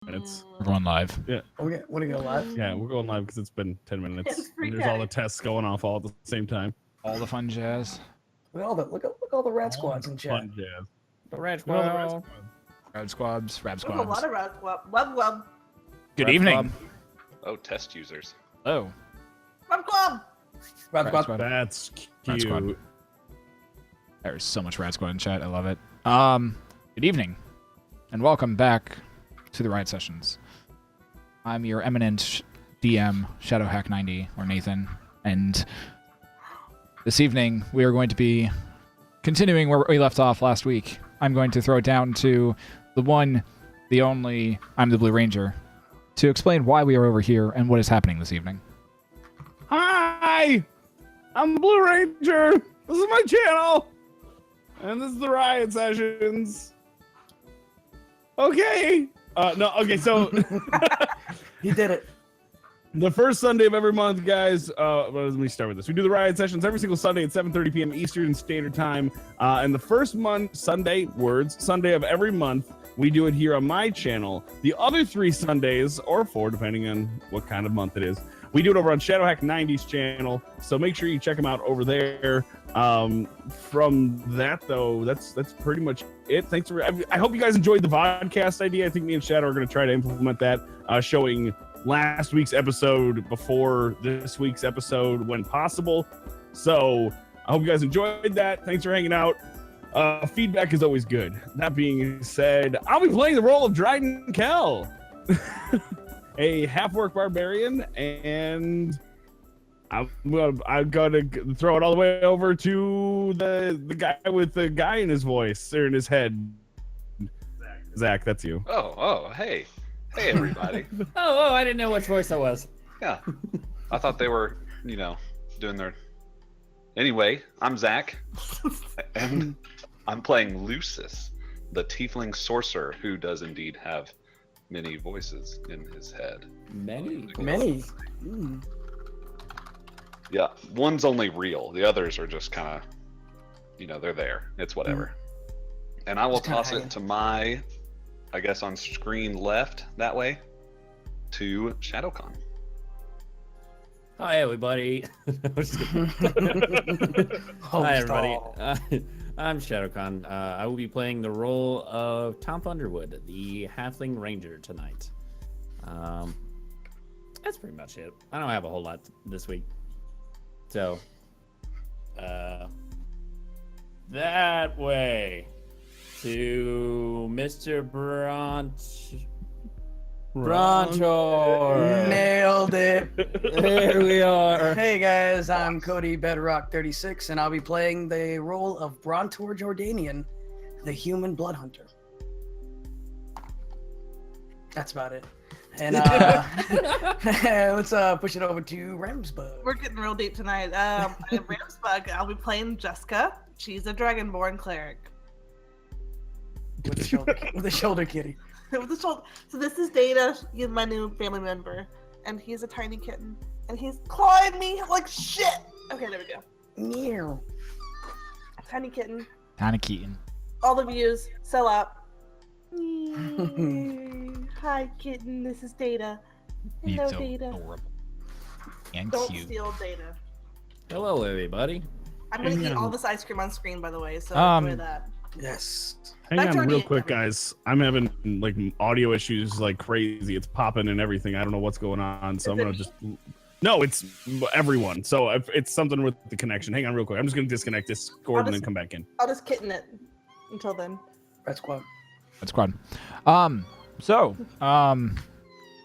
minutes. We're going live. Yeah. Okay, want to go live? Yeah, we're going live because it's been 10 minutes. It's And there's all the tests going off all at the same time. All the fun jazz. Look at all the rat squads in chat. Fun jazz. The red Look at all the red squad. squads. Rad squads. Rad There's a lot squads. of red squad. Wub. Good Rad evening. Oh, test users. Hello. Wub club. Rat Rad squad. squad. That's Red squad. cute. There's so much Rad Squad in chat. I love it. Good evening, and welcome back to the Riot Sessions. I'm your eminent DM, Shadowhack90, or Nathan, and this evening we are going to be continuing where we left off last week. I'm going to throw it down to the one, the only, I'm the Blue Ranger, to explain why we are over here and what is happening this evening. Hi! I'm the Blue Ranger. This is my channel. And this is the Riot Sessions. Okay. So He did it. the first Sunday of every month, guys. Let me start with this. We do the Riot Sessions every single Sunday at 7:30 p.m. Eastern Standard Time. And the first Sunday of every month, we do it here on my channel. The other 3 Sundays, or 4, depending on what kind of month it is, we do it over on Shadowhack90's channel. So make sure you check them out over there. From that though, that's pretty much it. Thanks for. I hope you guys enjoyed the podcast idea. I think me and Shadow are going to try to implement that, showing last week's episode before this week's episode when possible. So I hope you guys enjoyed that. Thanks for hanging out. Feedback is always good. That being said, I'll be playing the role of Dryden Kell, a half-orc barbarian, and I'm gonna throw it all the way over to the guy with the guy in his voice or in his head. Zach, that's you. Oh, hey everybody. Oh, I didn't know which voice that was. Yeah, I thought they were, doing their. Anyway, I'm Zach, and I'm playing Lucis, the tiefling sorcerer who does indeed have many voices in his head. Many. Mm. Yeah, one's only real. The others are just kind of, they're there. It's whatever. And I will Just kinda toss it hanging. to my, I guess on screen left that way, to Shadowcawn. Hi, everybody. I'm just kidding. Oh, Hi, everybody. stall. I'm Shadowcawn. I will be playing the role of Tonph Underwood, the Halfling Ranger, tonight. That's pretty much it. I don't have a whole lot this week. So, that way to Mr. Brontor. Nailed it. There we are. Hey guys, I'm Codybedrock 36, and I'll be playing the role of Brontor Jordanian, the human blood hunter. That's about it. And let's push it over to Ramsbug. We're getting real deep tonight. I'm Ramsbug. I'll be playing Jeska. She's a dragonborn cleric. With the shoulder kitty. With the shoulder. So this is Data. He's my new family member, and he's a tiny kitten, and he's clawing me like shit. Okay, there we go. Meow. Tiny kitten. Tana Keaton. All the views. Sell out. Hi, kitten. This is Data. He's Hello, so Data. adorable and Don't cute. steal Data. Hello, everybody. I'm gonna eat Hang all on. this ice cream on screen, by the way. So enjoy that. Yes. Hang Back to on our real DM. quick, guys. I'm having like audio issues like crazy. It's popping and everything. I don't know what's going on. So I'm Is it gonna just. No, it's everyone. So if it's something with the connection. Hang on real quick. I'm just gonna disconnect Discord and then just- come back in. I'll just kitten it until then. Red squad. Red squad.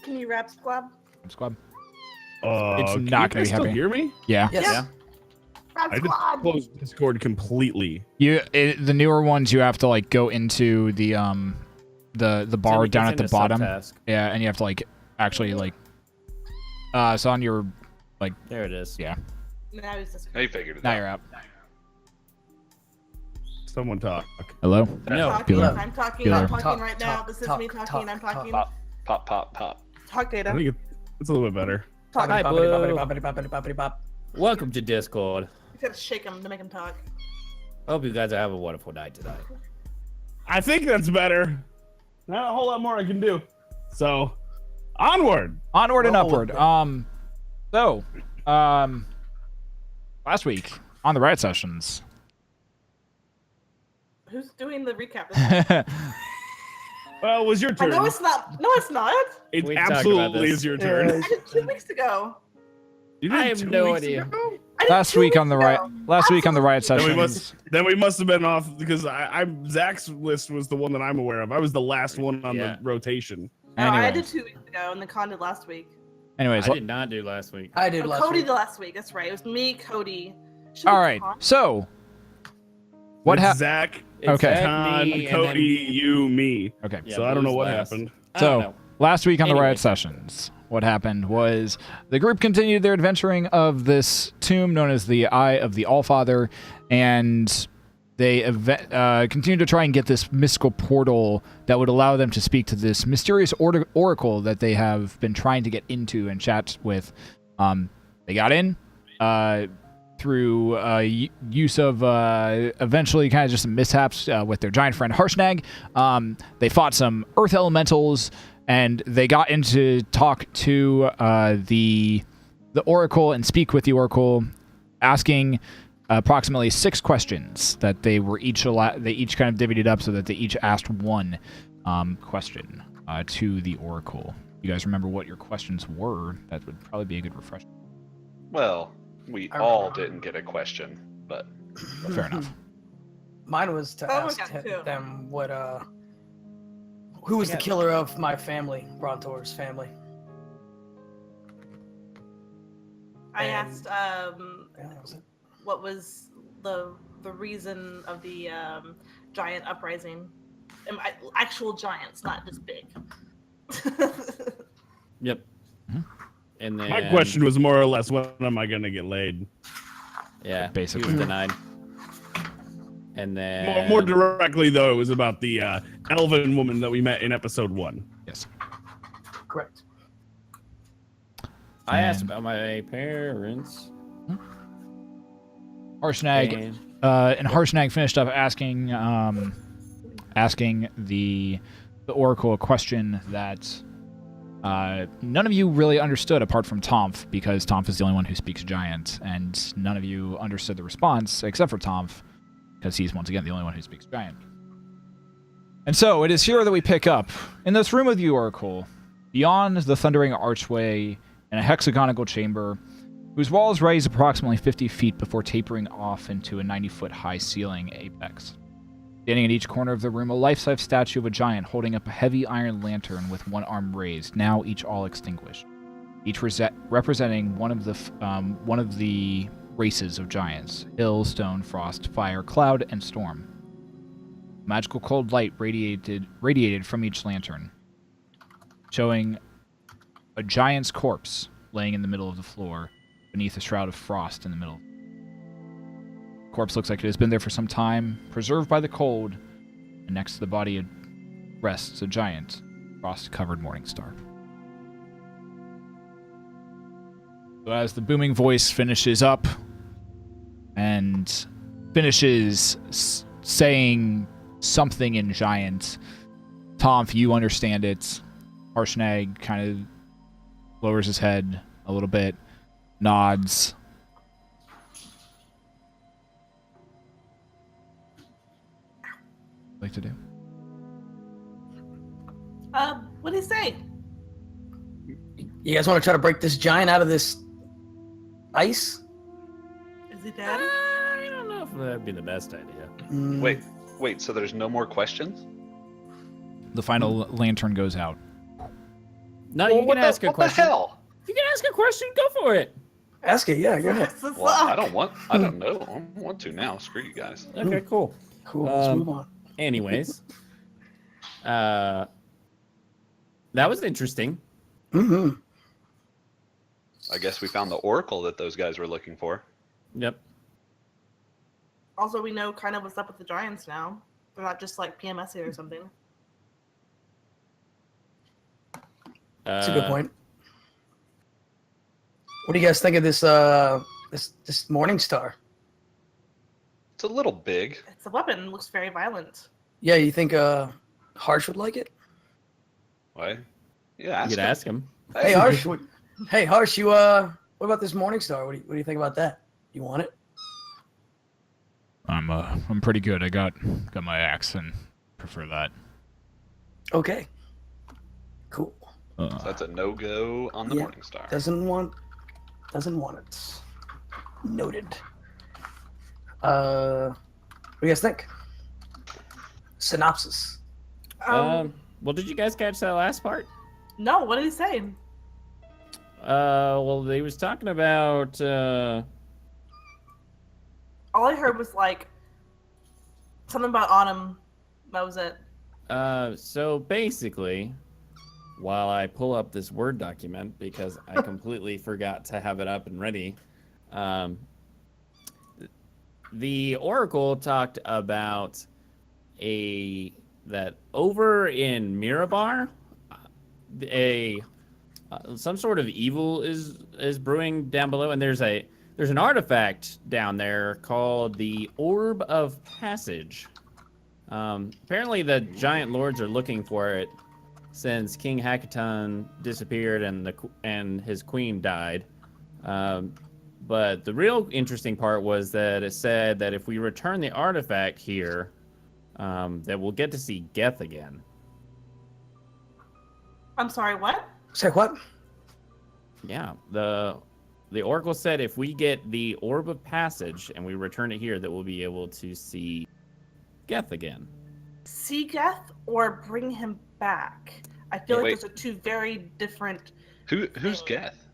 Can you rap squad? Squad. It's not can you gonna be guys still happy. hear me? Yeah. Yes. Yeah. Rap I just squad. closed Discord completely. The newer ones you have to like go into the bar down at the bottom. Yeah, and you have to like actually like so on your There it is. yeah. Now he's just Hey, figured it Now out. you're up. Someone talk. Hello? No. talking. Killer. I'm talking. Killer. I'm talking Talk, right now. talk, This is talk, me talking. talk, I'm talking. talk. Pop. Talk, Data. I think it's a little bit better. Talk. Hi, You Blue. Boppity-boppity-boppity-boppity-bop. Welcome to Discord. gotta shake him to make him talk. Hope you guys have a wonderful night tonight. I think that's better. Not a whole lot more I can do. So, onward. Onward and Roll upward. with Last week on the Riot Sessions. Who's doing the recap? Well, it was your I turn. know it's not. No, it's not. It We've talked about absolutely this. is your turn. I did 2 weeks ago. You I did have 2 no weeks idea. ago? I did Last 2 week on the weeks Riot. ago. Last week on the Riot Then we Sessions. must have been off because I'm Zach's list was the one that I'm aware of. I was the last one on Yeah. the rotation. No, I Anyways. did 2 weeks ago, and the con did last week. Anyways, I did not do last week. I did Oh, last Cody week. did last week. That's right. It was me, Cody. Should all we right. con? So, what It's happened? Zach, It's Okay. Zach, Con, me, and Cody, you, me. Okay. Yeah, So I don't know who's what last? happened. I don't So, know. last week on the Anyway. Riot Sessions, what happened was the group continued their adventuring of this tomb known as the Eye of the Allfather, and they continued to try and get this mystical portal that would allow them to speak to this mysterious oracle that they have been trying to get into and chat with. They got in through use of eventually kind of just some mishaps with their giant friend Harshnag. They fought some earth elementals, and they got into talk to the oracle and speak with the oracle, asking approximately 6 questions that they were each they each kind of divvied it up so that they each asked one question to the oracle. You guys remember what your questions were? That would probably be a good refresher. Well, we all didn't get a question, but Fair enough. Mine was to Oh, we ask got 2. them what who was the killer of my family, Brontor's family. I And- asked Yeah, that was it. what was the reason of the giant uprising. Actual giants, not just big. Yep. Mhm. And then My question was more or less, when am I going to get laid? yeah, Basically. he was denied. And then More directly, though, it was about the elven woman that we met in episode 1. Yes. Correct. I asked And- about my parents. Harshnag And and Harshnag finished up asking the oracle a question that none of you really understood apart from Tonph, because Tonph is the only one who speaks giant, and none of you understood the response except for Tonph, because he's once again the only one who speaks giant. And so it is here that we pick up in this room of the oracle, beyond the thundering archway, in a hexagonal chamber whose walls raise approximately 50 feet before tapering off into a 90-foot high ceiling apex. Standing at each corner of the room, a life-size statue of a giant holding up a heavy iron lantern with one arm raised, now each all extinguished, each representing one of the races of giants: hill, stone, frost, fire, cloud, and storm. Magical cold light radiated from each lantern, showing a giant's corpse laying in the middle of the floor, beneath a shroud of frost in the middle. The corpse looks like it has been there for some time, preserved by the cold, and next to the body rests a giant, frost-covered morning star. So as the booming voice finishes up and finishes saying something in giant, Tonph, you understand it. Harshnag kind of lowers his head a little bit, nods. Like to do? What did he say? You guys want to try to break this giant out of this ice? Is he dead? I don't know if that'd be the best idea. Mm, wait, so there's no more questions? The final lantern goes out. No, you can ask a what question. the hell? You can ask a question. Go for it. Ask it, yeah, go ahead. Well, I don't know. I don't want to now. Screw you guys. Okay, cool. Cool, let's move on. Anyways, that was interesting. Mm-hmm. I guess we found the oracle that those guys were looking for. Yep. Also, we know kind of what's up with the giants now. They're not just like PMSing or something. That's a good point. What do you guys think of this this morning star? It's a little big. It's a weapon. It looks very violent. Yeah, you think Harsh would like it? Why? Yeah, You could ask him. Hey, Harsh. Hey, Harsh. You what about this Morning Star? What do you think about that? You want it? I'm pretty good. I got my axe and prefer that. Okay. Cool. So that's a no-go on the Yeah. Morning Star. Doesn't want it. Noted. What do you guys think? Synopsis. Well, did you guys catch that last part? No, what did he say? Well, they was talking about, All I heard was like something about autumn. That was it. So basically, while I pull up this Word document because I completely forgot to have it up and ready, the Oracle talked about that over in Mirabar, some sort of evil is brewing down below, and there's an artifact down there called the Orb of Passage. Apparently the giant lords are looking for it since King Hackathon disappeared and his queen died. But the real interesting part was that it said that if we return the artifact here, that we'll get to see Geth again. I'm sorry, what? Say what? Yeah, the Oracle said if we get the Orb of Passage and we return it here, that we'll be able to see Geth again. See Geth or bring him back? I feel like Wait. those are two very different. Who's Geth?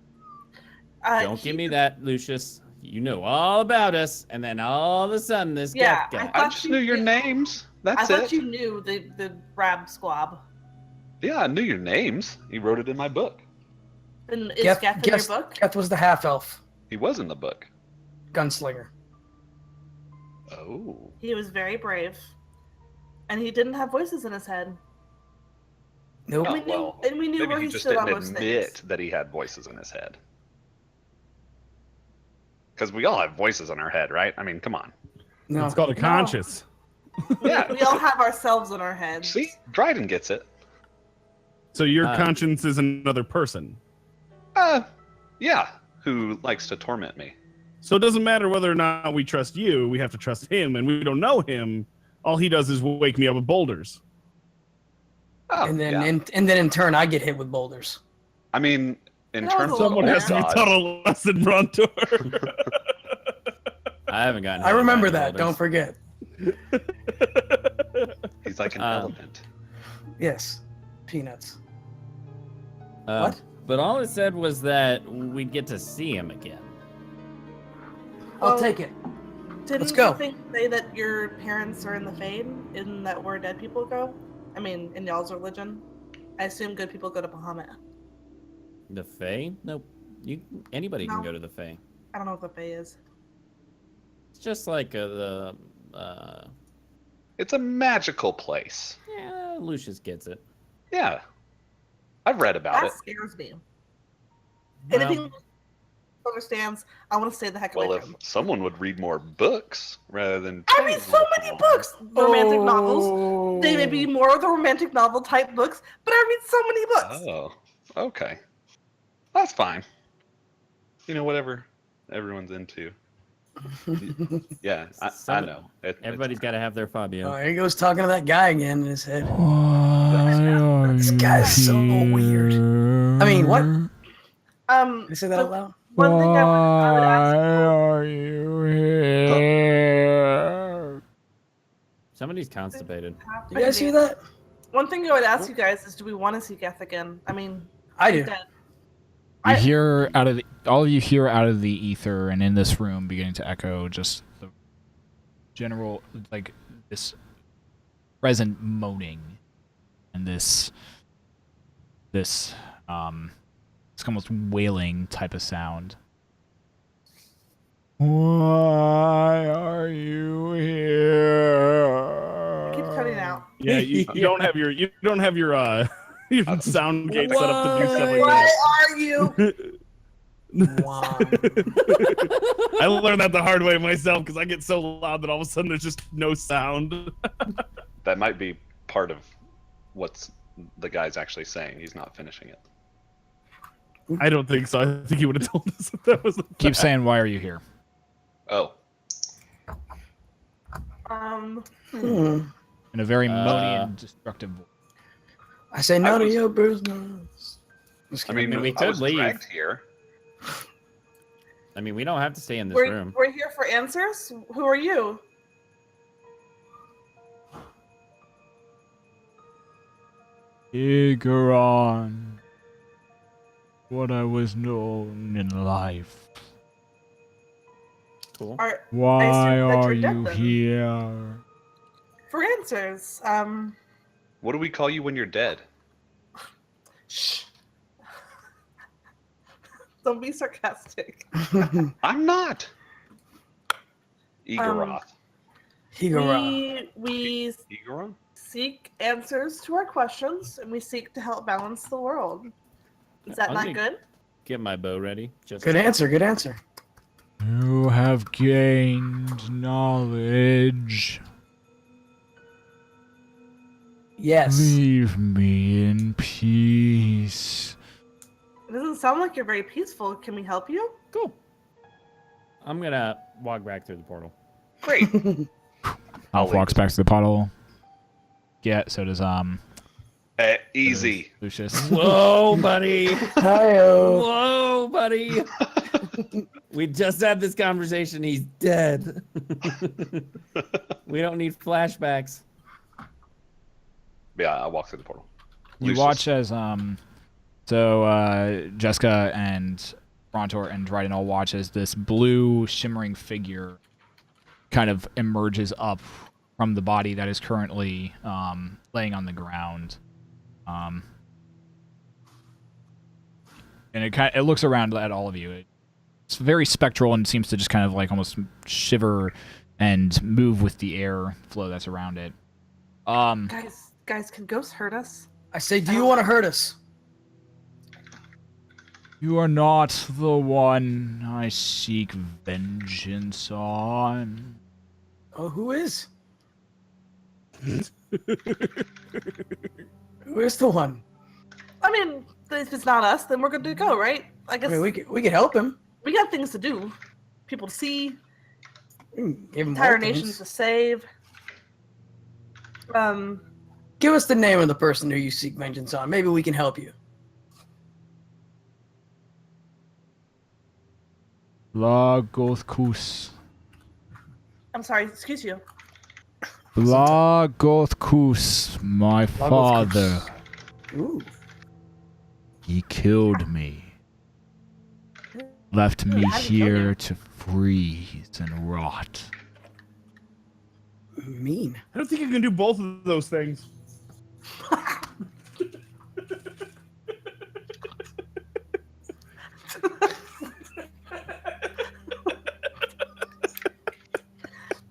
Don't give me that, Lucius. You know all about us, and then all of a sudden this Yeah, Geth guy. I just knew your names. I That's thought it. you knew the Rab Squab. Yeah, I knew your names. He wrote it in my book. And is Geth in your book? Geth was the half-elf He was in the book. gunslinger. Oh. He was very brave. And he didn't have voices in his head. Nope. Oh, we knew, well, and we knew maybe where he he just stood on didn't those admit things. that he had voices in his head. Because we all have voices in our head, right? I mean, come on. No. It's called a conscious. Yeah. We all have ourselves in our heads. See, Dryden gets it. So your conscience is another person. Yeah. Who likes to torment me? So it doesn't matter whether or not we trust you. We have to trust him, and we don't know him. All he does is wake me up with boulders. Oh, And then yeah. and then in turn I get hit with boulders. I mean, in That was terms a of Someone little has to be God, taught a lesson, Brontor. I haven't gotten. I hit remember by any that. Don't boulders. forget. he's like an elephant. Yes. Peanuts. Uh, What? But all it said was that we'd get to see him again. I'll Well, take it. Didn't Let's go. you think say that your parents are in the Fade? Isn't that where dead people go? I mean, in y'all's religion? I assume good people go to Bahamut. The Fae? Nope. Anybody can No. go to the Fae. I don't know what the Fae is. It's just like It's a magical place. yeah, Lucius gets it. Yeah. I've read about That it. scares me. Well, Anything understands, I want to stay the heck away Well, if from. someone would read more books rather than... I read so many books! Romantic novels. They may be more of the romantic novel type books, but I read so many books. Oh, okay. That's fine. You know, whatever everyone's into. Yeah, I know. Everybody's got to have their Fabio. Oh, here he goes talking to that guy again in his head. This guy's so weird. I mean, what? Did I say that out loud? One thing I would ask are you here? Somebody's constipated. Did you guys hear that? One thing I would ask you guys is, do we want to see Geth again? I mean, I he's do. dead. You hear out of all of you hear out of the ether and in this room beginning to echo just the general, like, this present moaning and this almost wailing type of sound. Why are you here? Keep cutting out. Yeah, you don't have your your sound gate set up to do stuff like Why that. are you? Wow. I learned that the hard way myself because I get so loud that all of a sudden there's just no sound. That might be part of what's the guy's actually saying. He's not finishing it. I don't think so. I think he would have told us if that was the Keep fact. saying, why are you here? Oh, In a very moany and destructive voice. I say no to was- your business. Just I kidding. mean, we I could was leave. dragged here. I mean, we don't have to stay in this We're, room. we're here for answers. Who are you? Igaron. What I was known in life. Cool. Are Why assume that are you're dead you then. here? for answers. What do we call you when you're dead? Shh. Don't be sarcastic. I'm not. Igoroth. We Igoroth? seek answers to our questions, and we seek to help balance the world. Is that I'll not take- good? Get my bow ready. Just Good answer. Good answer. You have gained knowledge. Yes. Leave me in peace. It doesn't sound like you're very peaceful. Can we help you? Cool. I'm gonna walk back through the portal. Great. Alf walks back to the puddle. Yeah, so does Easy. Lucius. Whoa, buddy. Hi-yo. Whoa, buddy. We just had this conversation. He's dead. We don't need flashbacks. Yeah, I walk through the portal. You Lucius. watch as Jeska and Brontor and Dryden all watch as this blue shimmering figure kind of emerges up from the body that is currently laying on the ground. And it looks around at all of you. It's very spectral and seems to just kind of like almost shiver and move with the air flow that's around it. Guys, can ghosts hurt us? I say, do you want to hurt us? You are not the one I seek vengeance on. Oh, who is? Who is the one? I mean, if it's not us, then we're good to go, right? I guess I mean, we could help him. we got things to do. People to see, We can give him entire all things. nations to save. Give us the name of the person who you seek vengeance on. Maybe we can help you. Lagothkus. I'm sorry, excuse you. Lagothkus, my father. Ooh. He killed me. Left me How did he kill here you? to freeze and rot. Mean. I don't think you can do both of those things.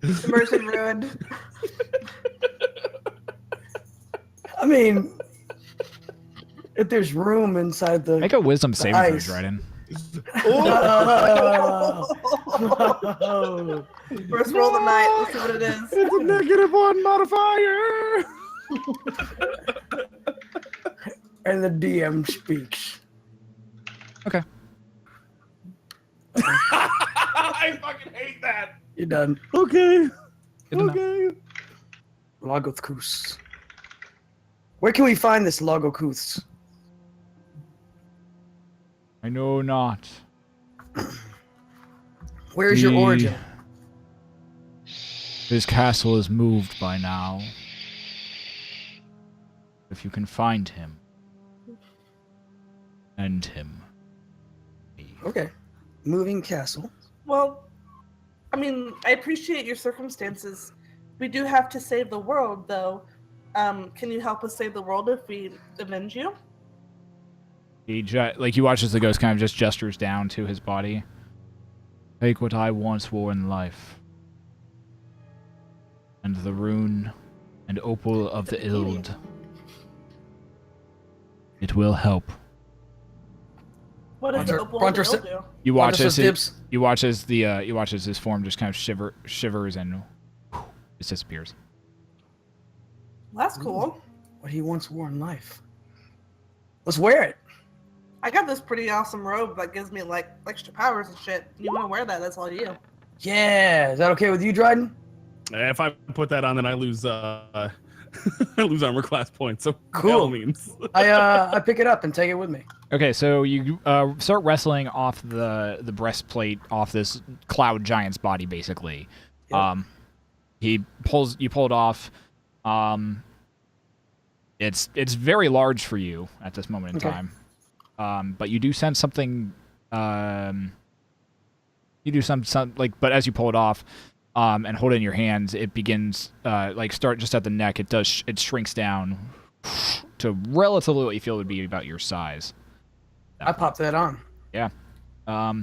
Immersion ruined. I mean, if there's room inside the... Make a wisdom saving throw, Ice. Dryden. Oh. First roll of the night. Let's see what it is. It's a -1 modifier. And the DM speaks. Okay. I fucking hate that. You're done. Okay. Good to know. Okay. Logothkus. Where can we find this Logothkus? I know not. Where is your The- origin? His castle is moved by now. If you can find him. End him. Okay. Moving castle. Well, I mean, I appreciate your circumstances. We do have to save the world, though. Can you help us save the world if we avenge you? Like, you watch as the ghost kind of just gestures down to his body. Take what I once wore in life. And the rune and opal of the Ild. It will help. What does the Brontor- opal Brontor of the said- ill do? You watch Brontor as says dibs. you watch as his form just kind of shivers and it disappears. Well, that's cool. what he once wore in life. Let's wear it. I got this pretty awesome robe that gives me like extra powers and shit. You want to wear that? That's all you. Yeah, is that okay with you, Dryden? If I put that on, then I lose I lose armor class points. So Cool. by all means. I pick it up and take it with me. Okay, so you start wrestling off the breastplate off this cloud giant's body, basically. Yep. You pull it off. It's very large for you at this moment in time. But you do sense something. You do some like, but as you pull it off, and hold it in your hands, it begins start just at the neck. It shrinks down to relatively what you feel would be about your size. I popped that on. Yeah. All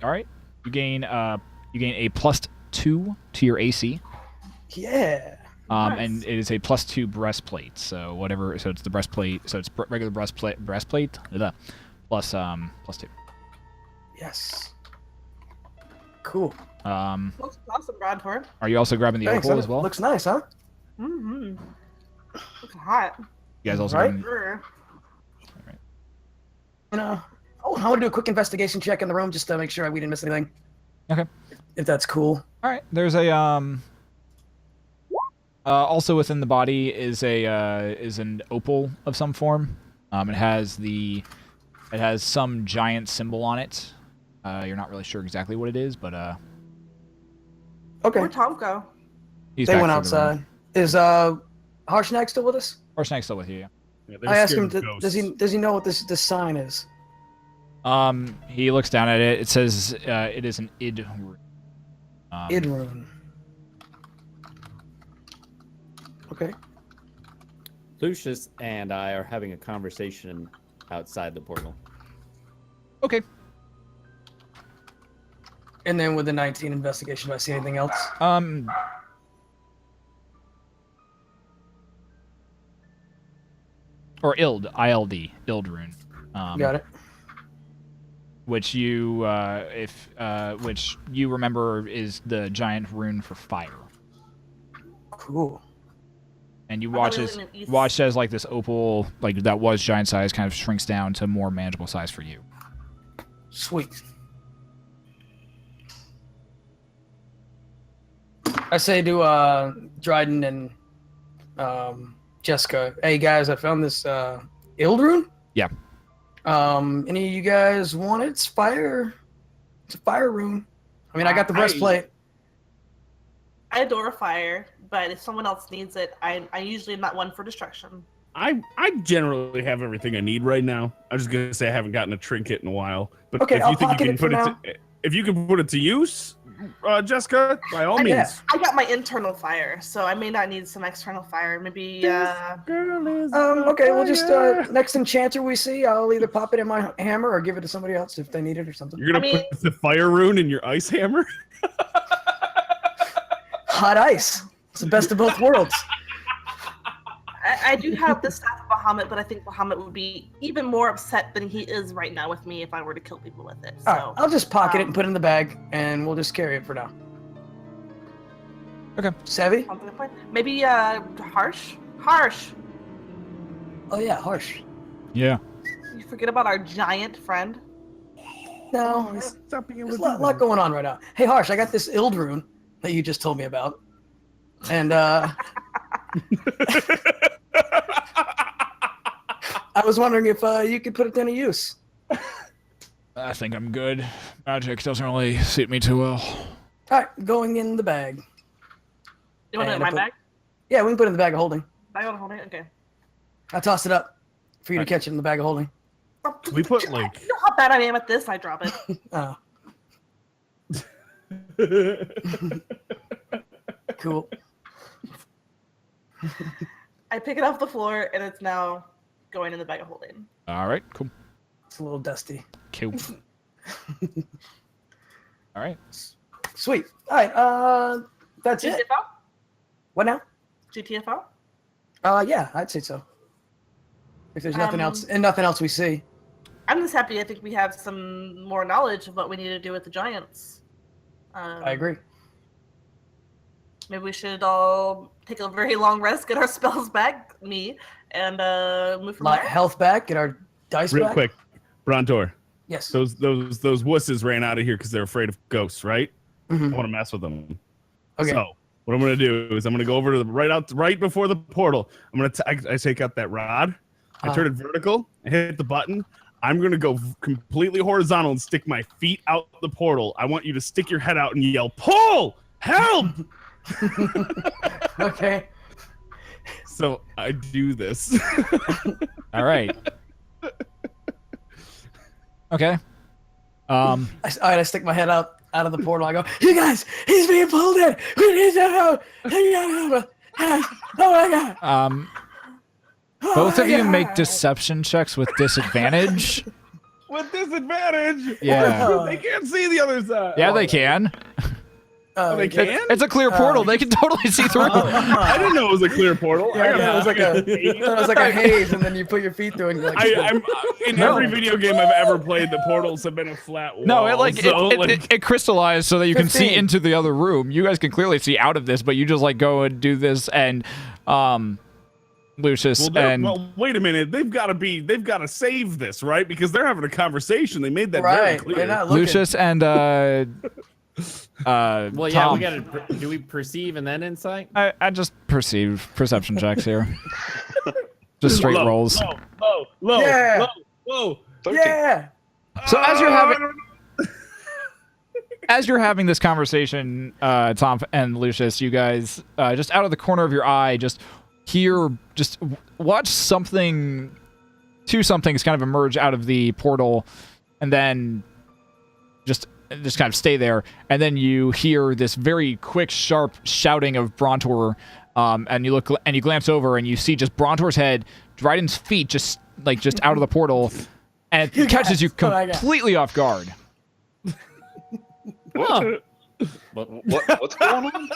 right. You gain a +2 to your AC. Yeah. Nice. And it is a +2 breastplate. So whatever. So it's the breastplate. So it's regular breastplate. Plus 2. Yes. Cool. Looks awesome, Brontor. Are you also grabbing the Thanks, opal that as well? Looks nice, huh? Mm-hmm. Looks hot. You guys also Right? grabbing... Sure. You know, I want to do a quick investigation check in the room just to make sure we didn't miss anything. Okay. If that's cool. All right. There's a also within the body is an opal of some form. It has some giant symbol on it. You're not really sure exactly what it is, but Okay. Where'd Tonph go? he's They back went through the room. outside. Is Harshnag still with us? Harshnag's still with you. Yeah, they're I asked scared him, of does ghosts. he know what this sign is? Yeah. He looks down at it. It says it is an id rune. Idrune. Okay. Lucius and I are having a conversation outside the portal. Okay. And then with the 19 investigation, do I see anything else? Or Ild, ILD, Ild rune. Got it. Which you which you remember is the giant rune for fire. Cool. And you I watch thought we as were gonna use- like this opal that was giant size kind of shrinks down to more manageable size for you. Sweet. I say to Dryden and Jeska, hey guys, I found this Ildrune. Yeah. Any of you guys want it? It's fire. It's a fire rune. I mean, I got the breastplate. I adore fire, but if someone else needs it, I usually am not one for destruction. I generally have everything I need right now. I'm just gonna say I haven't gotten a trinket in a while. But Okay, if I'll you think you pocket can it for put now. if you can put it to use, Jeska, by all I mean, means. I got my internal fire, so I may not need some external fire. Maybe Girl is Okay, we'll just fire. next enchanter we see, I'll either pop it in my hammer or give it to somebody else if they need it or something. You're gonna I mean- put the fire rune in your ice hammer? Hot ice. It's the best of both worlds. I do have the staff of Bahamut, but I think Bahamut would be even more upset than he is right now with me if I were to kill people with it. So All right, I'll just pocket it and put it in the bag, and we'll just carry it for now. Okay. Savvy? sounds like a plan. Maybe Harsh. Harsh. Oh yeah, harsh. Yeah. You forget about our giant friend. No, there's Stop being able a to lot, do lot that. going on right now. Hey, Harsh, I got this Ildrune that you just told me about, and I was wondering if you could put it to any use. I think I'm good. Magic doesn't really suit me too well. All right, going in the bag. You want it in And my I put- bag? Yeah, we can put it in the bag of holding. Bag on holding? Okay. I tossed it up for you to catch it in the bag of holding. We put like You know how bad I am at this? I drop it. Oh, cool. I pick it off the floor, and it's now going in the bag of holding. All right. Cool. It's a little dusty. Cool. All right. Sweet. All right. That's it. GTFO? What now? GTFO? Yeah, I'd say so. If there's nothing else, and nothing else we see. I'm just happy I think we have some more knowledge of what we need to do with the giants. I agree. maybe we should all take a very long rest, get our spells back, and move from there. Health back, get our dice Real back. quick, Brontor. Yes. Those wusses ran out of here because they're afraid of ghosts, right? Mhm. I want to mess with them. Okay. So what I'm gonna do is I'm gonna go over to the right before the portal. I take out that rod. I turn it vertical. I hit the button. I'm gonna go completely horizontal and stick my feet out the portal. I want you to stick your head out and yell, "Pull! Help!" Okay. So I do this. All right. Okay. I stick my head out of the portal. I go, you guys, he's being pulled in. We need to help. Oh my god. Both Oh of my you make God. deception checks with disadvantage. With disadvantage. Yeah. They can't see the other side. Yeah, they can. Oh, They okay. can? It's a clear portal. They can totally see through. I didn't know it was a clear portal. Yeah, it was like a haze, and then you put your feet through it. And you're like, I'm in every video game I've ever played. The portals have been a flat wall. No, it crystallized so that you can see 15. into the other room. You guys can clearly see out of this, but you just like go and do this, and Lucius well, wait a minute. They've got to save this, right? Because they're having a conversation. They made that very right. clear. They're not looking. Lucius and Well, yeah, Tom. we gotta. Do we perceive and then insight? I just perceive perception checks here. Just straight Low, rolls. Low, Yeah. low. 13. Yeah. So as you're having this conversation, Tonph and Lucius, you guys just out of the corner of your eye, just watch two somethings kind of emerge out of the portal, and then just kind of stay there, and then you hear this very quick, sharp shouting of Brontor, and you look and you glance over and you see just Brontor's head, Dryden's feet, just out of the portal, and it catches you completely off guard. Huh. What's going on?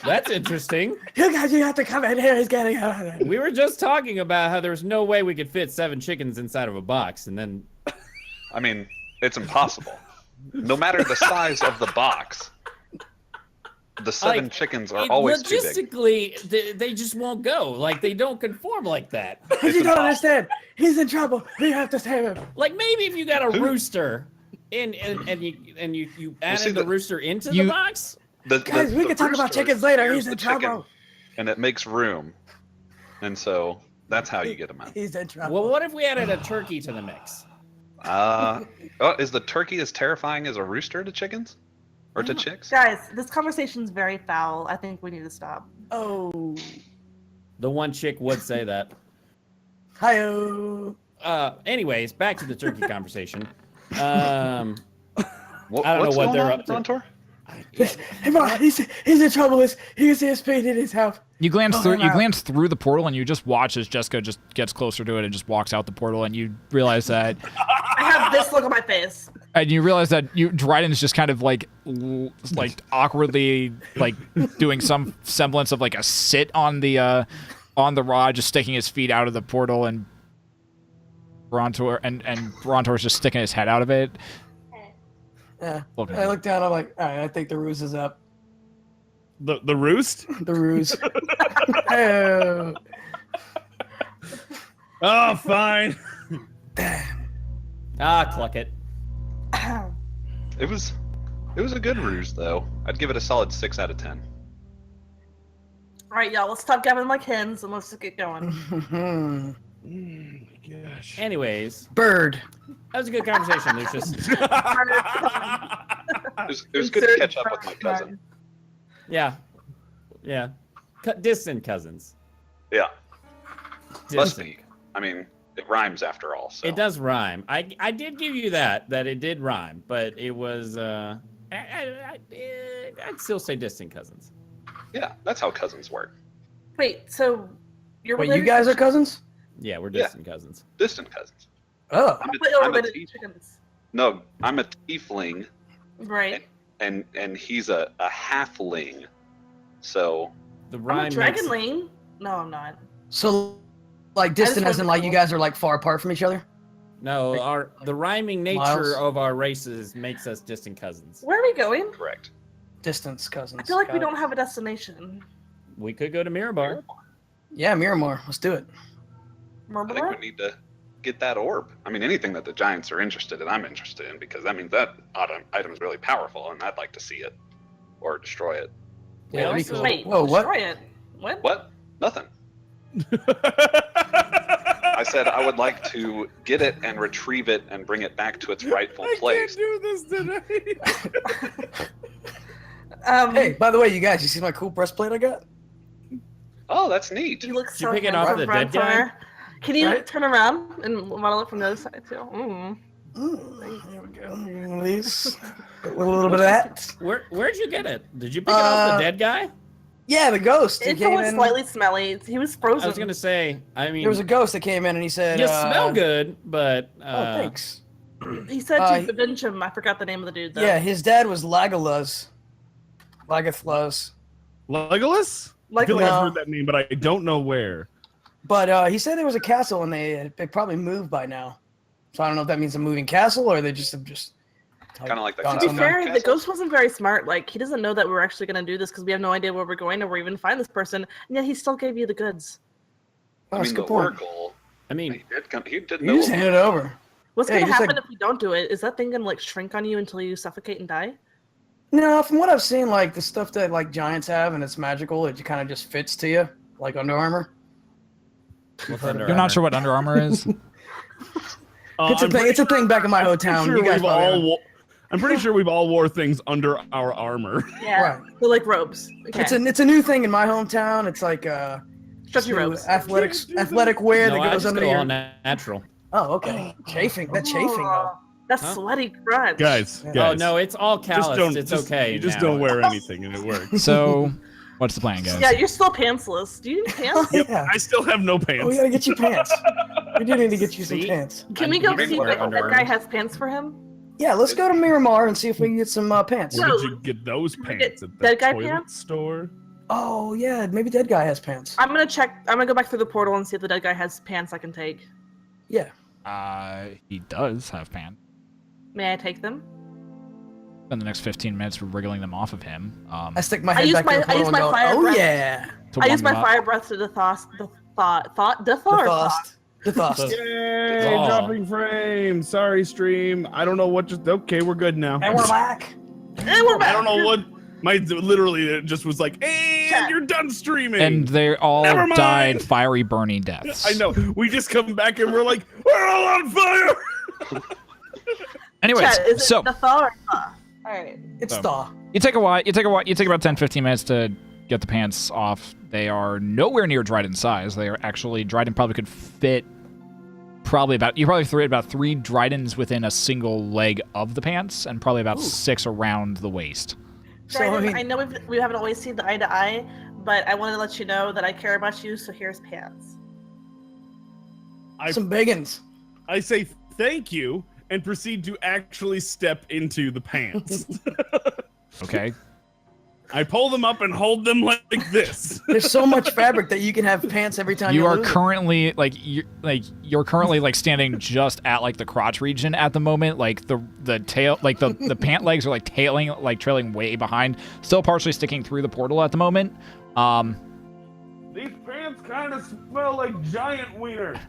That's interesting. You guys, you have to come in here. He's getting out of there. We were just talking about how there's no way we could fit 7 chickens inside of a box, and then I mean, it's impossible. No matter the size of the box, the 7 chickens are always too big. logistically, they just won't go. Like, they don't conform like that. Because you don't understand. He's in trouble. We have to save him. Like, maybe if you got a rooster and you added the rooster into the box. Guys, we can talk about chickens later. He's in trouble. And it makes room. And so that's how you get him out. He's in trouble. Well, what if we added a turkey to the mix? Is the turkey as terrifying as a rooster to chickens? Or to chicks? Guys, this conversation's very foul. I think we need to stop. Oh. The one chick would say that. Hi-oh. Anyways, back to the turkey conversation. I don't What's know what going they're on, up to. Brontor? Hey, Mom, he's in trouble. You can see his pain in his house. You glance through. I'm You out. glance through the portal, and you just watch as Jeska just gets closer to it and just walks out the portal, and you realize that. I have this look on my face. And you realize that Dryden's just kind of like awkwardly doing some semblance of like a sit on the rod, just sticking his feet out of the portal, and Brontor's just sticking his head out of it. Yeah. Looking I look down. I'm like, all right, I think the ruse is up. The roost? The ruse. Hey-oh. Oh, fine. Cluck it. It was a good ruse, though. I'd give it a solid 6 out of 10. All right, y'all, let's stop gabbing like hens and let's just get going. Gosh. Anyways, Bird. that was a good conversation, Lucius. It was good to catch up with my cousin. Yeah. Distant cousins. Yeah. Must Distant. be. I mean, it rhymes after all. So. It does rhyme. I did give you that it did rhyme, but it was I'd still say distant cousins. Yeah, that's how cousins work. Wait, so you're Wait, related you guys to are cousins? Yeah, we're distant cousins. Distant cousins. Oh. I'm But you're I'm a related to tief- chickens. No, I'm a tiefling, Right. and he's a halfling. So The I'm a rhyme makes, dragonling. No, I'm not. So, like, distant just as in, wanted like, to you know. guys are, like, far apart from each other? No, the rhyming nature Miles? of our races makes us distant cousins. Where are we going? correct. distance cousins. I feel like we Got it. don't have a destination. We could go to Mirabar. Yeah, Miramar. Let's do it. I think we Mirabar? need to get that orb. I mean, anything that the giants are interested in, I'm interested in, because that means that item is really powerful, and I'd like to see it or destroy it. We Yeah, also- Wait, Whoa, what? destroy it. What? What? Nothing. I said I would like to get it and retrieve it and bring it back to its rightful place. I can't do this today. Hey, by the way, you guys, you see my cool breastplate I got? Oh, that's neat. You look Did you so pick it off handsome, the dead guy? Brontor. Can you Right? turn around and model it from the other side too? There we go. One of these. A little bit of that. Where'd you get it? Did you pick it off the dead guy? Yeah, the ghost. He It's came only in. slightly smelly. He was frozen. I was gonna say. I mean, There was a ghost that came in and he said, you smell good, but Oh, thanks. He said Uh, to avenge him. I forgot the name of the dude though. Yeah, his dad was Legolas. Legolas. Legolas? I Like feel like No. I've heard that name, but I don't know where. But he said there was a castle and they probably moved by now. So I don't know if that means a moving castle or they just have Kind of like the gone to be somewhere. fair, the ghost wasn't very smart. Like he doesn't know that we're actually going to do this because we have no idea where we're going or where we're even find this person, and yet he still gave you the goods. Oh, I that's mean, a the good point. oracle. I mean, He did You know. just hand it over. What's Yeah, going to you just, happen like- if we don't do it? Is that thing going to like shrink on you until you suffocate and die? No, from what I've seen, like the stuff that like giants have and it's magical, it kind of just fits to you, like Under Armour. with Under You're not Armour. sure what Under Armour is? It's a thing. It's a thing back in my hometown. Sure You guys we've probably all haven't. I'm pretty sure we've all wore things under our armor. Yeah, Right. they're like robes. Okay. It's a new thing in my hometown. It's like Stretchy robes. athletic wear No, that I goes just under go your. all natural. Oh, okay. Chafing. That chafing though. Oh, that's Huh? sweaty crunch. Guys, Oh, Oh guys. no, it's all just calloused. don't. It's just, okay. You just now. don't wear anything and it works. So, what's the plan, guys? Yeah, you're still pantsless. Do you need pants? Yeah. I still have no pants. Oh, we gotta get you pants. We do need to get you some See? pants. Can we I'm go giving see you if Under that guy Armour. has pants for him? Yeah, let's go to Miramar and see if we can get some pants. Where No. did you get those Can we pants? get At the dead guy toilet pants? store? Oh yeah, maybe Dead Guy has pants. I'm gonna check. I'm gonna go back through the portal and see if the dead guy has pants I can take. Yeah. He does have pants. May I take them? In the next 15 minutes, we're wriggling them off of him. I stick my I head use back my- to the I use portal my and go, fire oh breath. yeah. to I warm use my them up. fire breath to The Thost. Yay! Oh. Dropping frame. Sorry, stream. I don't know what just. Okay, we're good now. And we're back. And we're back. I don't know what. My literally it just was like, and Chat. you're done streaming. And they all Never mind. died fiery, burning deaths. I know. We just come back and we're like, we're all on fire. Anyways, Chat, is it so the thaw or thaw? All right. It's So. Thaw. you take about 10, 15 minutes to get the pants off. They are nowhere near Dryden's size. They are actually, Dryden probably could fit you probably threw about 3 Drydens within a single leg of the pants and probably about 6 around the waist. So Dryden, I I mean, know we haven't always seen eye to eye, but I wanted to let you know that I care about you. So here's pants. some biggins. I say thank you and proceed to actually step into the pants. Okay? I pull them up and hold them like this. There's so much fabric that you can have pants every time You are lose it. currently you're currently like standing just at like the crotch region at the moment. Like the tail, like the pant legs are like trailing way behind, still partially sticking through the portal at the moment. These pants kind of smell like giant wiener.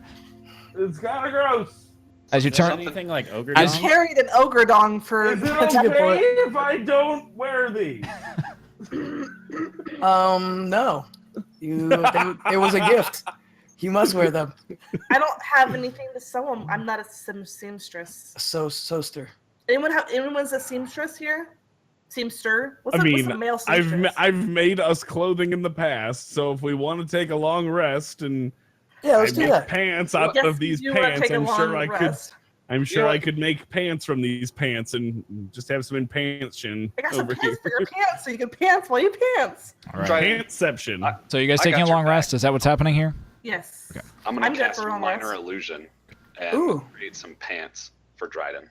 It's kind of gross. As you turn, Anything like ogre As- dong? Carried an ogre dong for. Is it That's a good okay point. if I don't wear these? No. It was a gift. You must wear them. I don't have anything to sew them. I'm not a seamstress. Soster. Anyone's a seamstress here? Seamster? What's I what's mean, a male seamstress? I've made us clothing in the past, so if we want to take a long rest and Yeah, I let's do make that. pants out Yes, of these you wanna pants, take a I'm sure long I could. rest. I'm sure Yeah. I could make pants from these pants and just have some expansion I got some over pants here. for your pants, so you can pants while you pants. all right. Try- Pantception. So you guys I taking a got your long back. rest? Is that what's happening here? Yes. Okay. I'm gonna I'm good cast for long minor rest. illusion and Ooh. create some pants for Dryden.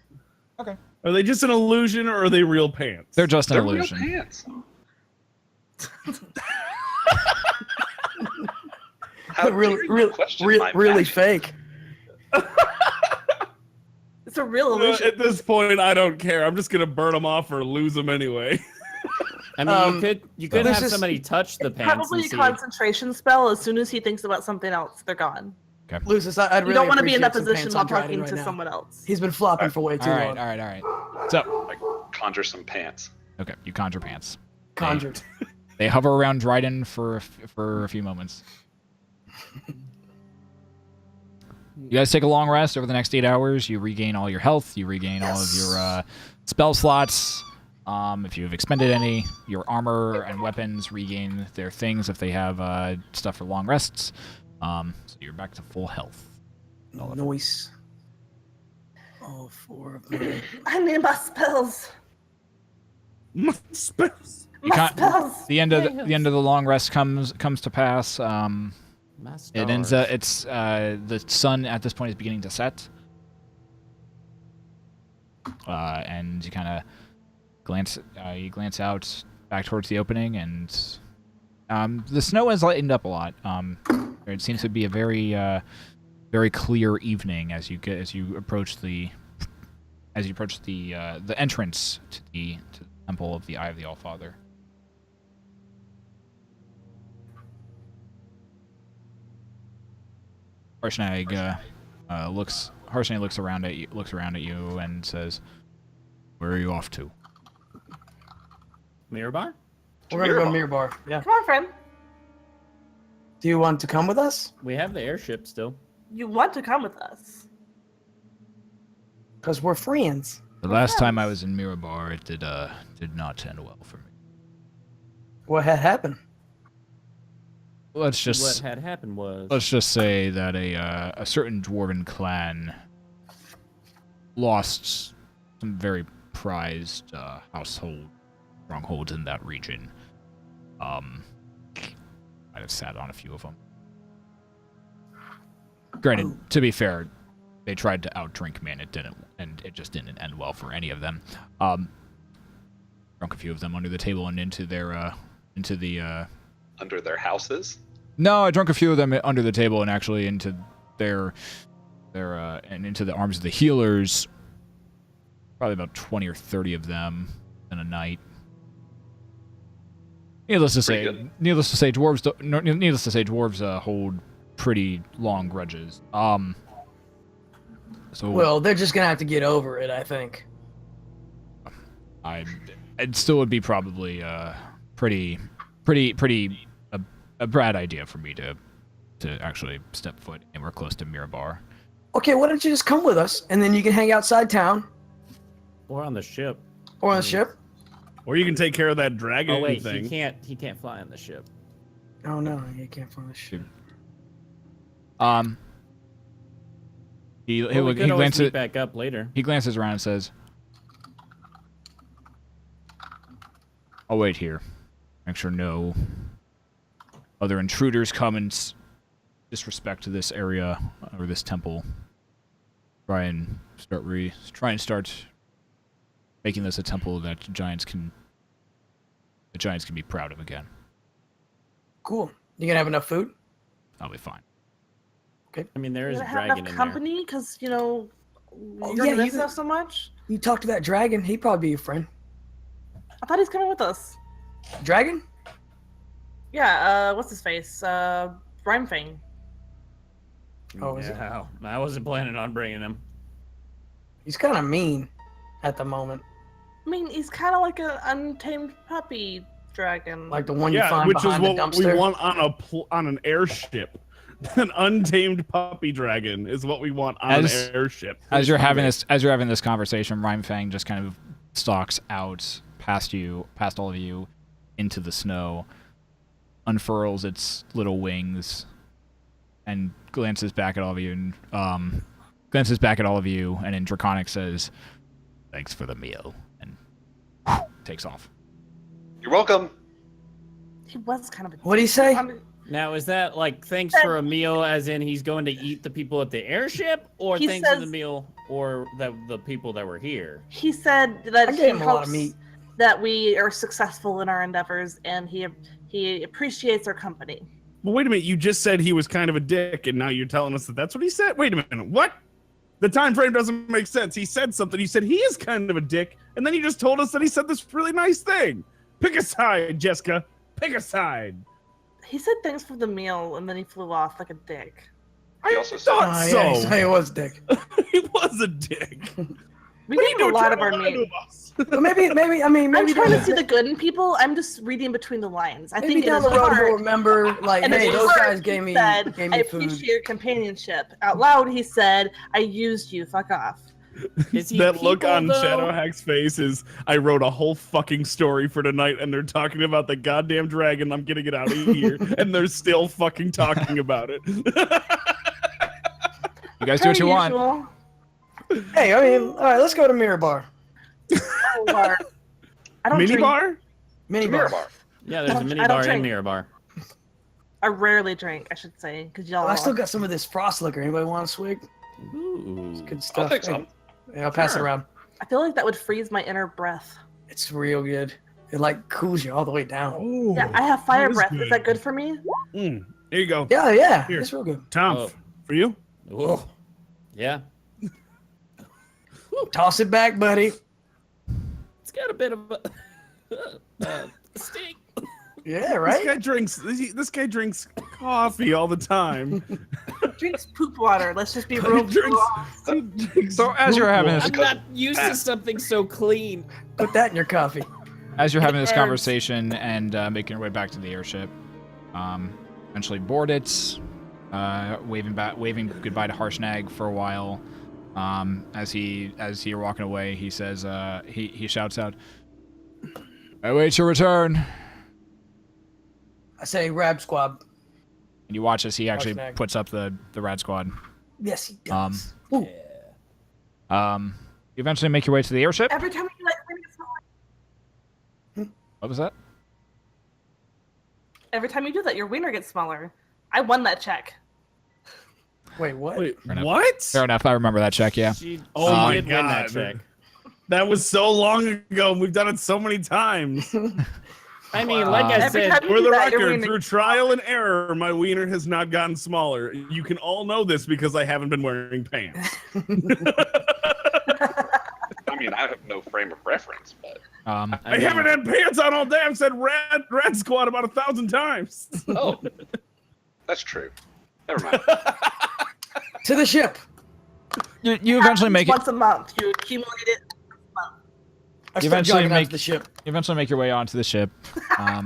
Are they just an illusion or are they real pants? They're just an They're real illusion. pants. How dare you question my really magic? fake. It's a real You know, illusion. at this point, I don't care. I'm just gonna burn them off or lose them anyway. I mean, you could have Lucius- somebody touch the It's pants probably and a see. concentration spell. As soon as he thinks about something else, they're gone. Lucius, I'd really You don't want to be in that appreciate some position pants while on Dryden talking right to now. someone else. He's been flopping for way too All right, long. all right, all right. So, Like conjure some pants. okay, you conjure pants. Conjured. They hover around Dryden for a few moments. You guys take a long rest over the next 8 hours. You regain all your health. You regain all of your spell slots. If you have expended any, your armor and weapons regain their things if they have stuff for long rests. So you're back to full health. Noise. All 4 of them. I need my spells. My spells. You My can't- spells. The end of the long rest comes to pass. It ends. It's the sun at this point is beginning to set, and you kind of glance. You glance out back towards the opening, and the snow has lightened up a lot. It seems to be a very clear evening as you approach the entrance to the temple of the Eye of the Allfather. Harshnag looks around at you and says, "Where are you off to?" Mirabar? We're gonna go to Mirabar. Yeah. Come on, friend. Do you want to come with us? We have the airship still. You want to come with us? Because we're friends. The last time I was in Mirabar, it did not end well for me. What had happened? Let's What just had happened was say that a certain dwarven clan lost some very prized household strongholds in that region. Might have sat on a few of them. Granted, to be fair, they tried to outdrink me, and it just didn't end well for any of them. Drunk a few of them under the table and into the Under their houses? No, I drunk a few of them under the table and actually into their and into the arms of the healers. Probably about 20 or 30 of them in a night. Needless to say, dwarves hold pretty long grudges. So Well, they're just gonna have to get over it, I think. it still would be probably pretty a bad idea for me to actually step foot anywhere close to Mirabar. Okay, why don't you just come with us, and then you can hang outside town or on the ship. or on the ship. Or you can take care of that dragon Oh wait, thing. he can't fly on the ship. Oh no, you can't find the ship. He Well, we could always glances meet back up later. He glances around and says, "I'll wait here. Make sure no other intruders come and disrespect to this area or this temple. Try and start making this a temple that the giants can be proud of again. Cool. You gonna have enough food? I'll be fine." I mean, there is You a have dragon enough in company because you're Oh, gonna yeah, miss you- us so much. You talk to that dragon, he'd probably be your friend. I thought he's coming with us. Dragon? Yeah. What's his face? Rhymefang. there. Oh, is it? Yeah, I wasn't planning on bringing him. He's kind of mean at the moment. I mean, he's kind of like an untamed puppy dragon. Like the one you Yeah, find which is behind the what we dumpster. want on an airship. An untamed puppy dragon is what we want on As- an airship. As you're having this conversation, Rhymefang just kind of stalks out past all of you, into the snow, unfurls its little wings, and glances back at all of you, and in Draconic says, "Thanks for the meal," and takes off. You're welcome. he was kind of a. What'd he say? I mean, Now, is that like thanks for a meal, as in he's going to eat the people at the airship, or He thanks for the says- meal, or the people that were here? he said that I he gave him a lot of hopes meat. that we are successful in our endeavors, and he appreciates our company. Well, wait a minute. You just said he was kind of a dick, and now you're telling us that that's what he said? Wait a minute. What? The time frame doesn't make sense. He said something. He said he is kind of a dick, and then you just told us that he said this really nice thing. Pick a side, Jeska. Pick a side. He said thanks for the meal, and then he flew off like a dick. He I also said, thought Oh, so. yeah, so he was dick. He was a dick. We What are you gave him a doing lot trying of to our lie to meat. us? But maybe, I mean, I'm maybe trying to down see the good in people. I'm just reading between the lines. I maybe think down in the his road heart, he'll remember, like, in hey, his those heart, guys he gave me said, food. I appreciate your companionship. Out loud, he said, I used you. Fuck off. Is he That look people, on though? Shadowhack's face is, I wrote a whole fucking story for tonight, and they're talking about the goddamn dragon. I'm gonna get out of here, and they're still fucking talking about it. You guys do what you want. Usual. Hey, I mean, all right, let's go to Mirabar. Bar. I don't Mini drink. bar? Minibar. Mirabar. Yeah, there's a I mini don't bar drink. in Mirabar. I rarely drink, I should say, because y'all. Oh, I still got some of this frost liquor. Anybody want a swig? Ooh. Good stuff. I'll take some. Yeah, I'll pass it Sure. around. I feel like that would freeze my inner breath. It's real good. It like cools you all the way down. Oh, Yeah, I have fire that is breath. good. Is that good for me? Here you go. Yeah, Here. it's real good. Tonph, Oh. for you? Whoa. Yeah. Toss it back, buddy. It's got a bit of a stink. Yeah, right. This guy drinks coffee all the time. Drinks poop water. Let's just be He real. drinks So as you're having this, I'm not used to something so clean. Put that in your coffee. as you're having this Yes. conversation and making your way back to the airship, eventually board it, waving goodbye to Harshnag for a while. As you're walking away, he says, he shouts out, "I wait your return." I say Rab Squad. And you watch as he actually Harshnag. puts up the rad squad. Yes, he does. You eventually make your way to the airship. Every time you like when it's smaller. What was that? Every time you do that, your wiener gets smaller. I won that check. Wait, what? Wait, Fair enough. what? Fair enough. I remember that check. Yeah. Oh my did win that God. check. That was so long ago. We've done it so many times. I mean, like I Every said, time you For do the that, your record, wiener through trial and error, my wiener has not gotten smaller. You can all know this because I haven't been wearing pants. I mean, I have no frame of reference, but I mean, haven't had pants on all day. I've said rad squad about 1,000 times. oh, that's true. Never mind. To the ship. You eventually make it. once a month. You accumulate it. I You start eventually jogging out make- to the ship. You eventually make your way onto the ship.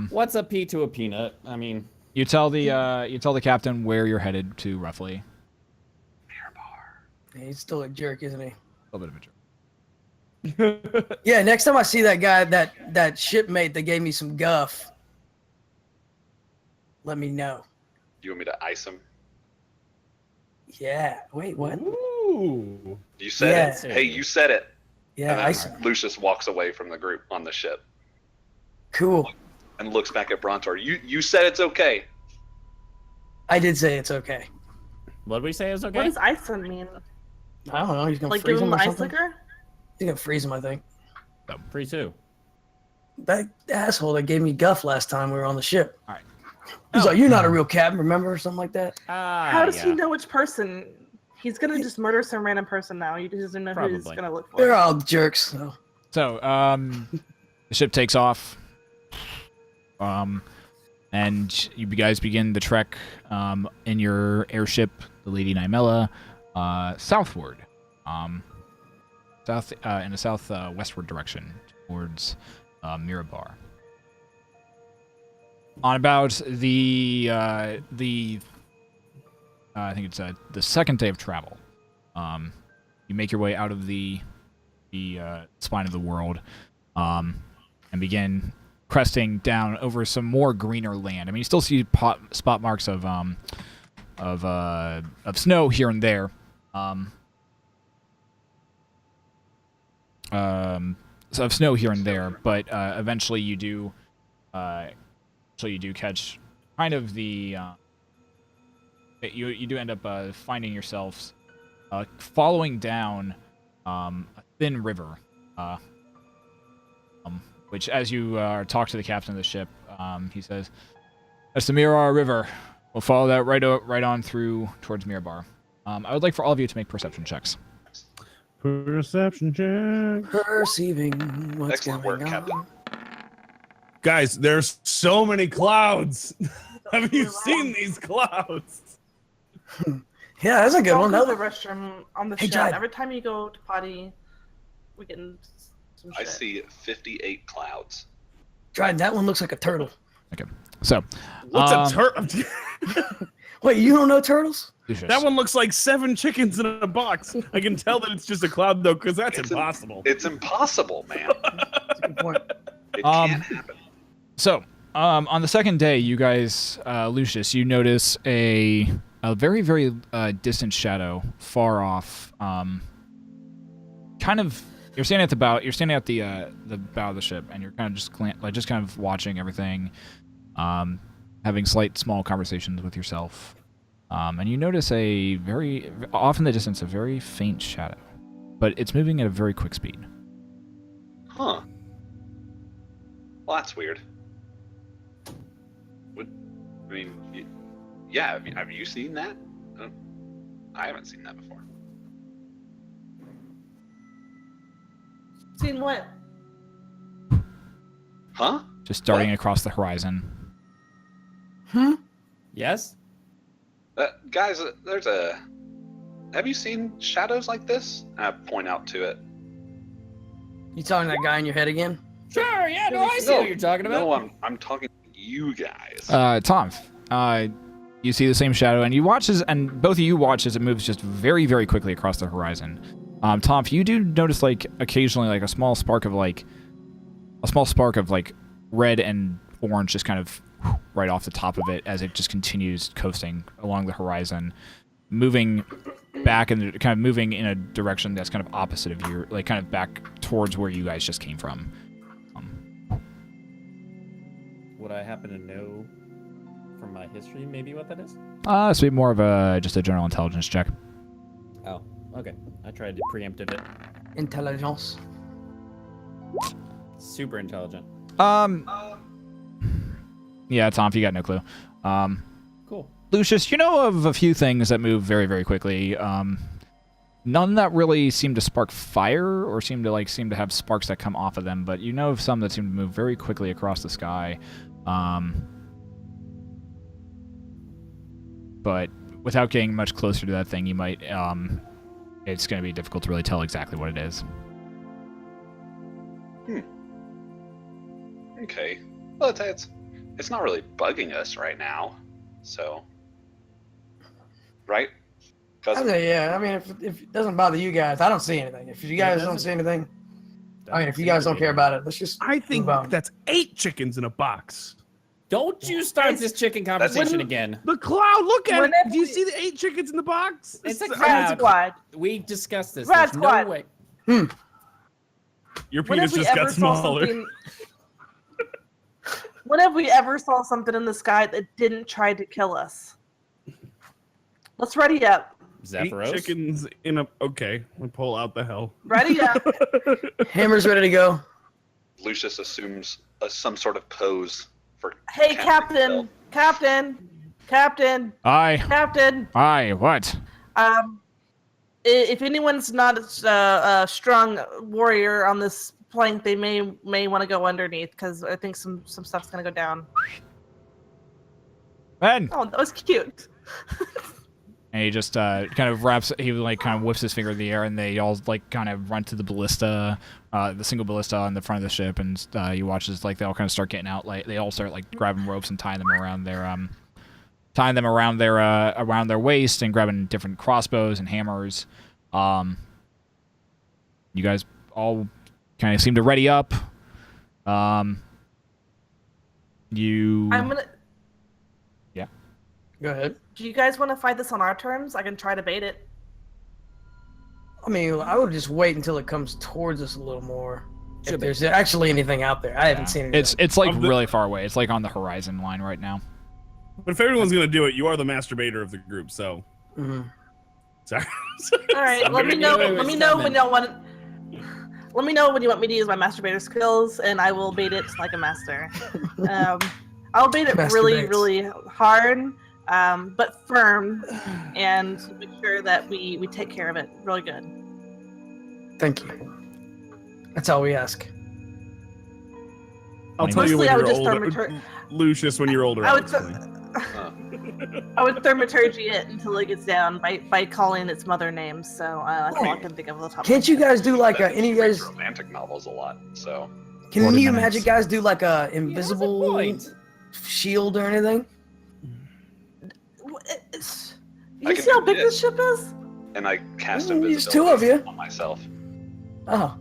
what's a pea to a peanut? I mean, You tell the captain where you're headed to roughly. Yeah, he's still a jerk, isn't he? A little bit of a jerk. Yeah, next time I see that guy, that shipmate that gave me some guff, let me know. You want me to ice him? Yeah. Wait, what? Ooh. You said Yeah. it. Hey, you said it. Yeah, And then ice. Lucius walks away from the group on the ship Cool. and looks back at Brontor. You said it's okay. I did say it's okay. what did we say is okay? What does Iceland mean? I don't know. He's gonna Like freeze give him him the or ice something. liquor? He's gonna freeze him, I think. Free too. That asshole that gave me guff last time we were on the ship. All right. He's like, "You're not a real captain, remember?" Or something like that. How does he know which person? He's gonna just murder some random person now. You just don't know who he's Probably. gonna look They're for. all jerks. So. So, the ship takes off. And you guys begin the trek in your airship, the Lady Nymella, southward, south in a southwestward direction towards Mirabar. On about the I think it's the second day of travel, you make your way out of the spine of the world, and begin cresting down over some more greener land. I mean, you still see spot marks of snow here and there. So of snow here and there, but eventually you do catch kind of the you do end up finding yourselves following down a thin river, which as you talk to the captain of the ship, he says, "That's the Mirabar River. We'll follow that right on through towards Mirabar." I would like for all of you to make perception checks. Perception check. Perceiving what's Excellent going work, on. Captain. Guys, there's so many clouds. Have you seen these clouds? Yeah, that's a good Don't one. go to That, the restroom on the Hey, ship. Dryden. Every time you go to potty, we get in some I shit. see 58 clouds. Dryden, that one looks like a turtle. Okay. So, What's a turtle? Wait, you don't know turtles? Lucius. That one looks like 7 chickens in a box. I can tell that it's just a cloud though, because that's impossible. It's impossible, man. That's a good point. It can't happen. So, on the second day, you guys, Lucius, you notice a very, very distant shadow far off. Kind of, you're standing at the bow. You're standing at the bow of the ship, and you're kind of just kind of watching everything, having small conversations with yourself, and you notice a very off in the distance a very faint shadow, but it's moving at a very quick speed. Huh. Well, that's weird. Yeah, have you seen that? I haven't seen that before. Seen what? Huh? Just darting across the horizon. Yes? Guys, have you seen shadows like this? I point out to it. You talking to that guy in your head again? Sure, yeah, no, I see what you're talking about. No, I'm talking to you guys. Tonph, you see the same shadow, and both of you watch as it moves just very, very quickly across the horizon. Tonph, you do notice occasionally a small spark of red and orange just kind of right off the top of it as it just continues coasting along the horizon, moving back and kind of moving in a direction that's kind of opposite of your, kind of back towards where you guys just came from. Would I happen to know from my history maybe what that is? This would be more of just a general intelligence check. Oh, okay. I tried to preemptive it. Intelligence. Super intelligent. Yeah, Tonph, you got no clue. Cool. Lucius, you know of a few things that move very, very quickly. None that really seem to spark fire or seem to have sparks that come off of them, but you know of some that seem to move very quickly across the sky. But without getting much closer to that thing, you might, it's going to be difficult to really tell exactly what it is. Okay. Well, it's not really bugging us right now, so. Right? Yeah, I mean, if it doesn't bother you guys, I don't see anything. If you guys don't see anything, if you guys don't care about it, let's just I think move on. that's 8 chickens in a box. Don't you start this chicken conversation again. The cloud, look at it. Whenever Do you see the 8 chickens in the box? It's a Red crowd. Squad. We discussed this. Red There's Squad. no way. Your When have penis we just ever got saw smaller. something? When have we ever saw something in the sky that didn't try to kill us? Let's ready up. 8 Zephyros? chickens in a. Okay, we pull out the hell. Ready up. Hammer's ready to go. Lucius assumes some sort of pose for. Hey, Captain. Captain. Aye, what? If anyone's not a strong warrior on this plank, they may want to go underneath because I think some stuff's gonna go down. Ben! Oh, that was cute. And he just kind of whips his finger in the air, and they all kind of run to the ballista, the single ballista on the front of the ship, and you watch as they all kind of start getting out. They all start grabbing ropes and tying them around their waist, and grabbing different crossbows and hammers. You guys all kind of seem to ready up. I'm gonna. Yeah. Go ahead. Do you guys want to fight this on our terms? I can try to bait it. I mean, I would just wait until it comes towards us a little more. If there's actually anything out there. I haven't seen anything. It's really far away. It's on the horizon line right now. But if everyone's gonna do it, you are the masturbator of the group, so. Mm-hmm. Sorry. All right. Let me know when y'all want. Let me know when you want me to use my masturbator skills, and I will bait it like a master. I'll bait it really, really hard, but firm, and make sure that we take care of it really good. Thank you. That's all we ask. I'll tell you Mostly, when I you're would just older. Lucius, when you're older, I I'll would explain. I would thaumaturgy it until it gets down by calling its mother names. So that's all I can think of off the top. Can't you guys do like Beth, any she of you reads guys? romantic novels a lot, so Can 40 any of you minutes. magic guys do like a He has a invisible point. shield or anything? You I see can how do big it. this ship is? and I cast Well, invisibility there's two of you. on myself. Oh,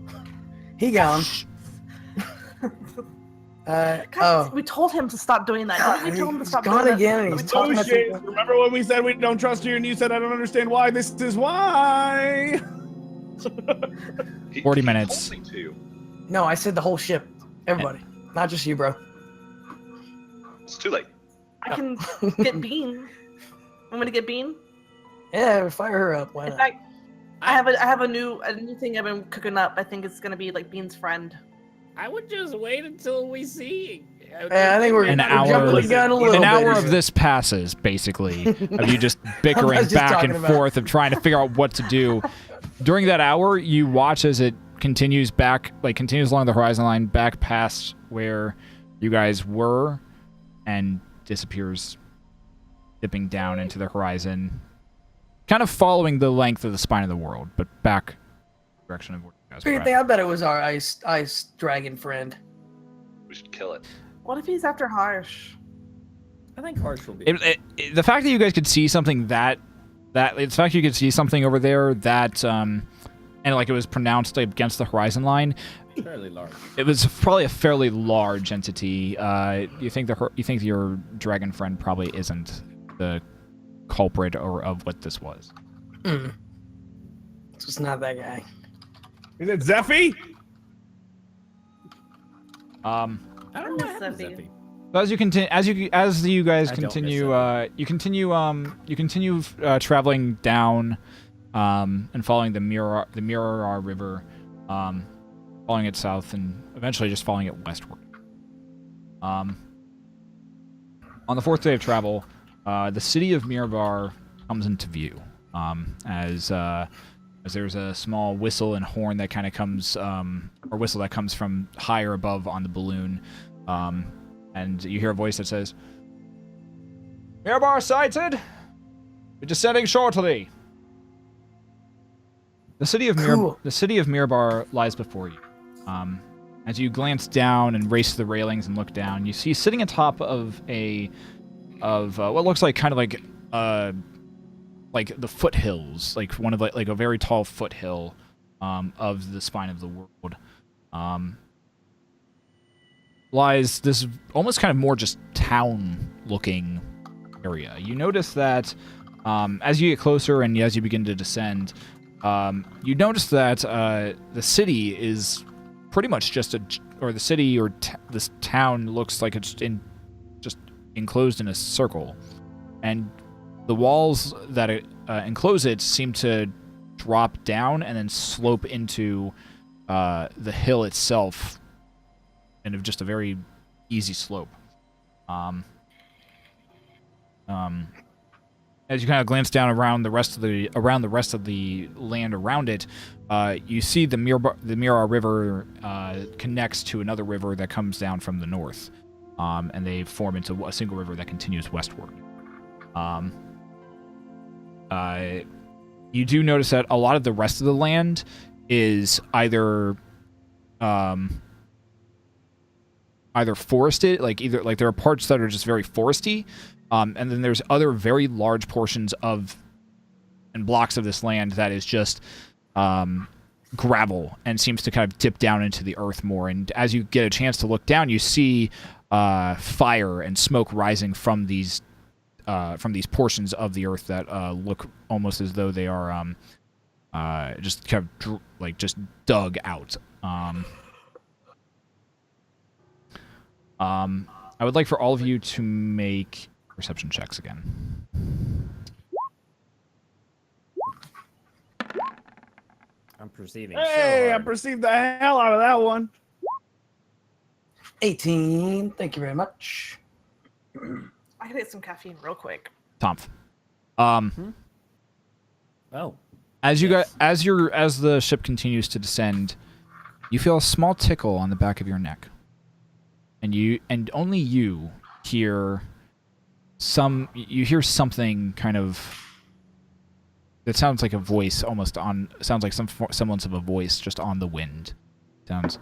he gone. God, we told him to stop doing that. Didn't we tell him to He's stop gone doing again. that? He's We talking told about him. Lucius, remember when we said we don't trust you and you said I don't understand why? This is why. 40 He minutes. told me to. No, I said the whole ship. Everybody, not just you, bro. It's too late. I can get Bean. I'm gonna get Bean. Yeah, fire her up. Why In not? fact, I have a new thing I've been cooking up. I think it's gonna be like Bean's friend. I would just wait until we see. Yeah, I think we're An we're hour- jumping the gun a little An bit hour here. of this passes, basically, of you just I bickering was just back talking and about- forth of trying to figure out what to do. During that hour, you watch as it continues back, like continues along the horizon line, back past where you guys were, and disappears, dipping down into the horizon, kind of following the length of the spine of the world, but back direction of where you guys were Weird at. thing, I bet it was our ice dragon friend. We should kill it. What if he's after Harsh? I think Harsh will be. The fact that you guys could see something the fact you could see something over there that and like it was pronounced against the horizon line, fairly large. it was probably a fairly large entity. You think your dragon friend probably isn't the culprit or of what this was. It's just not that guy. Is it Zeffy? I don't know Miss what happened to Zeffy. Zeffy. So as you guys I don't continue, miss you continue traveling down, and following the Mirabar River, following it south, and eventually just following it westward. On the fourth day of travel, the city of Mirabar comes into view, as there's a small whistle and horn that kind of comes, or whistle that comes from higher above on the balloon. And you hear a voice that says, "Mirabar sighted! We're descending shortly." The city of Cool. Mirabar lies before you. As you glance down and race to the railings and look down, you see sitting atop of what looks like kind of like the foothills, like one of like a very tall foothill, of the spine of the world. Lies this almost kind of more just town-looking area. You notice that as you get closer and as you begin to descend, you notice that the city is pretty much just this town looks like it's just enclosed in a circle, and the walls that enclose it seem to drop down and then slope into the hill itself. And of just a very easy slope. As you kind of glance down around the rest of the land around it, you see the Mirabar River connects to another river that comes down from the north, and they form into a single river that continues westward. You do notice that a lot of the rest of the land is either forested, like there are parts that are just very foresty, and then there's other very large portions and blocks of this land that is just gravel and seems to kind of dip down into the earth more. And as you get a chance to look down, you see fire and smoke rising from these portions of the earth that look almost as though they are just kind of just dug out. I would like for all of you to make perception checks again. I'm perceiving. Hey, so I hard. perceived the hell out of that one. 18. Thank you very much. I can get some caffeine real quick. Tonph. Oh, As the ship continues to descend, you feel a small tickle on the back of your neck. and only you hear something kind of that sounds like a voice sounds like some semblance of a voice just on the wind. Sounds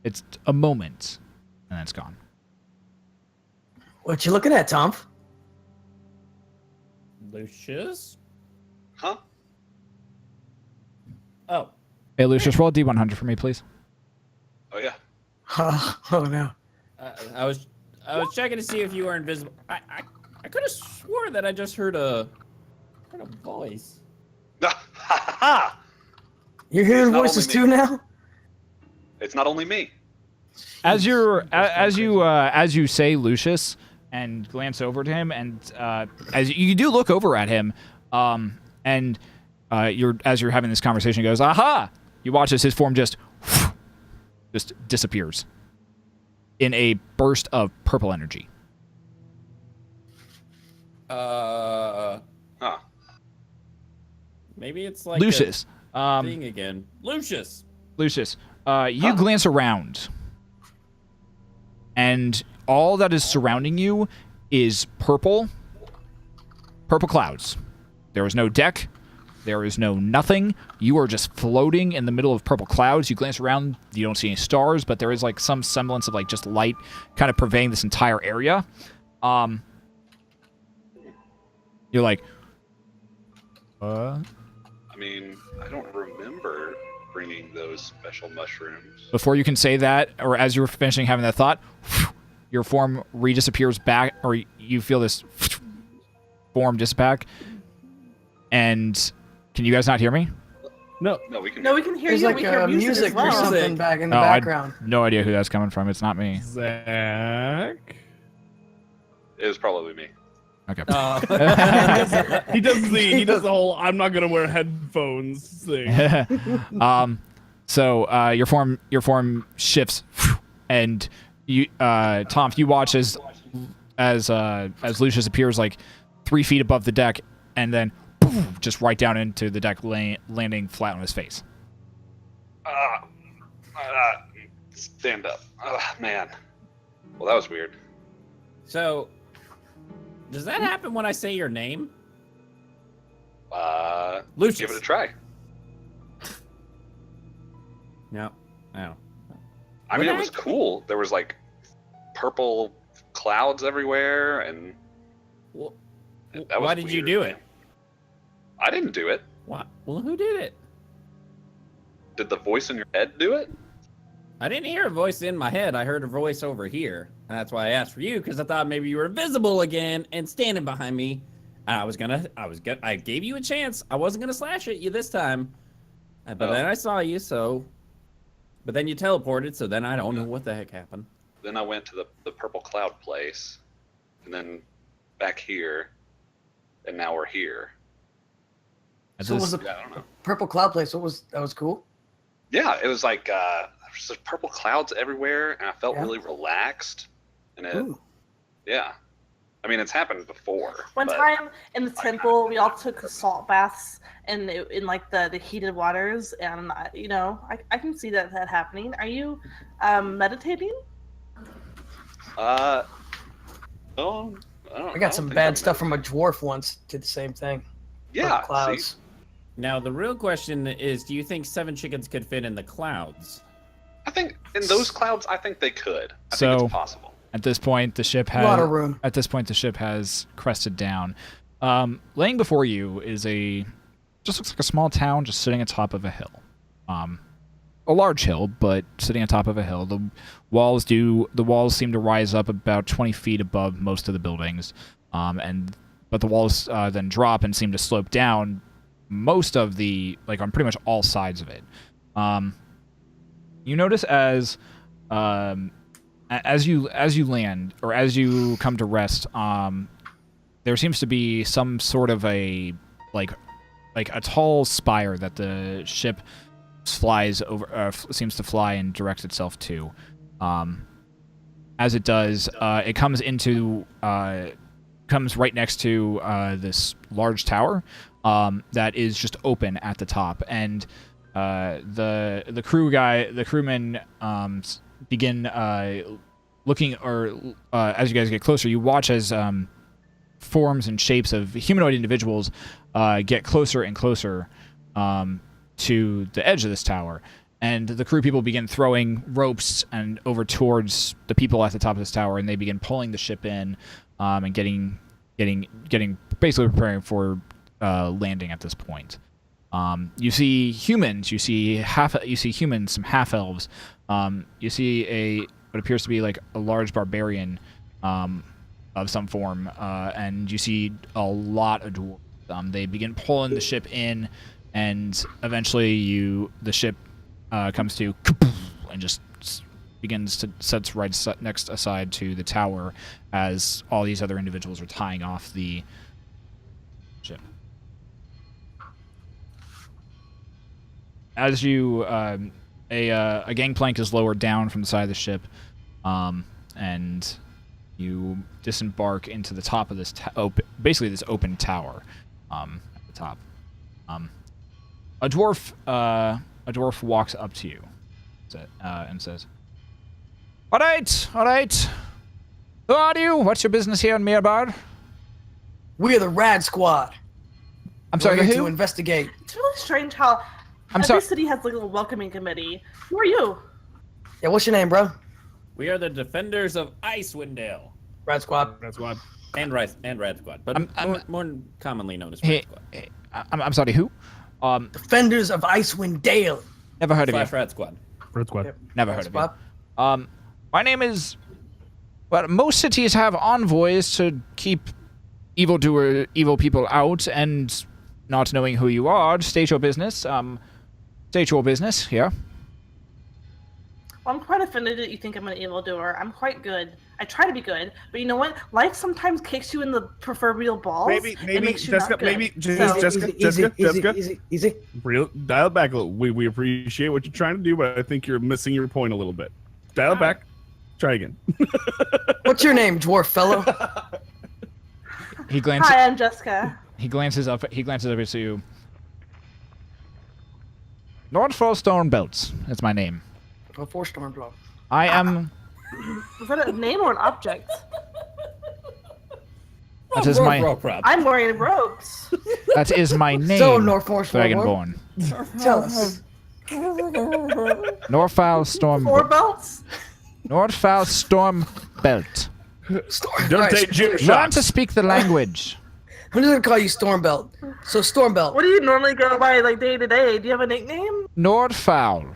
it's a moment and then it's gone. What you looking at, Tonph? Lucius? Huh? Oh. Hey Lucius, roll a D100 for me, please. Oh yeah. Oh no. I was checking to see if you were invisible. I could have swore that I just heard a voice. You're hearing It's not voices only too me. now? It's not only me. As you say Lucius and glance over to him, and as you do look over at him, and as you're having this conversation, he goes, "Aha!" You watch as his form just disappears in a burst of purple energy. Huh. Maybe it's like Lucius, a thing again. Lucius, you glance around, and all that is surrounding you is purple clouds. There is no deck. There is no nothing. You are just floating in the middle of purple clouds. You glance around. You don't see any stars, but there is like some semblance of like just light kind of pervading this entire area. You're like, I mean, I don't remember bringing those special mushrooms. Before you can say that, or as you're finishing having that thought, your form re-disappears back, or you feel this form disappear. And can you guys not hear me? No, we can. No, we can hear There's you. like We hear music as or well. something back in the I background. have no idea who that's coming from. It's not me. Zach. It was probably me. Okay. He does the whole "I'm not gonna wear headphones" thing. So your form shifts, and you, Tonph, you watch as Lucius appears like 3 feet above the deck, and then just right down into the deck, landing flat on his face. Stand up. Man. Well, that was weird. So, does that happen when I say your name? Lucius. Give it a try. No. Oh. I mean, it was cool. There was like purple clouds everywhere, and Well, that was why did you weird, do man. it? I didn't do it. What? Well, who did it? Did the voice in your head do it? I didn't hear a voice in my head. I heard a voice over here, and that's why I asked for you, because I thought maybe you were invisible again and standing behind me. And I gave you a chance. I wasn't gonna slash at you this time, but then I saw you. But then you teleported. So then I don't know what the heck happened. Then I went to the purple cloud place, and then back here, and now we're here. So was the I don't know. purple cloud place? That was cool. Yeah, it was like there was just purple clouds everywhere, and I felt Yeah. really relaxed. And Ooh. yeah, I mean it's happened before. One but time in the temple, we all took salt baths in like the heated waters, and I can see that happening. Are you meditating? Oh, I I got some bad stuff from a dwarf once. Did the same thing. Yeah, Purple clouds. see? Now the real question is, do you think 7 chickens could fit in the clouds? I think in those clouds, I think they could. I So- think it's possible. At this point, the ship A lot of room. has crested down. Laying before you is just looks like a small town just sitting atop of a hill. A large hill, but sitting on top of a hill. The walls seem to rise up about 20 feet above most of the buildings, but the walls then drop and seem to slope down most of on pretty much all sides of it. You notice as you land, or as you come to rest, there seems to be some sort of a tall spire that the ship flies over, seems to fly and direct itself to. As it does, it comes right next to this large tower, that is just open at the top, and the crewmen begin looking, or as you guys get closer, you watch as forms and shapes of humanoid individuals get closer and closer to the edge of this tower. And the crew people begin throwing ropes and over towards the people at the top of this tower, and they begin pulling the ship in and getting basically preparing for landing at this point. You see humans. You see humans, some half elves. You see what appears to be like a large barbarian of some form, and you see a lot of dwarves. They begin pulling the ship in, and eventually the ship comes to and just begins to sets right next aside to the tower as all these other individuals are tying off the ship. As you a gangplank is lowered down from the side of the ship, and you disembark into the top of this basically this open tower at the top. A dwarf walks up to you and says, All right. Who are you? What's your business here in Mirabar? We are the Rad Squad. I'm sorry, We're here who? to investigate. It's really strange how every city has like a little welcoming committee. Who are you? Yeah, what's your name, bro? We are the defenders of Icewind Dale. Rad Squad. And Rad Squad, but more commonly known as Rad Hey, Squad. I'm sorry, who? Defenders of Icewind Dale. Never heard of you. Rad Squad. Red Squad. Yep. Never Rad heard Squad. of you. My name is... Well, most cities have envoys to keep evil people out, and not knowing who you are, state your business. State your business here. Well, I'm quite offended that you think I'm an evildoer. I'm quite good. I try to be good, but you know what? Life sometimes kicks you in the proverbial balls. Maybe, and makes you Jeska, not good. maybe, So- Jeska. Dial it back a little. We appreciate what you're trying to do, but I think you're missing your point a little bit. Dial it back. Try again. What's your name, dwarf fellow? He glances. Hi, I'm Jeska. He glances up at you. Nordfall Stormbelt. That's my name. Oh, 4 Stormblow. I am. Is that a name or an object? That is my. I'm wearing robes. That is my name. So, Northforce Dragonborn. Tell us. Norfall Storm. 4 belts? Nordfall Stormbelt. Don't take gym Learn shots. to speak the language. I'm just gonna call you Stormbelt. So Stormbelt. What do you normally go by like day to day? Do you have a nickname? Nordfall.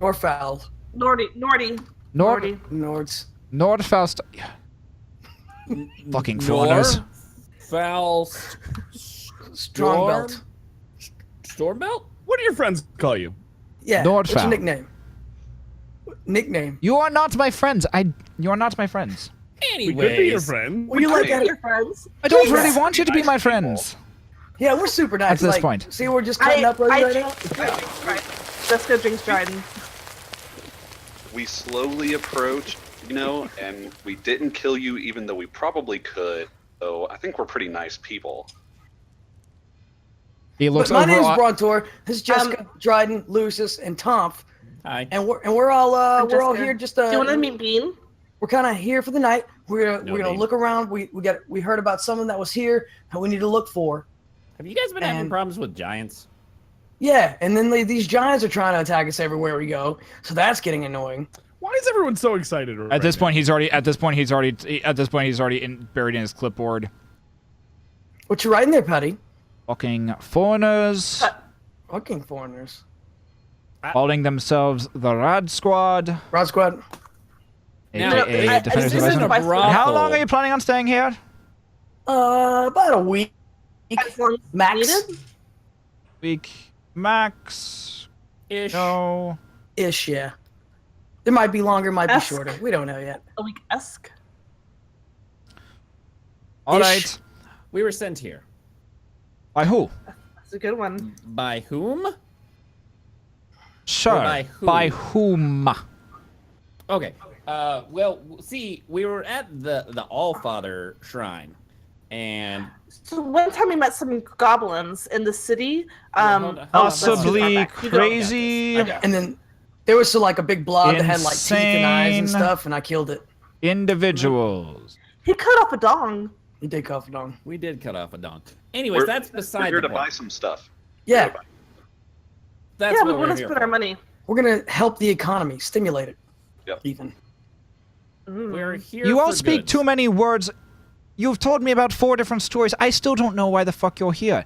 Norfowl. Nordy. Nords. Nordfall. Fucking foreigners. Foul. Strongbelt. Stormbelt? What do your friends call you? Yeah. What's Nordfowl. your nickname? Nickname. You are not my friends. You are not my friends. We could be your Anyways, friend. Well, you like Your that? friends. I don't Please. really want you to be my friends. Yeah, we're super nice. At this like, point. See, we're just cutting up right now. Jessica drinks Dryden. We slowly approach, and we didn't kill you even though we probably could. So I think we're pretty nice people. He looks But my over. name's Brontor. This is Jeska, Dryden, Lucius, and Tonph, hi. and we're all Jessica. here just Do you want to meet Bean? we're kind of here for the night. We're No gonna Bean. look around. We heard about someone that was here that we need to look for. Have you guys been having And- problems with giants? Yeah, and then these giants are trying to attack us everywhere we go, so that's getting annoying. Why is everyone so excited? At this point, he's already buried in his clipboard. What you writing there, Patty? Fucking foreigners, Fucking foreigners. calling themselves the Rad Squad. Rod Squad. Now, AKA Defenders this of isn't a Iceland. brothel. How long are you planning on staying here? About a week. As long as Max. needed? Week max. Ish. No. Ish, yeah. It might be longer, might be Esque. shorter. We don't know yet. A week-esque. All Ish. right. We were sent here. By who? That's a good one. By whom? Sure. by who? By whom? Okay. Well, see, we were at the Allfather shrine, And So one time we met some goblins in the city. Possibly crazy. And then there was like a big blob that had like teeth and eyes and stuff, and I killed it. Individuals. He cut off a dong. He did cut off a dong. we did cut off a donk. Anyways, that's We're beside here the to buy point. some stuff. Yeah, That's Yeah, we what want we're to here spend for. our money. we're gonna help the economy, stimulate it. Yep. Ethan. We're here You all for speak goods. too many words. You've told me about 4 different stories. I still don't know why the fuck you're here.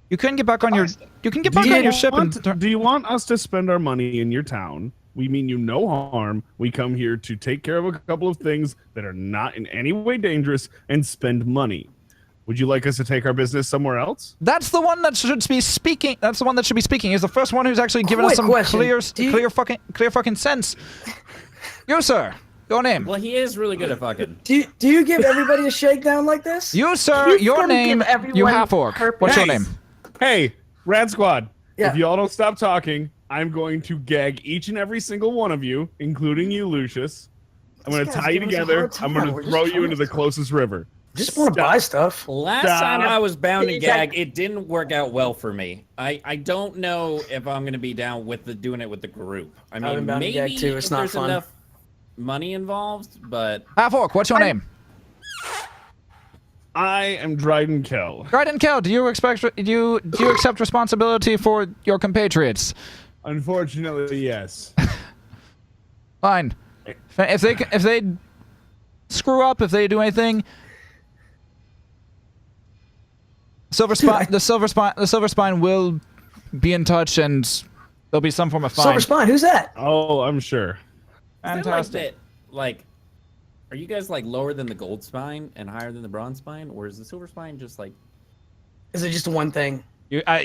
You can get back on your. You can get back on your ship and. Do you want us to spend our money in your town? We mean you no harm. We come here to take care of a couple of things that are not in any way dangerous and spend money. Would you like us to take our business somewhere else? That's the one that should be speaking. That's the one that should be speaking. Is the first one who's actually given us Quick some question. clear fucking sense. You, sir. Your name. Well, he is really good at fucking. Do you give everybody a shakedown like this? You, sir. He's Your gonna name. give everyone You half orc. purpose. What's your Nice. name? Hey, Rad Squad. Yeah. If y'all don't stop talking, I'm going to gag each and every single one of you, including you, Lucius. I'm going to This guy's tie you giving us a together. hard time. I'm going We're to just throw you trying into to- the closest river. Just want to buy stuff. Last Stop. time I was bound to Exact- gag, it didn't work out well for me. I don't know if I'm gonna be down with doing it with the group. I been mean, bound to maybe gag too, it's if not there's fun. enough money involved, but Half orc. What's your name? I am Dryden Kell. Dryden Kell. Do you accept responsibility for your compatriots? Unfortunately, yes. Fine. If they screw up, if they do anything, the silver spine will be in touch, and there'll be some form of fine. Silver Spine, who's that? Oh, I'm sure. Fantastic. Like, are you guys like lower than the gold spine and higher than the bronze spine, or is the silver spine just like? Is it just one thing?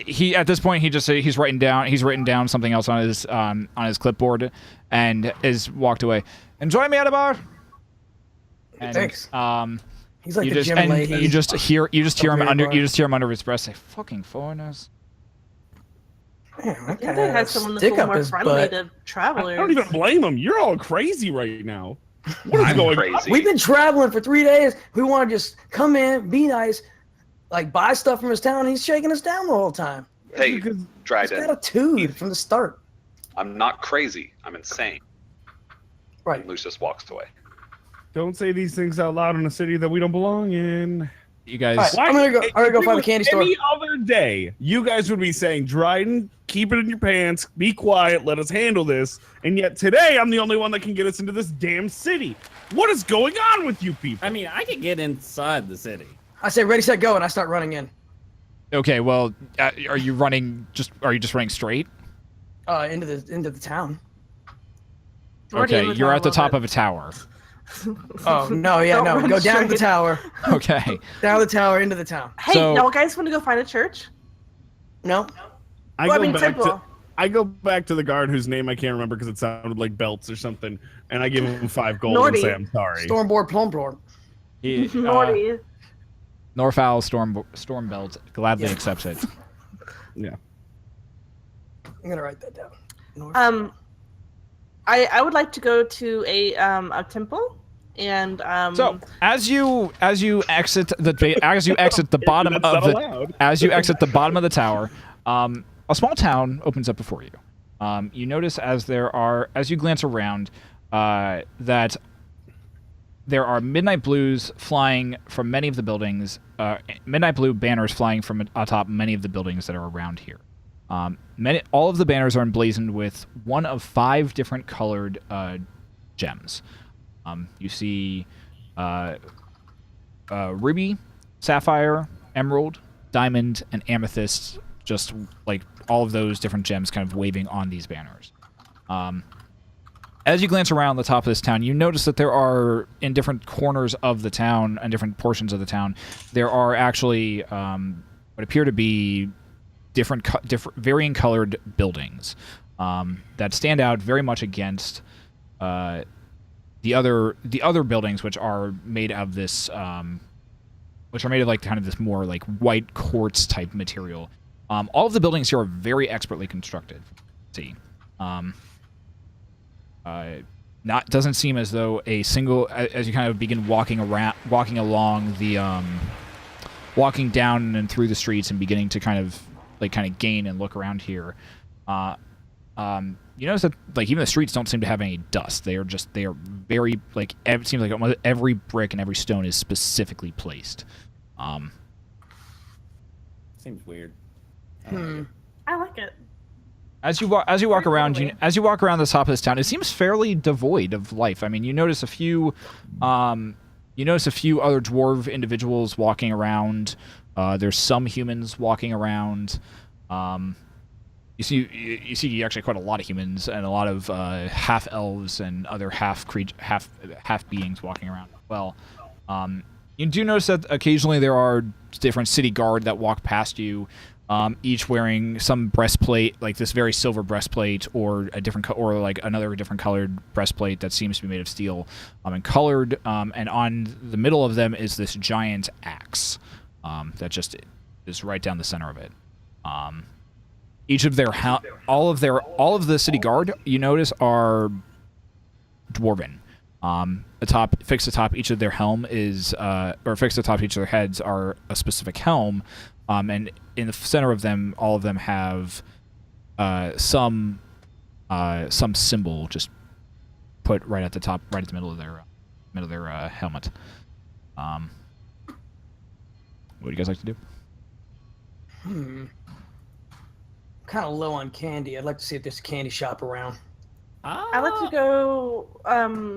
He at this point he's written down something else on his clipboard, and is walked away. Enjoy Mirabar. And, Thanks. He's like you the just Jim and Leahy. you just hear him Mirabar. under his breath say, "Fucking foreigners." Man, that I think guy they had had someone that's stick a little up more his friendly butt. to travelers. I don't even blame him. You're all crazy right now. What is I'm going crazy. on? We've been traveling for 3 days. We want to just come in, be nice, like buy stuff from his town. He's shaking us down the whole time. Hey, Because- He's Dryden, got a tude from the start. I'm not crazy. I'm insane. Right. Lucius walks away. Don't say these things out loud in a city that we don't belong in. You guys. All right, I'm gonna go If find it the candy was store. Any other day, you guys would be saying, Dryden, keep it in your pants, be quiet, let us handle this. And yet today, I'm the only one that can get us into this damn city. What is going on with you people? I mean, I could get inside the city. I say ready, set, go, and I start running in. Okay, well, are you just running straight? Into the town. Already in Okay, the you're town at the a top little of a tower. Oh no, yeah, Don't no. run Go down the straight. tower. Okay. Down the tower, into the town. Hey, So- y'all guys want to go find a church? No. Temple. I go back to the guard whose name I can't remember because it sounded like Belts or something, and I give him 5 gold Nordy. and say I'm sorry. Stormboard, Plumboard. Nordy. Norfowl Stormbelt gladly accepts it. Yeah. I'm gonna write that down. North. I would like to go to a temple and So as you exit the bottom That's of not the allowed. as you exit the bottom of the tower, a small town opens up before you. You notice as you glance around that there are midnight blues flying from many of the buildings, midnight blue banners flying from atop many of the buildings that are around here. All of the banners are emblazoned with one of 5 different colored gems. You see ruby, sapphire, emerald, diamond, and amethyst, just like all of those different gems kind of waving on these banners. As you glance around the top of this town, you notice that there are, in different corners of the town and different portions of the town, there are actually what appear to be different varying colored buildings that stand out very much against the other buildings, which are made of this, which are made of like kind of this more like white quartz type material. All of the buildings here are very expertly constructed. See, doesn't seem as though a single, as you kind of begin walking along the walking down and through the streets and beginning to kind of gain and look around here, you notice that even the streets don't seem to have any dust. They are very it seems like almost every brick and every stone is specifically placed. Seems weird. I like it. As you walk around the top of this town, it seems fairly devoid of life. I mean, you notice a few other dwarf individuals walking around. There's some humans walking around. You see actually quite a lot of humans and a lot of half elves and other half beings walking around as well. You do notice that occasionally there are different city guard that walk past you, each wearing some breastplate, like this very silver breastplate, or another different colored breastplate that seems to be made of steel, and colored. And on the middle of them is this giant axe that just is right down the center of it. Each of their all of the city guard, you notice, are dwarven. Fixed atop each of their helm is, or fixed atop each of their heads are a specific helm, and in the center of them, all of them have some symbol just put right at the top, right at the middle of their helmet. What do you guys like to do? Kind of low on candy. I'd like to see if there's a candy shop around. I'd like to go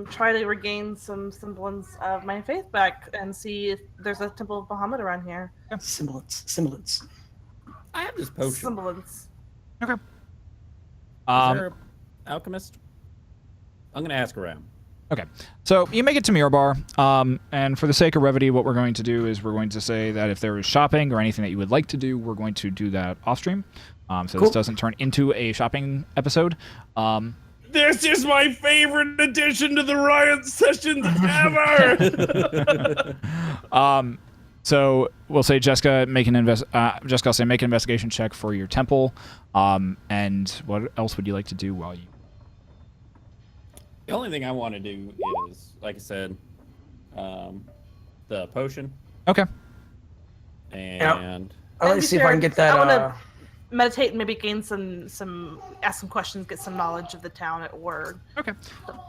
try to regain some semblance of my faith back and see if there's a Temple of Bahamut around here. Semblance. I have this potion. Semblance. Okay. Is there an alchemist? I'm gonna ask around. Okay, so you make it to Mirabar, and for the sake of brevity, what we're going to do is we're going to say that if there is shopping or anything that you would like to do, we're going to do that off stream, so cool. This doesn't turn into a shopping episode. This is my favorite addition to the Riot sessions ever. So we'll say Jeska, make an investigation check for your temple, and what else would you like to do while you? The only thing I want to do is, like I said, the potion. Okay. And I'd like to see if I can get that. I want to meditate and maybe gain ask some questions, get some knowledge of the town at word. Okay.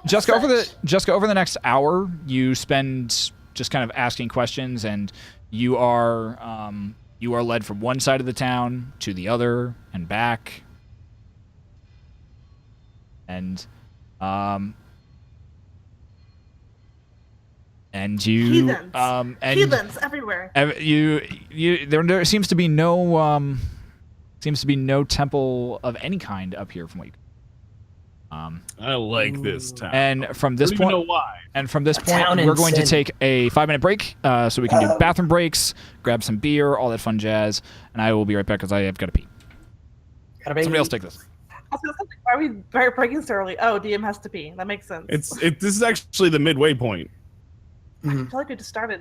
Jeska, over the next hour, you spend just kind of asking questions, and you are led from one side of the town to the other and back, and you Heathens. and Heathens everywhere. There seems to be no temple of any kind up here from what you. I like this town. And from this point, know why. And from this point, we're going to take a 5-minute break, so we can do bathroom breaks, grab some beer, all that fun jazz, and I will be right back because I have got to pee. Somebody else take this. Why are we breaking so early? Oh, DM has to pee. That makes sense. This is actually the midway point. I feel like we just started.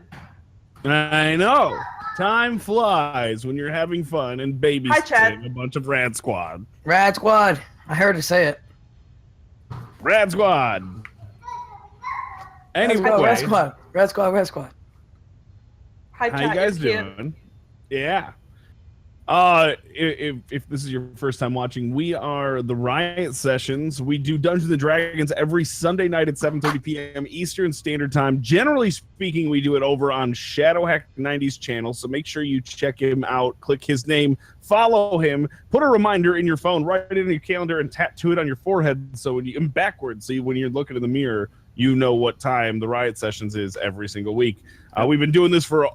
I know. Time flies when you're having fun and babysitting a bunch of Rad Squad. Rad Squad. I heard her say it. Rad Squad. Anyway. Rad Squad. Hi, how you guys doing? Yeah. If this is your first time watching, we are the Riot Sessions. We do Dungeons & Dragons every Sunday night at 7:30 p.m. Eastern Standard Time. Generally speaking, we do it over on Shadowhack 90's channel, so make sure you check him out, click his name, follow him, put a reminder in your phone, write it in your calendar, and tattoo it on your forehead so when you backwards, so when you're looking in the mirror, you know what time the Riot Sessions is every single week. We've been doing this for,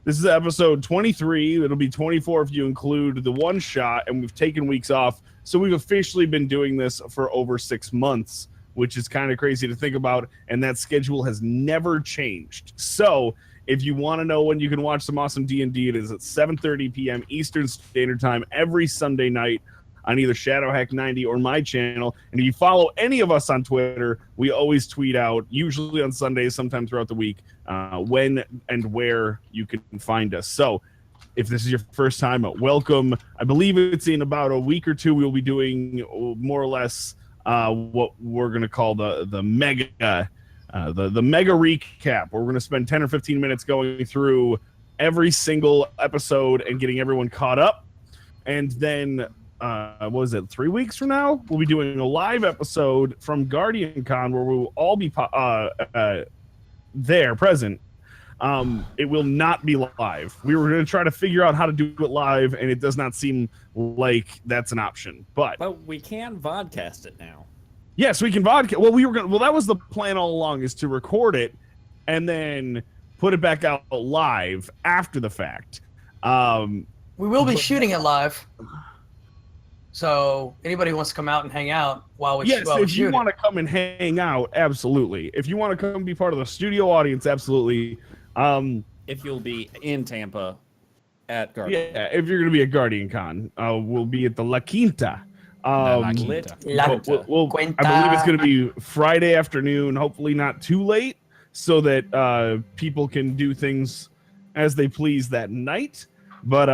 this is episode 23. It'll be 24 if you include the one shot, and we've taken weeks off. So we've officially been doing this for over 6 months, which is kind of crazy to think about. And that schedule has never changed. So if you want to know when you can watch some awesome D&D, it is at 7:30 p.m. Eastern Standard Time every Sunday night on either Shadowhack 90 or my channel. And if you follow any of us on Twitter, we always tweet out, usually on Sundays, sometime throughout the week, when and where you can find us. So if this is your first time, welcome. I believe it's in about a week or two, we'll be doing more or less what we're going to call the mega recap, where we're going to spend 10 or 15 minutes going through every single episode and getting everyone caught up. And then, what was it, 3 weeks from now? We'll be doing a live episode from Guardian Con where we will all be there, present. It will not be live. We were going to try to figure out how to do it live, and it does not seem like that's an option. But we can vodcast it now. yes, we can vodcast. Well, that was the plan all along, is to record it and then put it back out live after the fact. We will be shooting it live. So anybody who wants to come out and hang out while we yes, while if you want to come and hang out, absolutely. If you want to come and be part of the studio audience, absolutely. If you'll be in Tampa at Guardian. Yeah, if you're going to be at Guardian Con, we'll be at the La Quinta. La Quinta. I believe it's going to be Friday afternoon, hopefully not too late, so that people can do things as they please that night. But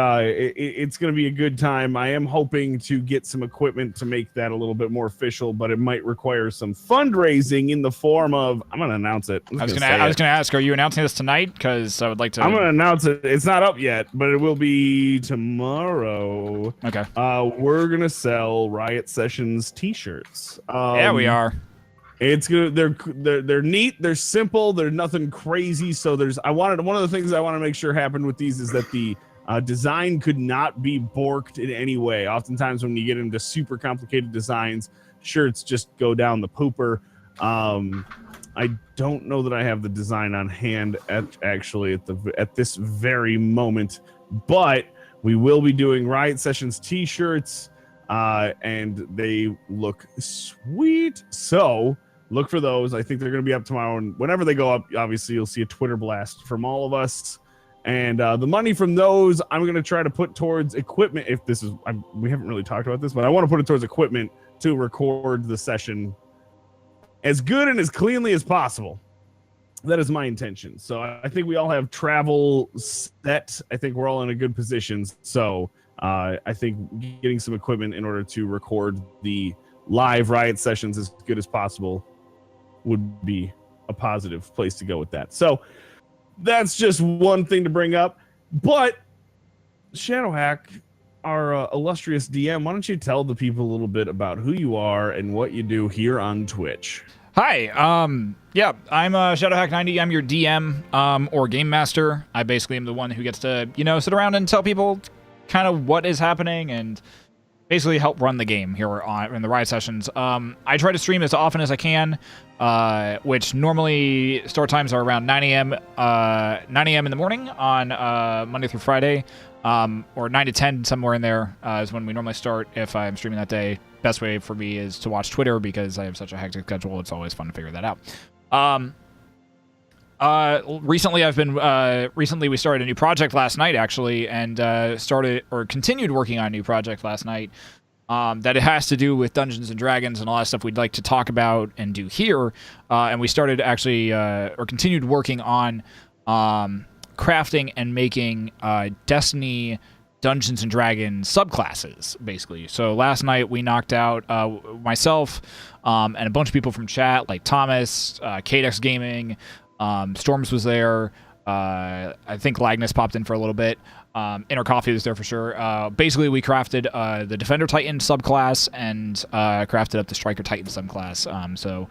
it's going to be a good time. I am hoping to get some equipment to make that a little bit more official, but it might require some fundraising in the form of... I'm going to announce it. I was going to ask, are you announcing this tonight? Because I would like to... I'm going to announce it. It's not up yet, but it will be tomorrow. Okay. We're going to sell Riot Sessions t-shirts. Yeah, we are. It's good. They're neat. They're simple. They're nothing crazy. So one of the things I want to make sure happened with these is that the design could not be borked in any way. Oftentimes when you get into super complicated designs, shirts just go down the pooper. I don't know that I have the design on hand at this very moment, but we will be doing Riot Sessions t-shirts, and they look sweet. So look for those. I think they're going to be up tomorrow, and whenever they go up, obviously you'll see a Twitter blast from all of us. And the money from those, I'm going to try to put towards equipment. We haven't really talked about this, but I want to put it towards equipment to record the session as good and as cleanly as possible. That is my intention. So I think we all have travel set. I think we're all in a good position. So I think getting some equipment in order to record the live Riot sessions as good as possible would be a positive place to go with that. So that's just one thing to bring up. But Shadowhack, our illustrious DM, why don't you tell the people a little bit about who you are and what you do here on Twitch? Hi, I'm Shadowhack90. I'm your DM or game master. I basically am the one who gets to, sit around and tell people kind of what is happening and basically help run the game here in the Riot sessions. I try to stream as often as I can, which normally start times are around 9 a.m. In the morning on Monday through Friday, or 9 to 10, somewhere in there is when we normally start if I'm streaming that day. Best way for me is to watch Twitter because I have such a hectic schedule. It's always fun to figure that out. Recently we started a new project last night, actually, and continued working on a new project last night that it has to do with Dungeons and Dragons and a lot of stuff we'd like to talk about and do here. And we started continued working on crafting and making Destiny Dungeons and Dragons subclasses, basically. So last night we knocked out myself and a bunch of people from chat, like Thomas, Kadex Gaming, Storms was there. I think Lagnus popped in for a little bit. Inner Coffee was there for sure. Basically, we crafted the Defender Titan subclass and crafted up the Striker Titan subclass. So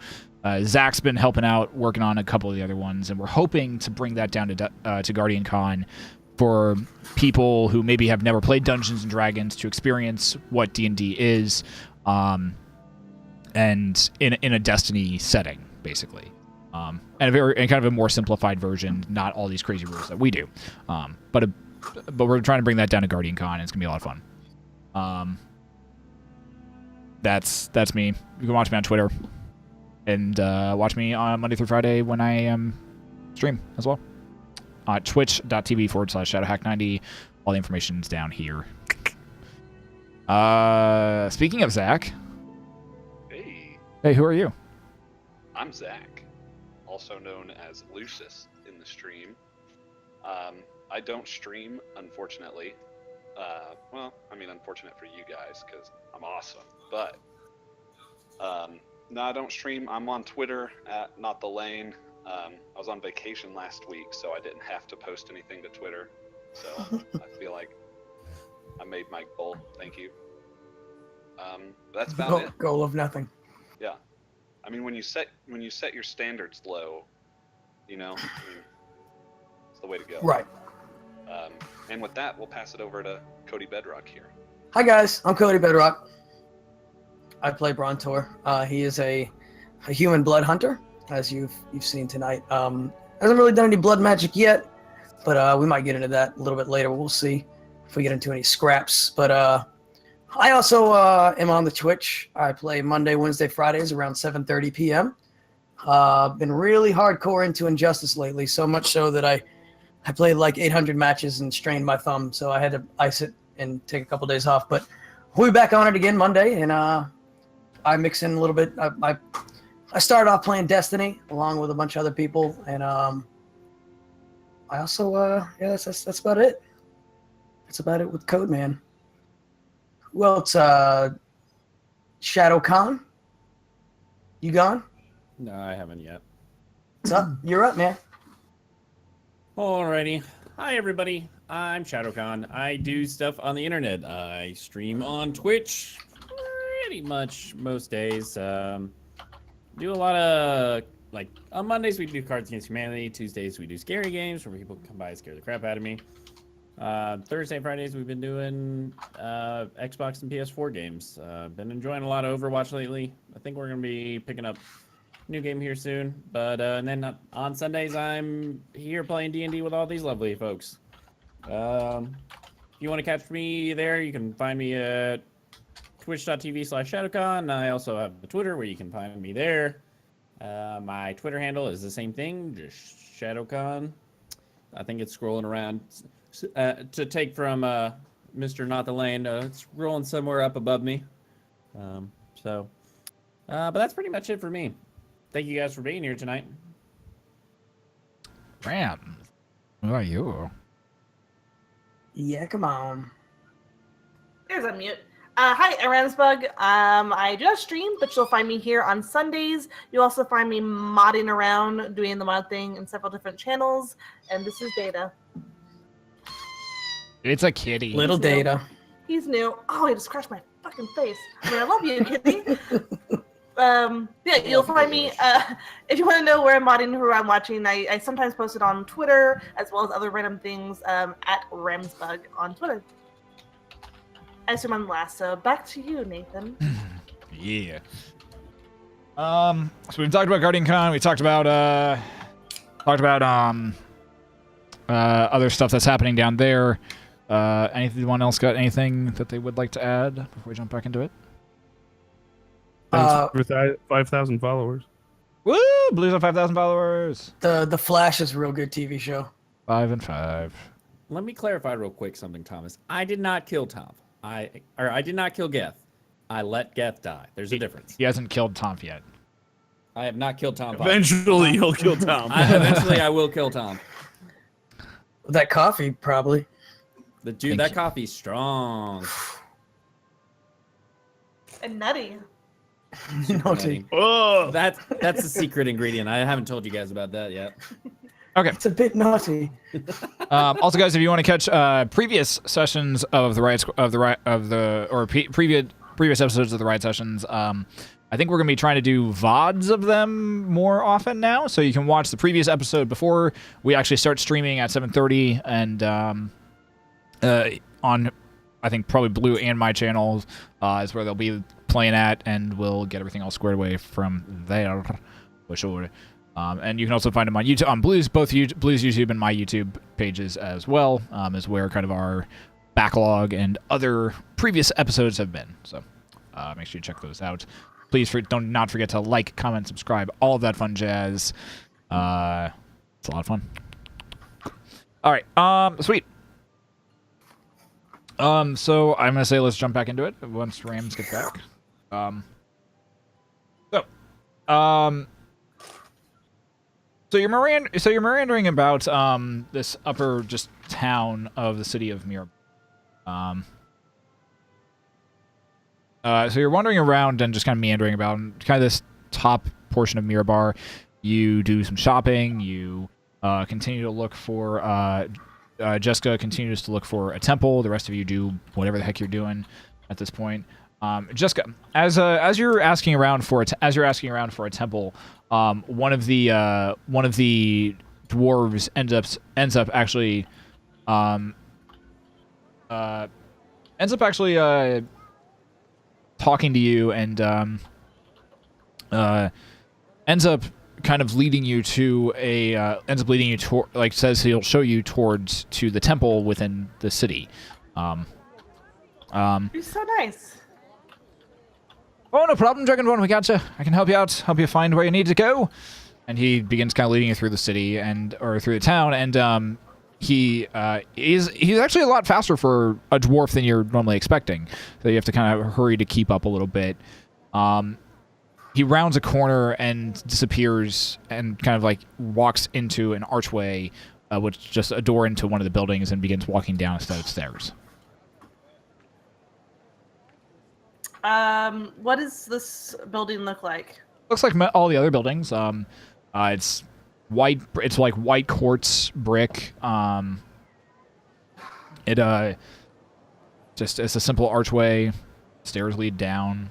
Zach's been helping out, working on a couple of the other ones, and we're hoping to bring that down to Guardian Con for people who maybe have never played Dungeons and Dragons to experience what D&D is, and in a Destiny setting, basically. And kind of a more simplified version, not all these crazy rules that we do. But we're trying to bring that down to Guardian Con, and it's gonna be a lot of fun. That's me. You can watch me on Twitter, and watch me on Monday through Friday when I stream as well. Twitch.tv/Shadowhack90. All the information's down here. Speaking of Zach. Hey, who are you? I'm Zach, also known as Lucis in the stream. I don't stream, unfortunately. Unfortunate for you guys, because I'm awesome. But, no, I don't stream. I'm on Twitter at NotTheLane. I was on vacation last week, so I didn't have to post anything to Twitter. So I feel like I made my goal. Thank you. That's about it. Goal of nothing. Yeah. I mean, when you set your standards low, you know, it's the way to go. Right. And with that, we'll pass it over to Codybedrock here. Hi guys, I'm Codybedrock. I play Brontor. He is a human blood hunter, as you've seen tonight. Hasn't really done any blood magic yet, but we might get into that a little bit later. We'll see if we get into any scraps. But I also am on the Twitch. I play Monday, Wednesday, Fridays around 7:30 p.m. Been really hardcore into Injustice lately, so much so that I played like 800 matches and strained my thumb, so I had to ice it and take a couple days off. But we'll be back on it again Monday, and I mix in a little bit. I started off playing Destiny along with a bunch of other people, and I also that's about it. That's about it with Code Man. Who else? Shadowcawn. You gone? No, I haven't yet. What's up? You're up, man. Alrighty. Hi, everybody. I'm Shadowcawn. I do stuff on the internet. I stream on Twitch pretty much most days. Do a lot of, like, on Mondays we do Cards Against Humanity. Tuesdays we do scary games where people come by and scare the crap out of me. Thursday and Fridays we've been doing Xbox and PS4 games. Been enjoying a lot of Overwatch lately. I think we're going to be picking up new game here soon, but and then on Sundays I'm here playing D&D with all these lovely folks. If you want to catch me there, you can find me at twitch.tv/Shadowcawn. I also have a Twitter where you can find me there. My Twitter handle is the same thing, just Shadowcawn. I think it's scrolling around to take from Mr. Not the Lane. It's rolling somewhere up above me. But that's pretty much it for me. Thank you guys for being here tonight. Ram, who are you? Yeah, come on. There's unmute. Hi, I'm Ramsbug. I just stream, but you'll find me here on Sundays. You'll also find me modding around, doing the mod thing in several different channels. And this is Data. It's a kitty. Little Data. He's new. Oh, he just crushed my fucking face. I mean, I love you, kitty. Yeah, you'll find me, if you want to know where I'm modding, who I'm watching, I sometimes post it on Twitter, as well as other random things, at Ramsbug on Twitter. I assume I'm last, so back to you, Nathan. Yeah. So we've talked about Guardian Con, we talked about, other stuff that's happening down there. Anyone else got anything that they would like to add before we jump back into it? With 5,000 followers. Woo! Blues on 5,000 followers. The Flash is a real good TV show. 5 and 5. Let me clarify real quick something, Thomas. I did not kill Tonph. I did not kill Geth. I let Geth die. There's a difference. He hasn't killed Tonph yet. I have not killed Tonph. Eventually, you'll kill Tom. Eventually, I will kill Tonph. That coffee, probably. That coffee's strong. And nutty. Naughty. Oh, That's the secret ingredient. I haven't told you guys about that yet. Okay. It's a bit naughty. Also, guys, if you want to catch previous sessions of the previous episodes of the Riot sessions, I think we're gonna be trying to do VODs of them more often now, so you can watch the previous episode before we actually start streaming at 7:30, and on I think probably Blue and my channels is where they'll be playing at, and we'll get everything all squared away from there for sure. And you can also find them on YouTube, on Blue's Blue's YouTube and my YouTube pages as well, is where kind of our backlog and other previous episodes have been. So make sure you check those out. Please don't not forget to like, comment, subscribe, all of that fun jazz. It's a lot of fun. All right, sweet. So I'm gonna say let's jump back into it once Rams gets back. So you're meandering about this upper just town of the city of Mirabar. So you're wandering around and just kind of meandering about kind of this top portion of Mirabar. You do some shopping. You continue to look for Jeska continues to look for a temple. The rest of you do whatever the heck you're doing at this point. Jeska, as you're asking around for a temple, one of the dwarves ends up actually talking to you and ends up kind of leading you to says he'll show you to the temple within the city. You're so nice. Oh, no problem, Dragonborn. We got you. I can help you out. Help you find where you need to go. And he begins kind of leading you through the city or through the town. And he's actually a lot faster for a dwarf than you're normally expecting. So you have to kind of hurry to keep up a little bit. He rounds a corner and disappears and kind of like walks into an archway, which is just a door into one of the buildings, and begins walking down a set of stairs. What does this building look like? Looks like all the other buildings. It's white. It's like white quartz brick. It's a simple archway. Stairs lead down.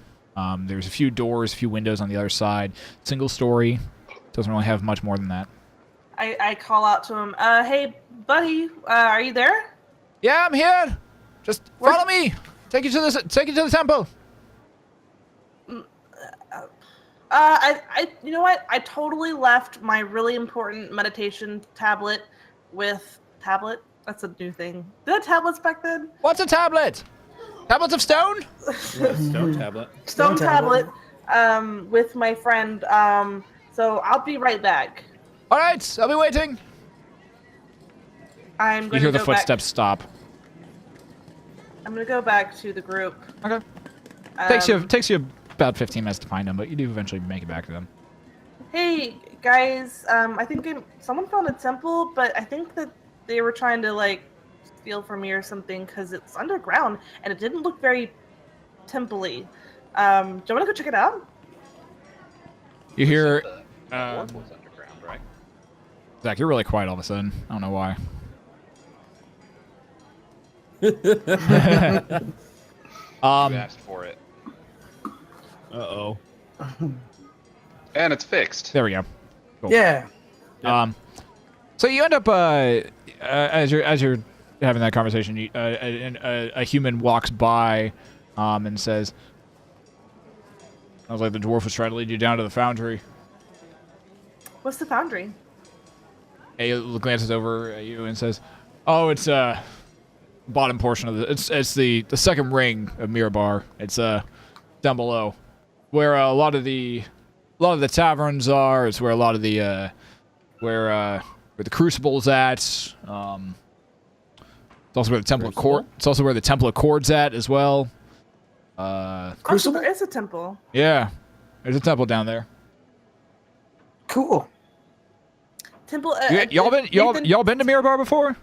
There's a few doors, a few windows on the other side. Single story. Doesn't really have much more than that. I call out to him. Hey, buddy, are you there? Yeah, I'm here. Just follow me. Take you to the temple. You know what? I totally left my really important meditation tablet with tablet. That's a new thing. Did they have tablets back then? What's a tablet? Tablets of stone? Stone tablet. Stone tablet. With my friend. So I'll be right back. All right, I'll be waiting. I'm going You hear to the footsteps stop. I'm going to go back to the group. Okay. Takes you about 15 minutes to find them, but you do eventually make it back to them. Hey guys, I think someone found a temple, but I think that they were trying to like steal from me or something because it's underground and it didn't look very temple-y. Do you want to go check it out? You hear, The dwarf was underground, right? Zach, you're really quiet all of a sudden. I don't know why. You asked for it. Uh-oh. And it's fixed. There we go. Cool. Yeah. So you end up as you're having that conversation, a human walks by, and says, "Sounds like the dwarf was trying to lead you down to the foundry." What's the foundry? He glances over at you and says, "Oh, it's bottom portion of it's the second ring of Mirabar. It's down below, where a lot of the taverns are. It's where a lot of the where the Crucible's at. It's also where the Temple of Cord. It's also where the Temple of Cord's at as well. Crucible? It's a temple. Yeah, there's a temple down there. Cool. Temple. Y'all been to Mirabar before?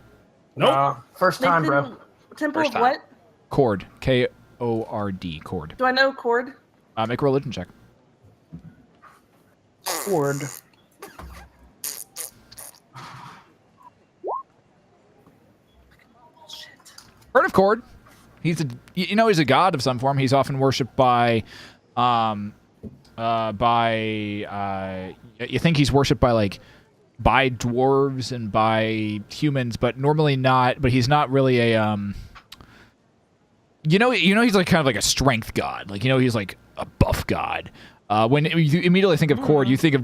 Nope. First time, bro. Temple First of time. what? Cord. K-O-R-D. Cord. Do I know Cord? Make a religion check. Word. Heard of Cord? He's a god of some form. He's often worshipped by you think he's worshipped by dwarves and by humans, but normally not. But he's not really a he's like kind of like a strength god. Like he's like a buff god. When you immediately think of Cord, you think of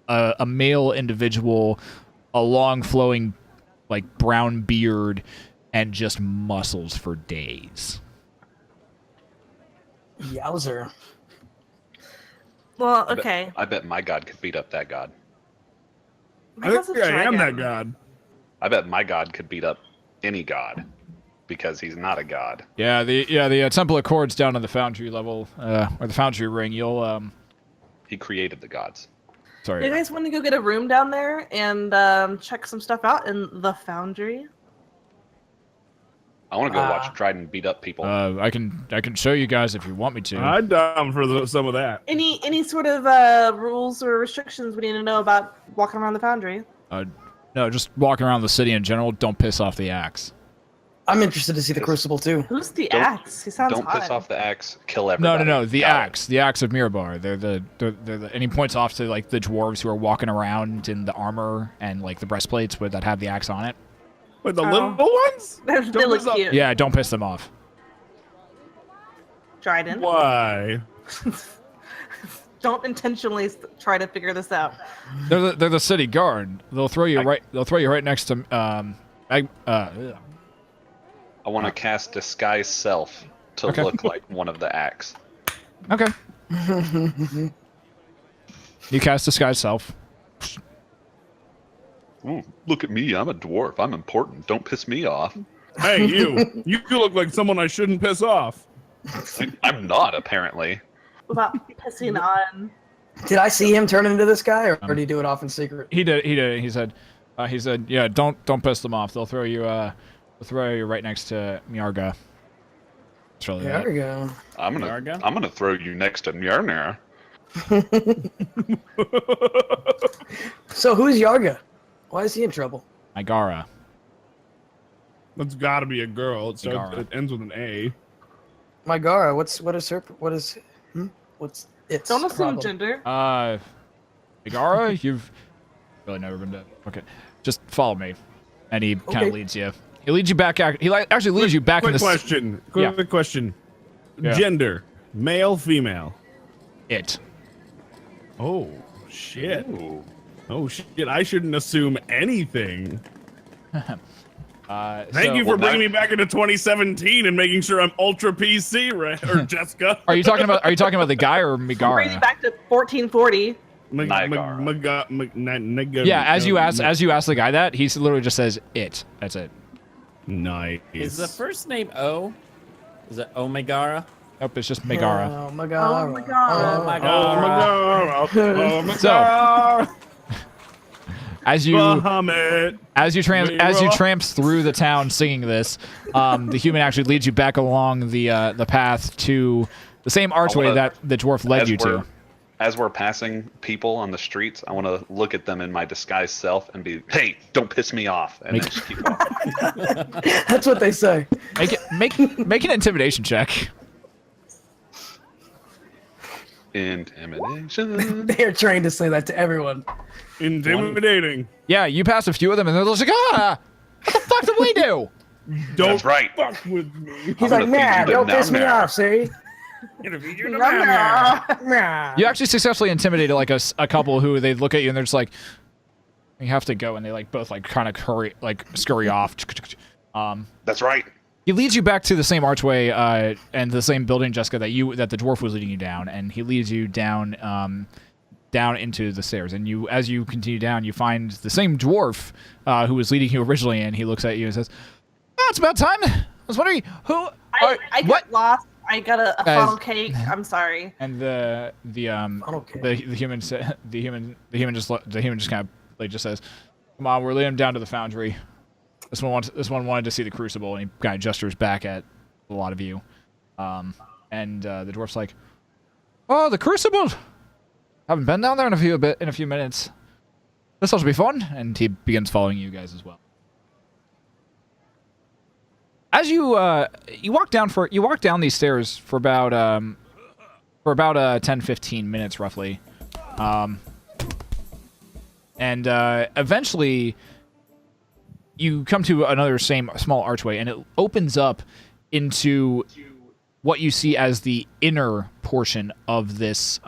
a male individual, a long flowing like brown beard, and just muscles for days. Yowzer. Well, okay. I bet my god could beat up that god. I Because think it's I am that dragon. god. I bet my god could beat up any god because he's not a god. Yeah, the Temple of Cord's down on the foundry level, or the foundry ring. You'll He created the gods. sorry. You guys want to go get a room down there and check some stuff out in the foundry? I want to go watch Dryden beat up people. I can show you guys if you want me to. I'm down for some of that. Any sort of rules or restrictions we need to know about walking around the foundry? No, just walking around the city in general. Don't piss off the axe. I'm interested to see the Crucible too. Who's the Don't- axe? He sounds Don't hot. piss off the axe. Kill everybody. No. The Got it. axe. The axe of Mirabar. They're the and he points off to like the dwarves who are walking around in the armor and like the breastplates that have the axe on it. Wait, the Oh. little ones? They look piss off- cute. Yeah, don't piss them off. Dryden. Why? Don't intentionally try to figure this out. They're the city guard. They'll throw you right. They'll throw you right next to I want to cast Disguise Self to Okay. look like one of the axe. Okay. You cast disguise self. Ooh, look at me. I'm a dwarf. I'm important. Don't piss me off. Hey, you. You look like someone I shouldn't piss off. I'm not, apparently. About pissing on. Did I see him turn into this guy, or did he do it off in secret? He did. He said, yeah, don't piss them off. They'll throw you right next to Miarga. That's really There it. we go. I'm gonna throw you next to Mjolnir. So who's Yarga? Why is he in trouble? Megara. That's got to be a girl. It Megara. ends with an A. Megara, what's its Don't assume problem? gender. Megara, you've really never been dead. Okay, just follow me, and he kind Okay. of leads you. He leads you back. Actually leads you back in Quick the question. Yeah. Quick question. Yeah. Gender. Male, female. it. Oh, shit. Ooh. Oh, shit. I shouldn't assume anything. Thank you for Well, bringing now- me back into 2017 and making sure I'm ultra PC, right? Or Jeska. Are you talking about the guy or Bring you Megara? back to 1440. Yeah, as you ask the guy that, he literally just says it. That's it. Nice. Is the first name O? Is it Omegara? Nope, it's just Megara. Oh my god. Oh my god. Oh my Oh my god. god. Oh my So- god. As you Bahamut. as you tramps through the town singing this, the human actually leads you back along the path to the same archway wanna- that the dwarf led you to. As we're passing people on the streets, I want to look at them in my disguised self and be, hey, don't piss me off. And then just keep walking. That's what they say. Make an intimidation check. Intimidation. They are trained to say that to everyone. Intimidating. Yeah, you pass a few of them, and they're just like, what the fuck did we do? Don't That's right. fuck with me. He's I'm like, gonna feed man, you the don't piss me nom-nom." off, see? Nah. You actually successfully intimidated like a couple who they look at you and they're just like, you have to go, and they like both like kind of scurry off. That's right. He leads you back to the same archway and the same building, Jeska, that the dwarf was leading you down, and he leads you down down into the stairs. And as you continue down, you find the same dwarf who was leading you originally, and he looks at you and says, "Oh, it's about time. I was wondering who." I got what? lost. I got a Guys. funnel cake. I'm sorry. And the human just kind of like just says, "Come on, we're leading him down to the foundry. This one wanted to see the crucible," and he kind of gestures back at a lot of you. And the dwarf's like, "Oh, the crucible. Haven't been down there in a few minutes. This ought to be fun." And he begins following you guys as well. As you walk down these stairs for about 10-15 minutes roughly, and eventually you come to another small archway, and it opens up into what you see as the inner portion of this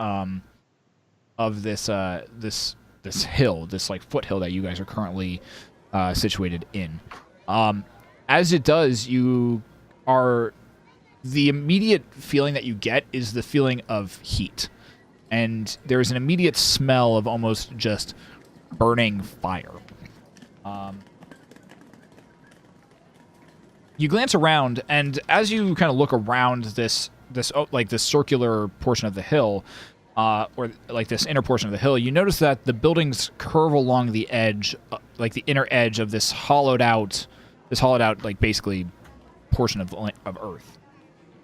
hill, this like foothill that you guys are currently situated in. As it does, the immediate feeling that you get is the feeling of heat. And there's an immediate smell of almost just burning fire. You glance around, and as you kind of look around this circular portion of the hill, or like this inner portion of the hill, you notice that the buildings curve along the edge, like the inner edge of this hollowed out like basically portion of earth,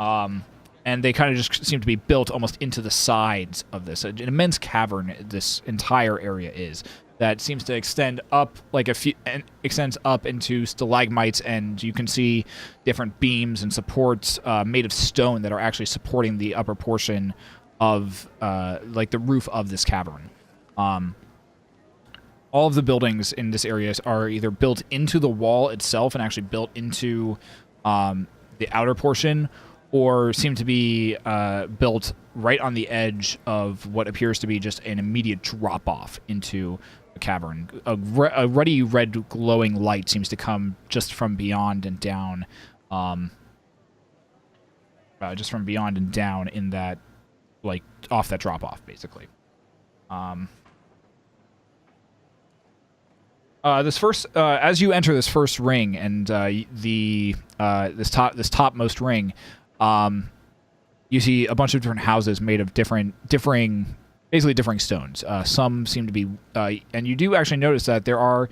and they kind of just seem to be built almost into the sides of this. An immense cavern this entire area is. that seems to extend up extends up into stalagmites, and you can see different beams and supports made of stone that are actually supporting the upper portion of like the roof of this cavern. All of the buildings in this area are either built into the wall itself and actually built into the outer portion, or seem to be built right on the edge of what appears to be just an immediate drop-off into a cavern. A ruddy red glowing light seems to come just from beyond and down, in that, like, off that drop-off, basically. This first, as you enter this first ring, and this topmost ring, you see a bunch of different houses made of differing stones. Some seem to be, and you do actually notice that there are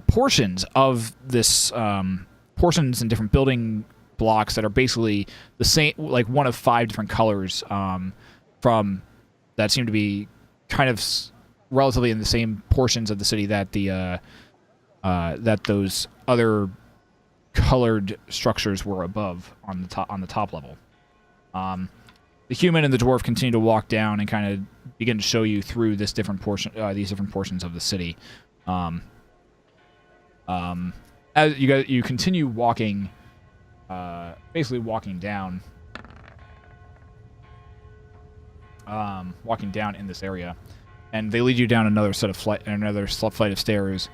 portions of this, portions and different building blocks that are basically the same, like one of 5 different colors, from that seem to be kind of relatively in the same portions of the city that that those other colored structures were above on the top level. The human and the dwarf continue to walk down and kind of begin to show you through these different portions of the city. As you continue walking, basically walking down in this area, and they lead you down another flight of stairs.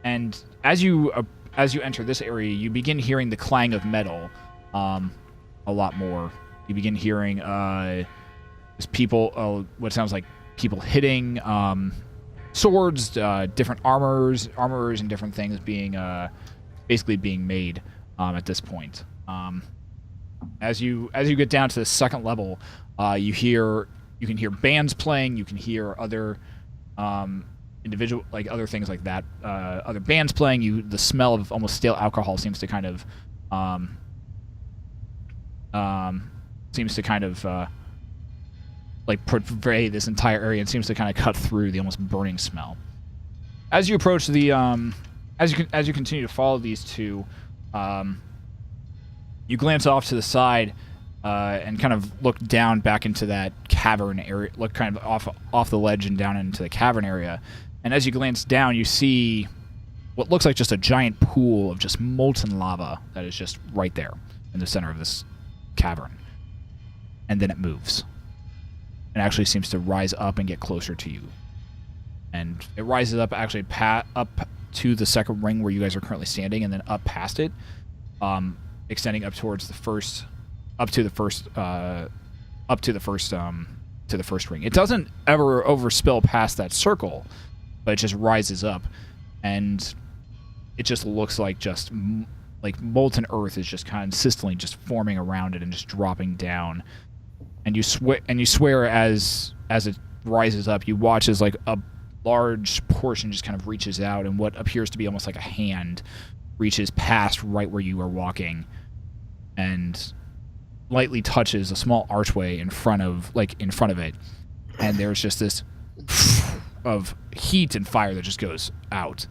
And as you enter this area, you begin hearing the clang of metal a lot more. You begin hearing just people, what sounds like people hitting swords, different armors and different things being basically being made at this point. As you get down to the second level, you can hear bands playing. You can hear other individual, like other things like that. Other bands playing. The smell of almost stale alcohol seems to kind of like pervade this entire area, and seems to kind of cut through the almost burning smell. As you approach the as you continue to follow these two, you glance off to the side and kind of look down back into that cavern area, look kind of off the ledge and down into the cavern area. And as you glance down, you see what looks like just a giant pool of just molten lava that is just right there in the center of this cavern. And then it moves. It actually seems to rise up and get closer to you. And it rises up actually up to the second ring where you guys are currently standing, and then up past it, extending up towards the first ring. It doesn't ever overspill past that circle, but it just rises up, and it just looks like like molten earth is just consistently just forming around it and just dropping down. And you swear as it rises up, you watch as like a large portion just kind of reaches out, and what appears to be almost like a hand reaches past right where you are walking and lightly touches a small archway in front of it, and there's just this of heat and fire that just goes out.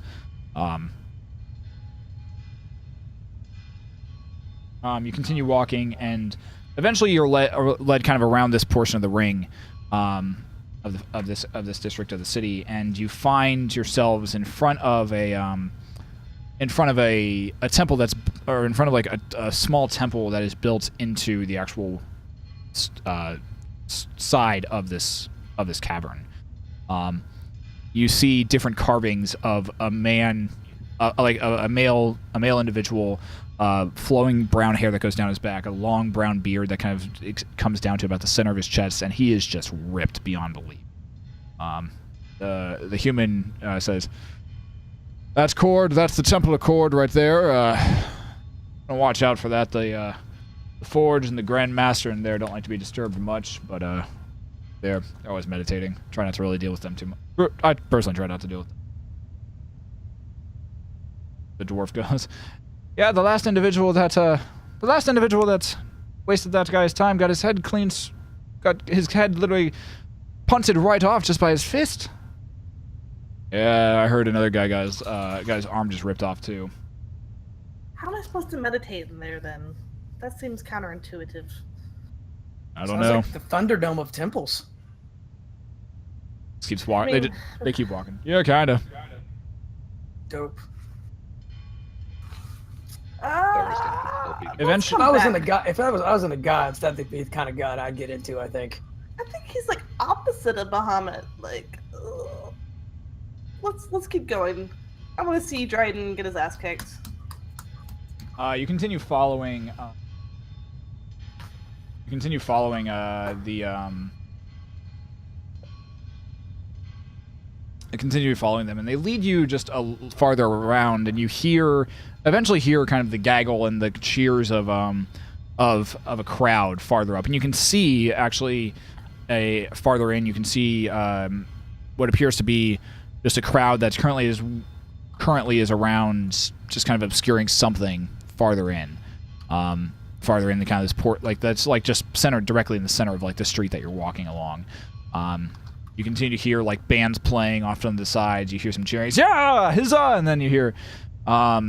You continue walking, and eventually you're led kind of around this portion of the ring of this district of the city, and you find yourselves in front of a temple in front of like a small temple that is built into the actual side of this cavern. You see different carvings of a man, like a male individual, flowing brown hair that goes down his back, a long brown beard that kind of comes down to about the center of his chest, and he is just ripped beyond belief. The human says, "That's Cord. That's the Temple of Cord right there. Watch out for that. The Forge and the Grand Master in there don't like to be disturbed much, but they're always meditating. Try not to really deal with them too much. I personally try not to deal with them." The dwarf goes, "Yeah, the last individual that wasted that guy's time got his head literally punted right off just by his fist. Yeah, I heard another guy's arm just ripped off too. How am I supposed to meditate in there then? That seems counterintuitive. I don't Sounds know. like the Thunderdome of temples. Just keeps walking. I mean- They keep walking. Yeah, kinda. Dope. Eventually- If I was in the god, if I was in the gods, that'd be the kind of god I'd get into. I think. I think he's like opposite of Bahamut. Like, let's keep going. I want to see Dryden get his ass kicked. You continue following. Continue following them, and they lead you just farther around, and you eventually hear kind of the gaggle and the cheers of a crowd farther up, and you can see actually farther in. You can see what appears to be just a crowd that's currently is around, just kind of obscuring something farther in the kind of this port, like that's like just centered directly in the center of like the street that you're walking along. You continue to hear like bands playing off on the sides. You hear some cheering, yeah, huzzah, and then you hear a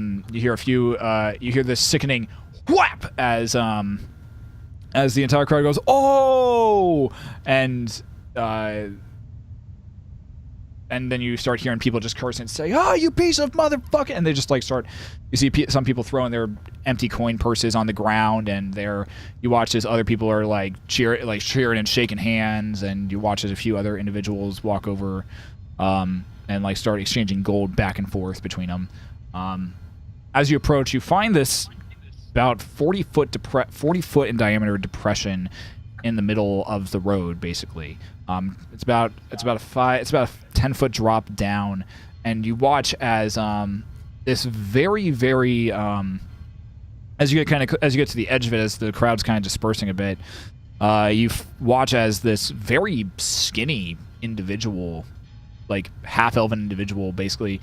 few. You hear this sickening whap as the entire crowd goes, oh, and then you start hearing people just cursing and say, oh, you piece of motherfucker, and they just like start. You see some people throwing their empty coin purses on the ground, and you watch as other people are like cheering and shaking hands, and you watch as a few other individuals walk over and like start exchanging gold back and forth between them. As you approach, you find this about 40 foot in diameter depression in the middle of the road, basically. It's about a 10-foot drop down, and you watch as this very, very as you get to the edge of it, as the crowd's kind of dispersing a bit, you watch as this very skinny individual, like half-elven individual, basically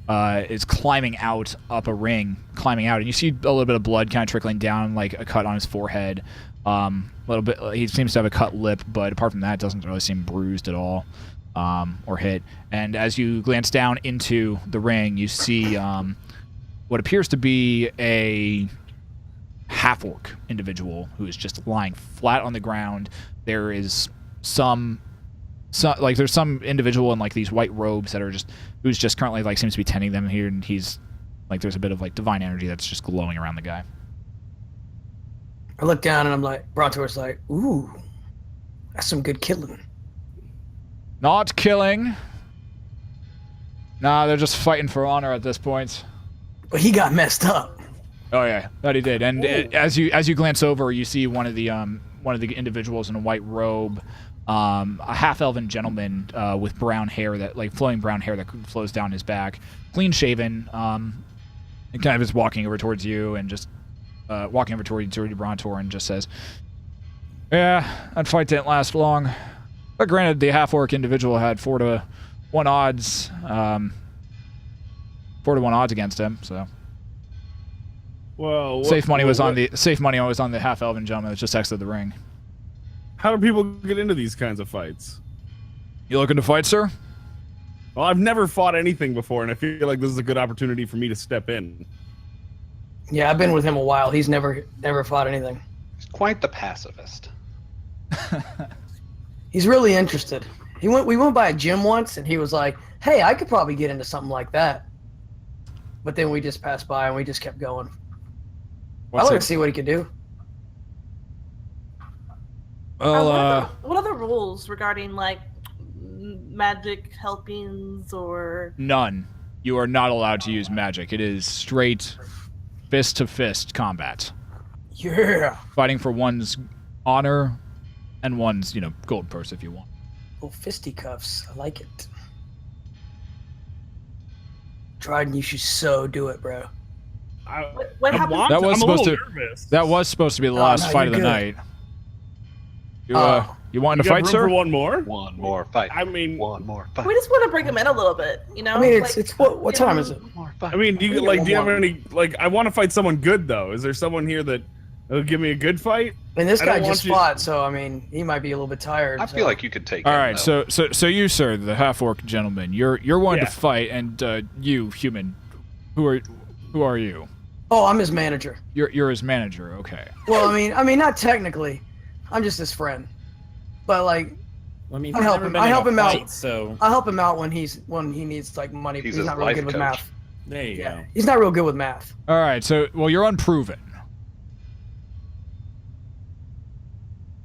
is climbing out up a ring, and you see a little bit of blood kind of trickling down, like a cut on his forehead. A little bit. He seems to have a cut lip, but apart from that, it doesn't really seem bruised at all, or hit. And as you glance down into the ring, you see what appears to be a half-orc individual who is just lying flat on the ground. There is there's some individual in like these white robes that are who's just currently like seems to be tending them here, and he's like there's a bit of like divine energy that's just glowing around the guy. I look down and I'm like, Brontor's like, ooh, that's some good killing. Not killing. Nah, they're just fighting for honor at this point. But he got messed up. Oh yeah, that he did. And as you glance over, you see one of the individuals in a white robe, a half-elven gentleman with brown hair, that like flowing brown hair that flows down his back, clean shaven, and kind of is walking over towards you and just. Walking over toward Brontor and just says, yeah, that fight didn't last long. But granted, the half-orc individual had 4-1 odds. 4-1 odds against him, so. Well, safe money was on the half-elven gentleman that just exited the ring. How do people get into these kinds of fights? You looking to fight, sir? Well, I've never fought anything before, and I feel like this is a good opportunity for me to step in. Yeah, I've been with him a while. He's never fought anything. He's quite the pacifist. He's really interested. We went by a gym once, and he was like, hey, I could probably get into something like that. But then we just passed by, and we just kept going. I wanted to see what he could do. Well, what are the rules regarding like magic helpings or? None. You are not allowed to use magic. It is straight fist-to-fist combat. Yeah. Fighting for one's honor and one's, gold purse if you want. Little fisticuffs. I like it. Dryden, you should so do it, bro. What happened? That was I'm supposed a to. little nervous. That was supposed to be the last fight of the good. night. You wanting to got fight, room sir? for one more? One more fight. I mean, one more fight. We just want to bring him in a little bit, you know. I mean, Like, it's what time is it? One more fight. I mean, do you have any I want to fight someone good though. Is there someone here that will give me a good fight? And this I don't guy just want you- fought, so I mean, he might be a little bit tired. I feel like you could take All him, right, though. so you, sir, the half-orc gentleman, you're one Yeah. to fight, and you, human, who are you? Oh, I'm his manager. You're his manager, okay. Well, I mean, not technically. I'm just his friend. But like, I mean, I he's help never him- been I in a help him out. fight, So I'll help him out when he needs like money. He's He's his not real life good with coach. math. there you Yeah, go. he's not real good with math. All right, so you're unproven.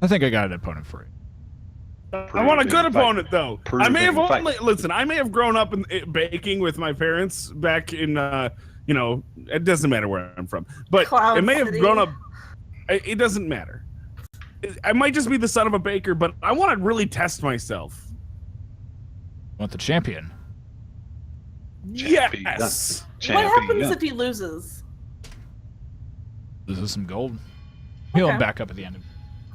I think I got an opponent for you. I want a good Proven fight. opponent, though. I may have Proven only fight. listen. I may have grown up in baking with my parents back in, you know, it doesn't matter where I'm from, but Cloud it may have City. grown up. It doesn't matter. I might just be the son of a baker, but I want to really test myself. Want the champion? Champion. Yes. What Champion. happens if he loses? This is some gold. He'll Okay. back up at the end.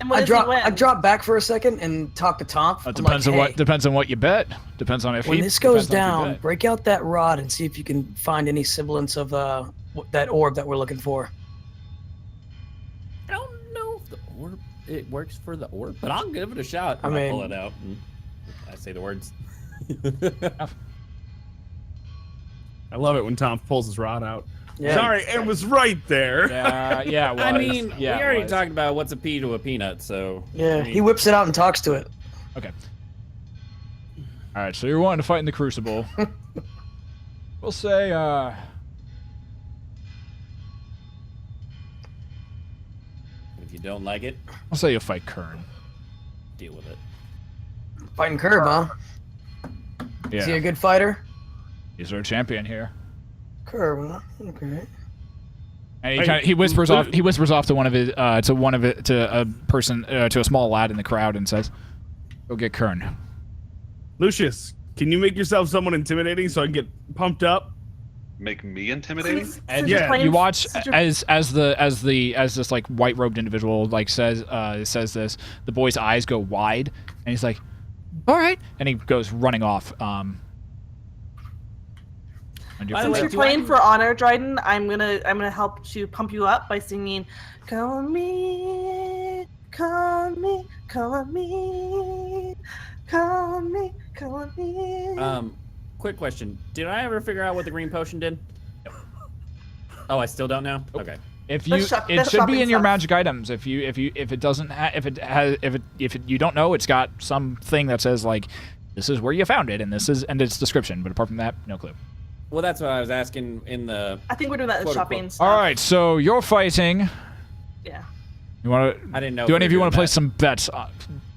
And what does he win? I drop back for a second and talk to Tonph. It I'm depends like, on what "Hey, depends on what you bet. Depends on if when he this goes depends on if you down, bet. break out that rod and see if you can find any semblance of that orb that we're looking for. I don't know if the orb it works for the orb, but I'll give it a shot. I I mean- pull it out. And I say the words. I love it when Tom pulls his rod out. Yeah. Sorry, it was right there. Yeah, it was. I mean, yeah, we it already was. talked about what's a pea to a peanut, so Yeah, I mean, he whips it out and talks to it. Okay. All right, so you're wanting to fight in the Crucible. We'll say, if you don't like it, I'll say you'll fight Kern. deal with it. Fighting Curb, huh? Is he a Yeah, good fighter? he's our champion here. Curb, huh? Okay. And Hey, he whispers off. He whispers off to one of his to a person to a small lad in the crowd and says, "Go get Kern." Lucius, can you make yourself somewhat intimidating so I can get pumped up? Make me intimidating? And Yeah, you watch as this like white robed individual like says this. The boy's eyes go wide, and he's like, "All right," and he goes running off. And By the way, Since you're do playing I- for honor, Dryden, I'm gonna help to pump you up by singing "Call me, call me, call me, call me, call me." Quick question: did I ever figure out what the green potion did? Oh, I still don't know. Okay. If you, The shop- it the should be shopping in your stuff. magic items. If it doesn't, if you don't know, it's got something that says like, this is where you found it, and its description. But apart from that, no clue. Well, that's what I was asking in the. I think we're doing that in Quote, shopping unquote. stuff. All right, so you're fighting. Yeah. You want to? I didn't know. Do if any of we you were want to doing place some bets?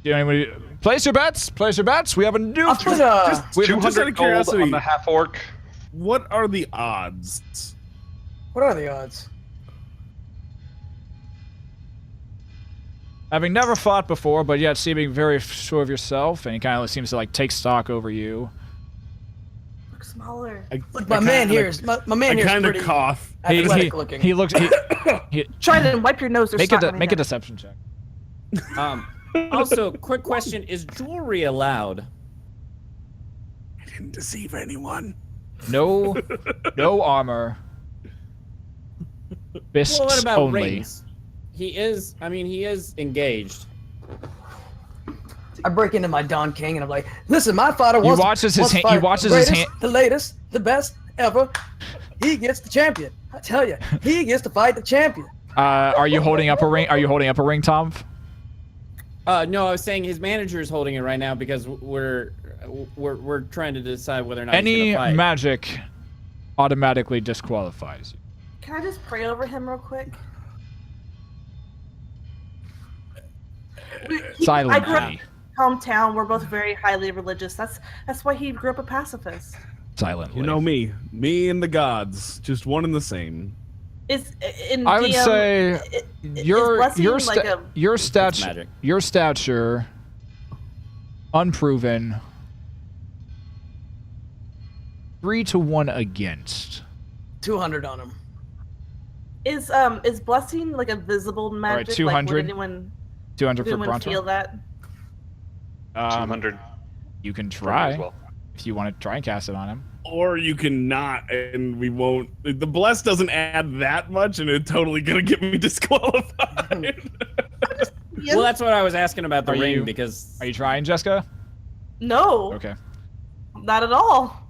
Do anybody place your bets? Place your bets. We have a new. I'll put we have just out of 200 gold curiosity. on the half orc. What are the odds? what are the odds? Having never fought before, but yet seeming very sure of yourself, and he kind of seems to like take stock over you. Look smaller. Look, my man here is my man I here is kind of pretty cough. athletic looking. He looks. He, Try to wipe your nose. make a deception check. Also, quick question: is jewelry allowed? I didn't deceive anyone. No, no armor. Fists Well, what about only. rings? He is. I mean, he is engaged. I break into my Don King and I'm like, listen, my father He wants watches his wants to hand- he fight watches the his greatest, hand- the latest, the best ever. He gets the champion. I tell you, he gets to fight the champion. Are you holding up a ring? Are you holding up a ring, Tom? No, I was saying his manager is holding it right now because we're trying to decide whether or not Any he's gonna fight. magic automatically disqualifies you. Can I just pray over him real quick? I grew up Silently. hometown. We're both very highly religious. That's why he grew up a pacifist. Silently. You know me and the gods, just one and the same. Is in I would DM, say is your blessing your like a magic. stature, unproven. 3-1 against. 200 on him. is blessing like a visible magic? 200. Like, would anyone 200 for anyone feel Brontor. that? 200 You can for me try as well. if you want to try and cast it on him. Or you can not, and we won't. The bless doesn't add that much, and it's totally gonna get me disqualified. Well, that's what I was asking about the Are ring you- because Are you trying, Jeska? No, Okay. not at all.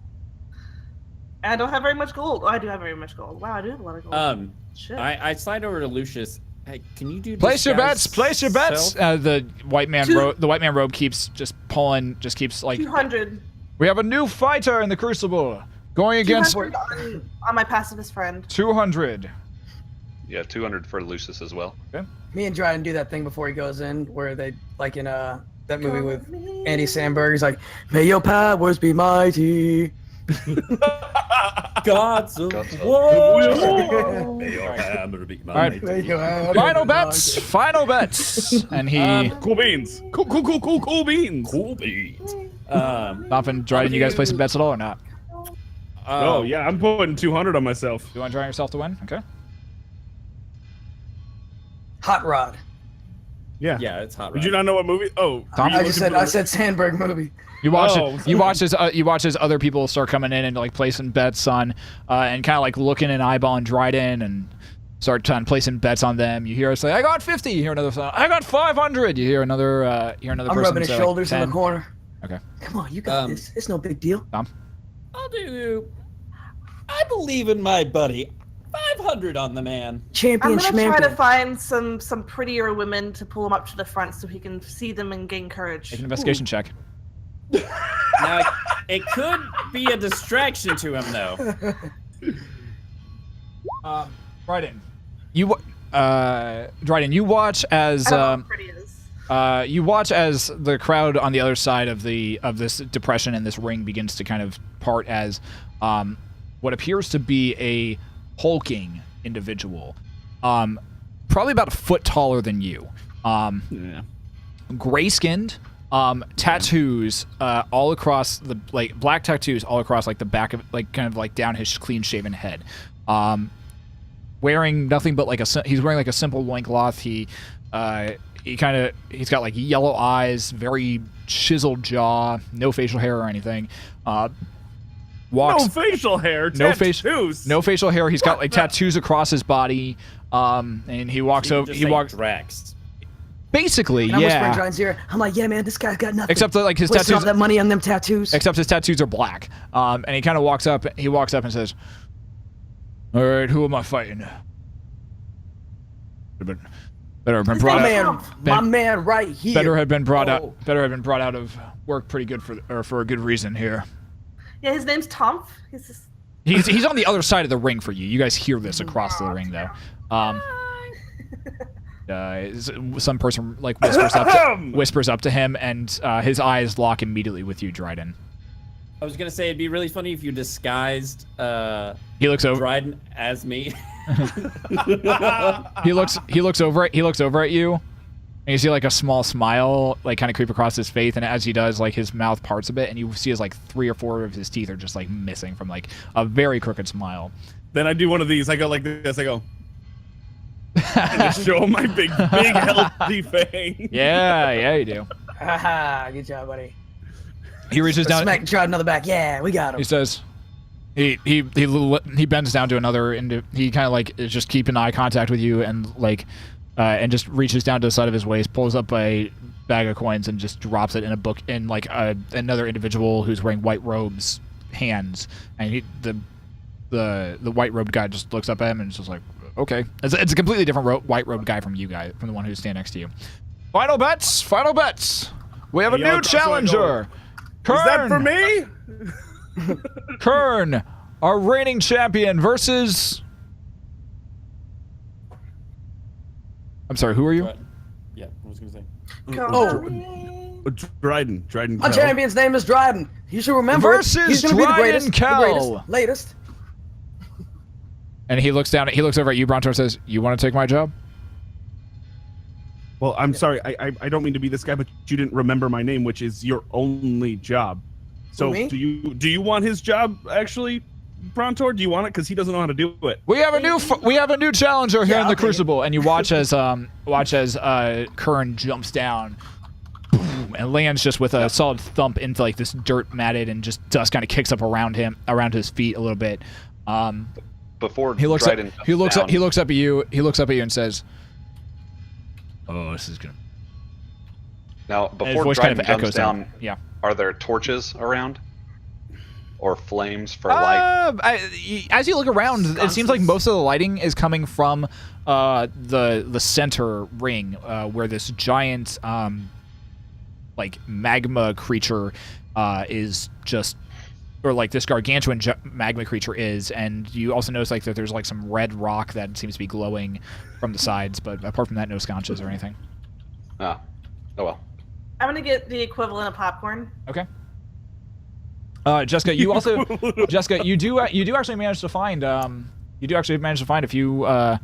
I don't have very much gold. Oh, I do have very much gold. Wow, I do have a lot of gold. Shit. I slide over to Lucius. Hey, can you do Place your disguise bets. Place your bets. self? The white man robe keeps just pulling. Just keeps like. 200. We have a new fighter in the Crucible going against 200 on my pacifist friend. 200. Yeah, 200 for Lucius as well. Me and Dryden do that thing before he goes in, where they like in that movie with Andy Samberg. He's like, "May your powers be mighty." Gods of war. May your hammer be All right. May your hammer Final be bets. mighty. Final bets. And he. Cool beans. Cool beans. Cool beans. Tonph and Dryden, you guys play some bets at all or not? Oh yeah, I'm putting 200 on myself. You want to try yourself to win? Okay. Hot Rod. Yeah. Yeah, it's hot. Did you not know what movie? Oh, Tom? were you I looking said Sandberg movie. You watch Oh, it. You watch as other people start coming in and like placing bets on, and kind of like looking and eyeballing Dryden and start placing bets on them. You hear us say, "I got 50." You hear another song, "I got 500." You hear another. I'm person rubbing his say, shoulders like, in 10. the corner. Okay. Come on, you got this. It's no big deal. Tom. I'll do. I believe in my buddy. 500 on the man. Champion I'm gonna try to schmampion. find some prettier women to pull him up to the front so he can see them and gain courage. Make an investigation check. Now, it could be a distraction to him, though. Dryden, Dryden, you watch as I don't know how pretty it is. you watch as the crowd on the other side of this depression and this ring begins to kind of part as what appears to be a hulking individual, probably about a foot taller than you, Yeah. gray-skinned, tattoos all across the black tattoos all across the back of kind of down his clean-shaven head, wearing nothing but he's wearing a simple loincloth. He's got yellow eyes, very chiseled jaw, no facial hair or anything. Walks No facial hair. no Tattoos. no facial hair. He's got tattoos across his body, and he walks over. He walks Drax. basically, And I'm whispering yeah. Dryden's ear. I'm like, yeah, man, this guy's got nothing. Except that his Wasting all tattoos. that money on them tattoos. Except his tattoos are black. And he kind of walks up. He walks up and says, "All right, who am I fighting?" Better have been brought out. my man right here. Better have been brought Oh. out. Better have been brought out of work pretty good for a good reason here. Yeah, his name's Tonph. He's just... He's on the other side of the ring for you. You guys hear this across the ring though. Some person whispers up to him, and his eyes lock immediately with you, Dryden. I was gonna say it'd be really funny if you disguised He looks over. Dryden as me. He looks over at you, and you see a small smile kind of creep across his face, and as he does, his mouth parts a bit, and you see as 3 or 4 of his teeth are just missing from a very crooked smile. Then I do one of these. I go like this. I go. And just show him my big healthy fang. Yeah, you do. Haha, good job, buddy. He reaches down. Smack Dryden on the back. Yeah, we got him. He says, he bends down to another, he kind of is just keeping eye contact with you, and and just reaches down to the side of his waist, pulls up a bag of coins, and just drops it in a book in another individual who's wearing white robes hands, and the white robed guy just looks up at him and is just like, okay, it's a completely different white robed guy from the one who's standing next to you. Final bets. We have a new challenger. Is that for me? Kern, our reigning champion, versus. I'm sorry, who are you? Yeah, I was gonna say. Dryden. My champion's name is Dryden. You should remember. Versus He's gonna be the Dryden greatest, Kell. latest. And he looks down. He looks over at you, Brontor, and says, "You want to take my job?" Well, I'm sorry. I don't mean to be this guy, but you didn't remember my name, which is your only job. So Me? do you want his job actually, Brontor? Do you want it? Because he doesn't know how to do it. We have a new challenger here Yeah, in the I'll take it. Crucible, and you watch as Kern jumps down, boom, and lands just with a solid thump into this dirt matted, and just dust kind of kicks up around his feet a little bit. Before He looks Dryden up. He looks down, up. He looks up at you. He looks up at you and says, "Oh, this is Now, his before voice kind Dryden of comes echoes down, out. Yeah. are there torches around? Or flames for light? As you look around, it seems like most of the lighting is coming from the center ring, where this giant like magma creature is just, or like this gargantuan magma creature is, and you also notice like that there's like some red rock that seems to be glowing from the sides, but apart from that, no sconces or anything. Oh well. I'm gonna get the equivalent of popcorn. Okay. Jeska, you also, Jeska, you do actually manage to find a few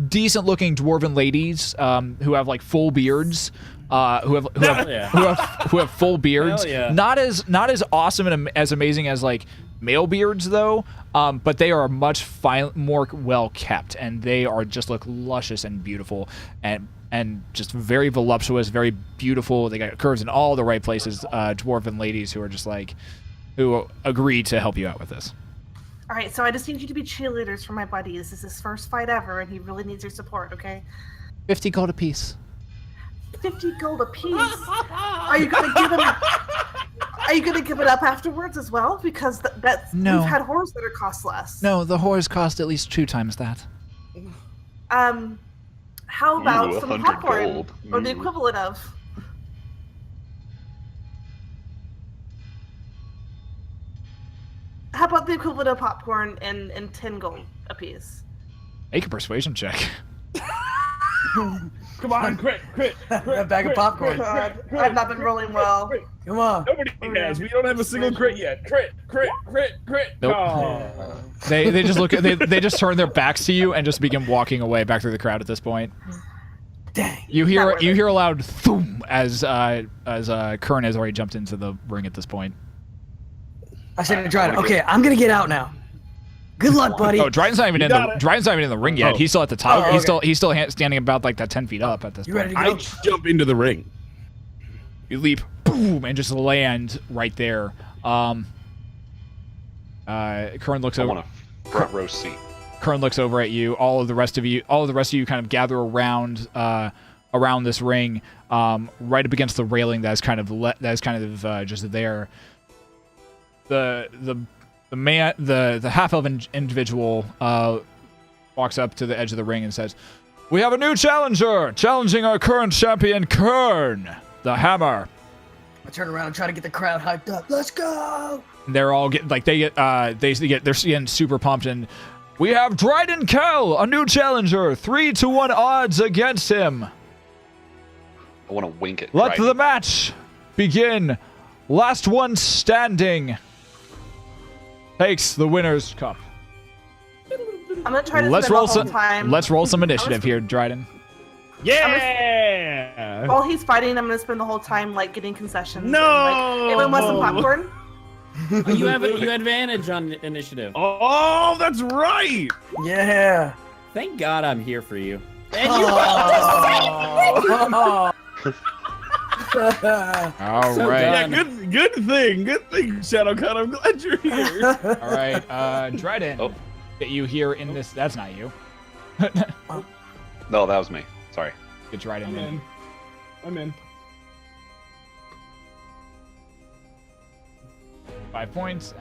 decent-looking dwarven ladies who have like full beards, who have full beards. Yeah. Not as awesome and as amazing as like male beards though, but they are much more well kept, and they are just look luscious and beautiful and just very voluptuous, very beautiful. They got curves in all the right places. Dwarven ladies who are just like, who agree to help you out with this. All right, so I just need you to be cheerleaders for my buddy. This is his first fight ever, and he really needs your support. Okay? 50 gold apiece. 50 gold apiece. Are you gonna give him? Are you gonna give it up afterwards as well? Because that's No. we've had whores that are cost less. No, the whores cost at least 2 times that. How about Ooh, some 100 popcorn, gold. or the Ooh. equivalent of? How about the equivalent of popcorn and 10 gold apiece? Make a persuasion check. Come on, crit. A bag of popcorn. God, I've not been rolling well. Come on. Nobody has. We don't have a single crit yet. Crit. Nope. Oh. They just look at they just turn their backs to you and just begin walking away back through the crowd at this point. Dang. You hear a loud thoom as Kern has already jumped into the ring at this point. I said to Dryden, okay, I'm gonna get out now. Good luck, buddy. Oh, Dryden's not even in the ring yet. Oh. He's still at the top. Oh, okay. He's still standing about like that 10 feet up at this You point. ready to I go? jump into the ring. You leap, boom, and just land right there. Kern looks I over. want a front row seat. Kern looks over at you. All of the rest of you kind of gather around this ring, right up against the railing that is kind of just there. The half-elf individual walks up to the edge of the ring and says, "We have a new challenger, challenging our current champion, Kern, the Hammer." I turn around and try to get the crowd hyped up. Let's go! And they're all they're getting super pumped, and we have Dryden Kell, a new challenger, 3-1 odds against him. I want to wink at Let Dryden. the match begin. Last one standing takes the winner's cup. I'm gonna try to Let's spend roll the whole some. time. Let's roll some initiative here, Dryden. Yeah. While he's fighting, I'm gonna spend the whole time like getting concessions. No! And, like, anyone want some popcorn? You have advantage on initiative. Oh, that's right. Yeah. Thank God I'm here for you. And All So right. Yeah, done. good thing, Shadowcawn. I'm glad you're here. All right, Dryden. Oh. Get you here in this. That's not you. No, that was me. Sorry. Get Dryden in. I'm in. 5 points.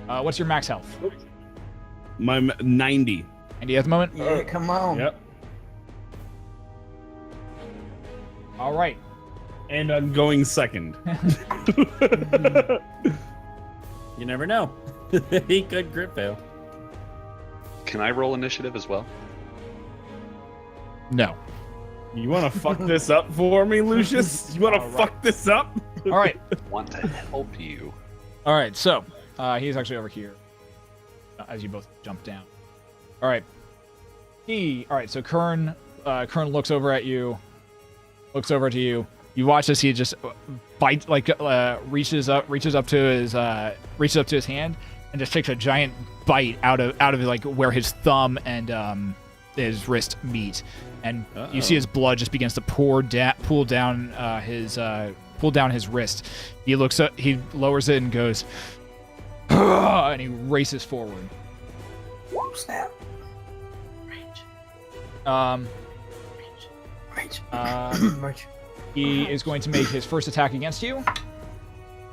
What's your max health? My 90. 90 at the moment? Yeah, come on. Yep. All right. And I'm going second. You never know. He could grip fail. Can I roll initiative as well? No. You want to fuck this up for me, Lucius? You want to All right. fuck this up? All right. Want to help you. All right. So he's actually over here as you both jump down. All right. All right. So Kern looks over at you. Looks over to you. You watch as he just bites, reaches up to his hand and just takes a giant bite out of like where his thumb and his wrist meet, and you see his blood just begins to pool down his wrist. He looks up, he lowers it and goes, and he races forward. Whoop, snap. Range. Rage. Rage. He is going to make his first attack against you.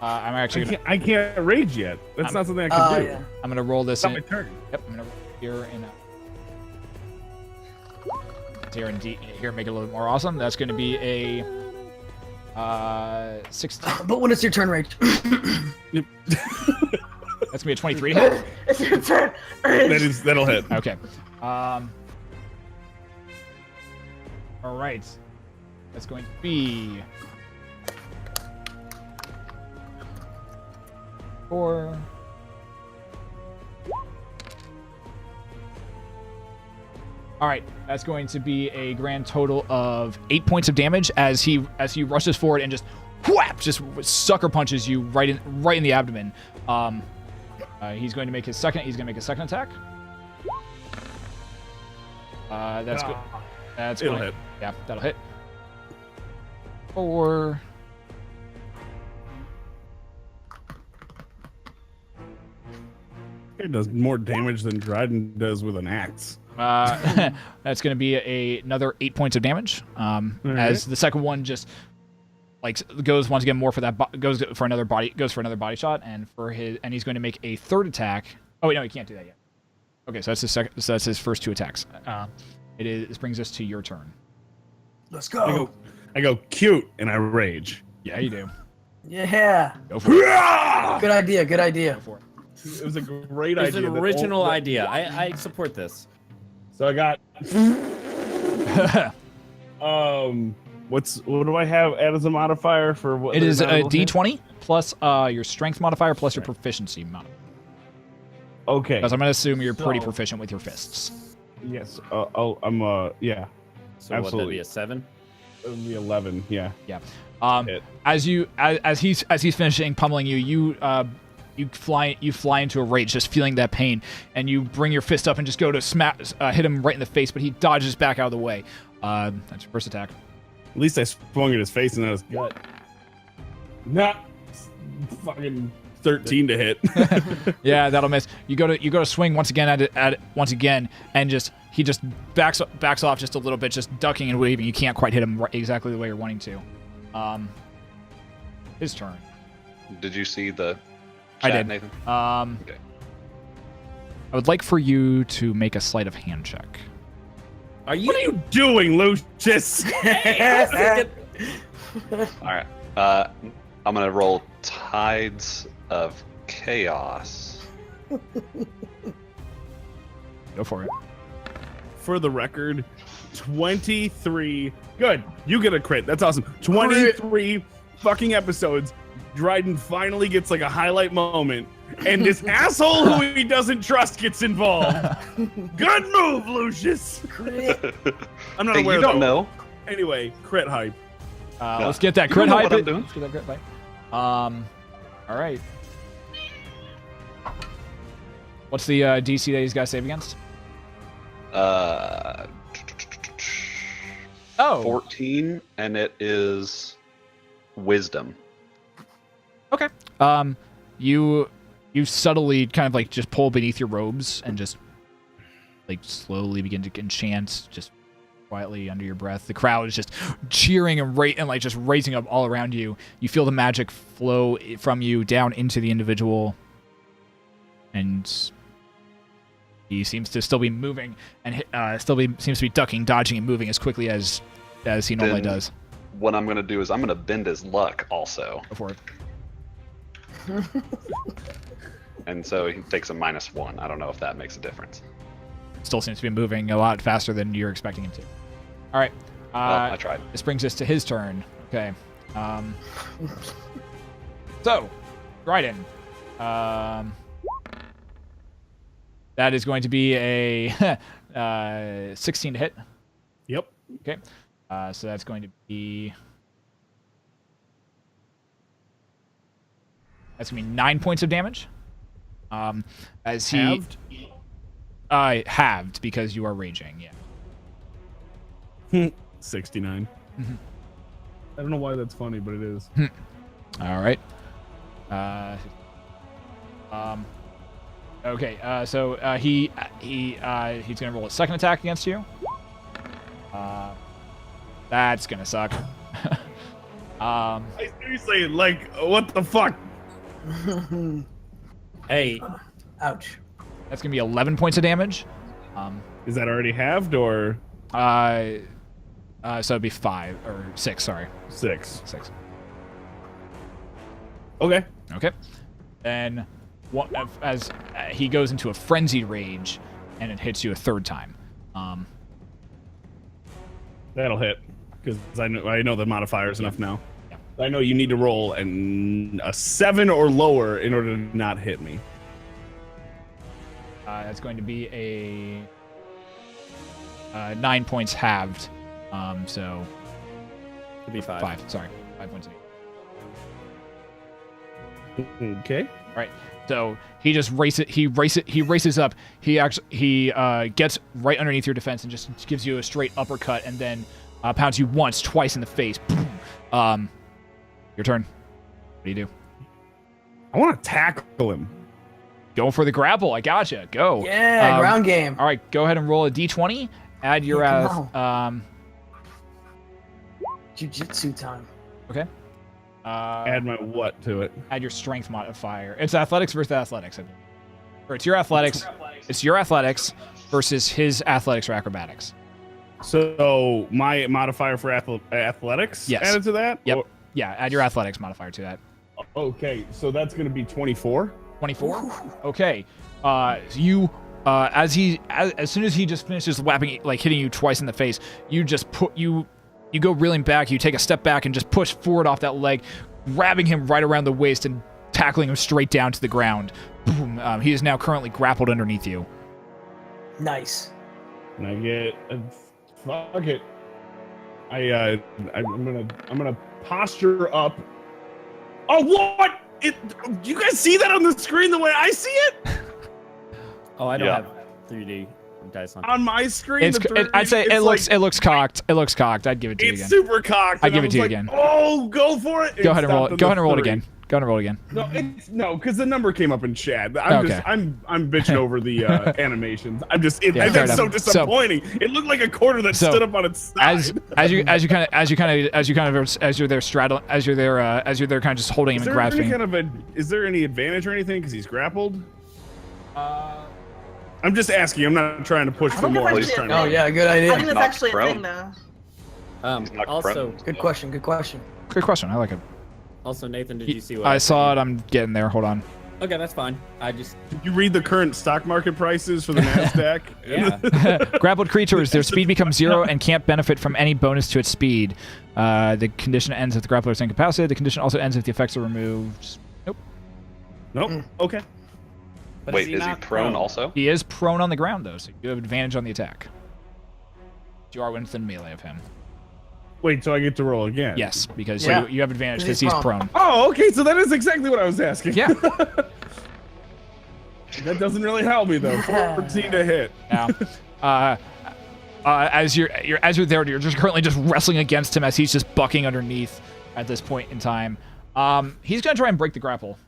I'm actually gonna, I can't rage yet. That's not something I can do. Yeah. I'm gonna roll this. It's not my turn. Yep, I'm gonna roll here and here make it a little bit more awesome. That's going to be a 16. But when it's your turn, Rage. Yep. That's gonna be a 23 to hit. It's your turn. That'll hit. Okay. All right. That's going to be 4. All right, that's going to be a grand total of 8 points of damage as he rushes forward and just whap, just sucker punches you right in the abdomen. He's going to make his second. He's going to make a second attack. That's good. That's It'll going, hit. Yeah, that'll hit. 4. It does more damage than Dryden does with an axe. That's going to be another 8 points of damage. As the second one just goes once again more for that goes for another body shot, and he's going to make a third attack. Oh wait, no, he can't do that yet. Okay, so that's his second. So that's his first 2 attacks. This brings us to your turn. Let's go. I go cute and I rage. Yeah, you do. Yeah. Go for it. Good idea. Good idea. Go for it. It was a great It's idea. an original idea. I support this. So I got what do I have add as a modifier for what? It is a D20 plus your strength modifier plus your proficiency modifier. Okay. Because I'm going to assume you're pretty proficient with your fists. Yes. yeah. So Absolutely. would that be a 7? It would be 11. Yeah. Yeah. Hit. As he's finishing pummeling you, you fly into a rage, just feeling that pain, and you bring your fist up and just go to hit him right in the face, but he dodges back out of the way. That's your first attack. At least I swung at his face and not his gut. Not fucking 13 to hit. Yeah, that'll miss. You go to swing once again at it once again, and he just backs off just a little bit, just ducking and weaving. You can't quite hit him exactly the way you're wanting to. His turn. Did you see the I chat, did. Nathan? Okay. I would like for you to make a sleight of hand check. Are you? What are you doing, Lucius? All right. I'm gonna roll Tides of Chaos. Go for it. For the record, 23. Good. You get a crit. That's awesome. 23 fucking episodes. Dryden finally gets like a highlight moment, and this asshole who he doesn't trust gets involved. Good move, Lucius. I'm not Hey, aware. you don't though. know. Anyway, crit hype. Let's get that You crit know hype. what I'm doing. Let's get that crit hype. All right. What's the DC that he's got to save against? 14, and it is Wisdom. Okay. You subtly kind of like just pull beneath your robes and just like slowly begin to enchant, just quietly under your breath. The crowd is just cheering and like just raising up all around you. You feel the magic flow from you down into the individual, and he seems to still be moving and seems to be ducking, dodging, and moving as quickly as he normally Then does. What I'm gonna do is I'm gonna bend his luck also, Go for it. and so he takes a -1. I don't know if that makes a difference. Still seems to be moving a lot faster than you're expecting him to. All right. Well, I tried. This brings us to his turn. Okay. So, Dryden. That is going to be a 16 to hit. Yep. Okay. So that's going to be... That's going to be 9 points of damage. As he... Halved? Halved, because you are raging, yeah. 69. I don't know why that's funny, but it is. All right. Okay. So he's gonna roll a second attack against you. That's gonna suck. I seriously, like, what the fuck? Hey, Ouch. That's gonna be 11 points of damage. Is that already halved or So it'd be 5 or 6. Sorry, 6? 6. Okay. Okay. Then, as he goes into a frenzied rage, and it hits you a third time. That'll hit because I know the modifiers enough now. Yeah. I know you need to roll a 7 or lower in order to not hit me. That's going to be a 9 points halved. So it'll be 5. 5. Sorry, 5 points. Okay. All right. So he just races. He races up. He gets right underneath your defense and just gives you a straight uppercut, and then pounds you once, twice in the face. Boom. Your turn. What do you do? I want to tackle him. Go for the grapple. I gotcha. Go. Yeah, ground game. All right. Go ahead and roll a d20. Add your Jiu-jitsu time. Okay. Add my what to it? Add your strength modifier. It's athletics versus athletics. I think. Or it's your athletics. It's your athletics versus his athletics or acrobatics. So my modifier for athletics Yes. added to that? Yep. Or- Yeah. Add your athletics modifier to that. okay, so that's going to be 24. 24. Okay. As soon as he just finishes whapping, like hitting you twice in the face, you just you go reeling back. You take a step back and just push forward off that leg, grabbing him right around the waist and tackling him straight down to the ground. Boom. He is now currently grappled underneath you. Nice. And I get fuck it. I'm gonna posture up. Oh, what? Do you guys see that on the screen the way I see it? Oh, I don't Yeah. have 3D dice on. On my screen, I'd say it looks cocked. It looks cocked. I'd give it to you It's again. super cocked. I'd and give I it to you was again. Oh, go for it. Go ahead and roll it. Stopped Go on ahead and roll it the again. Go ahead and roll it again. No, because the number came up in chat. Okay. I'm bitching over the animations. I'm just Yeah, fair that's so enough. disappointing. It looked like a quarter that stood up on its side. As you're there straddling, as you're there kind of just holding him and grasping. Is there any advantage or anything because he's grappled? I'm just asking. I'm not trying to push I for don't think more. I'm that's just trying Oh to. yeah, good I idea. think that's Not actually a prone. thing, though. not Also, Good question. Good question. Good question. I like it. also, Nathan, did you see what I saw it. I'm getting there. Hold on. Okay, that's fine. I just Did you read the current stock market prices for the Nasdaq? yeah. Grappled creatures, their speed becomes 0 and can't benefit from any bonus to its speed. The condition ends if the grappler is incapacitated. The condition also ends if the effects are removed. Nope. Nope. Okay. But Wait, is he not prone also? He is prone on the ground, though, so you have advantage on the attack. You are within melee of him. Wait, so I get to roll again? Yes, because Yeah. you have advantage because 'Cause he's he's prone. Oh, okay. So that is exactly what I was asking. Yeah. That doesn't really help me though. 14 to hit. Now, as you're there, you're just currently just wrestling against him as he's just bucking underneath at this point in time. He's gonna try and break the grapple.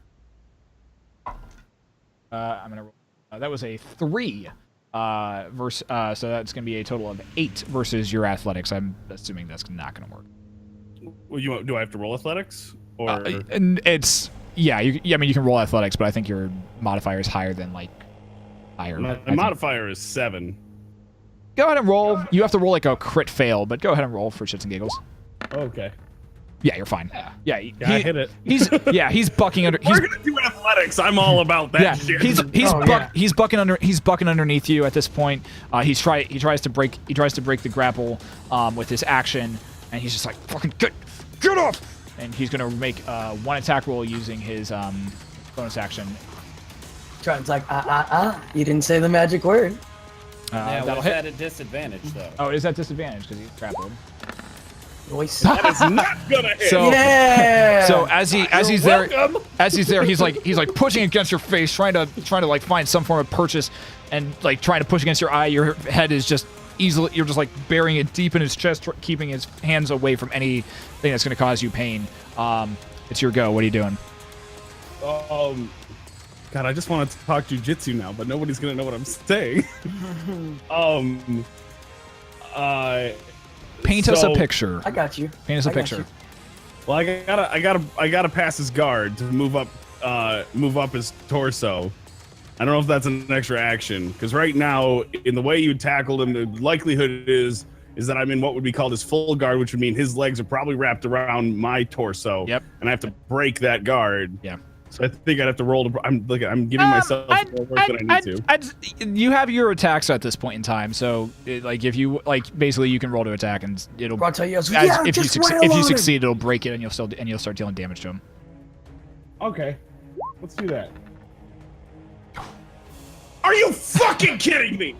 I'm gonna roll. That was a 3. So that's gonna be a total of 8 versus your athletics. I'm assuming that's not gonna work. Well, do I have to roll athletics or? And it's I mean you can roll athletics, but I think your modifier is higher than higher. My I think. modifier is 7. Go ahead and roll. You have to roll like a crit fail, but go ahead and roll for shits and giggles. Okay. Yeah, you're fine. Yeah, I hit it. He's bucking under. We're gonna do athletics. I'm all about that Yeah, shit. he's bucking underneath you at this point. He tries to break the grapple with his action, and he's just like fucking get off. And he's gonna make one attack roll using his bonus action. Trying's like, you didn't say the magic word. Yeah, That'll was hit. at a disadvantage though. Oh, it is at disadvantage because he's grappled. Voice. That is not gonna hit. So Yeah. So as he's there, welcome. he's like pushing against your face, trying to like find some form of purchase, and like trying to push against your eye. Your head is just easily, you're just like burying it deep in his chest, keeping his hands away from anything that's going to cause you pain. It's your go. What are you doing? God, I just want to talk jujitsu now, but nobody's gonna know what I'm saying. paint us a picture. I got you. Paint us a I got picture. you. Well, I gotta pass his guard to move up his torso. I don't know if that's an extra action, because right now, in the way you tackled him, the likelihood is that I'm in what would be called his full guard, which would mean his legs are probably wrapped around my torso. Yep. And I have to break that guard. Yeah. So I think I'd have to roll. I'm giving myself more work than I need to. You have your attacks at this point in time, so if you basically you can roll to attack and it'll. Brontor yells, If you succeed, it'll break it and you'll start dealing damage to him. Okay, let's do that. Are you fucking kidding me?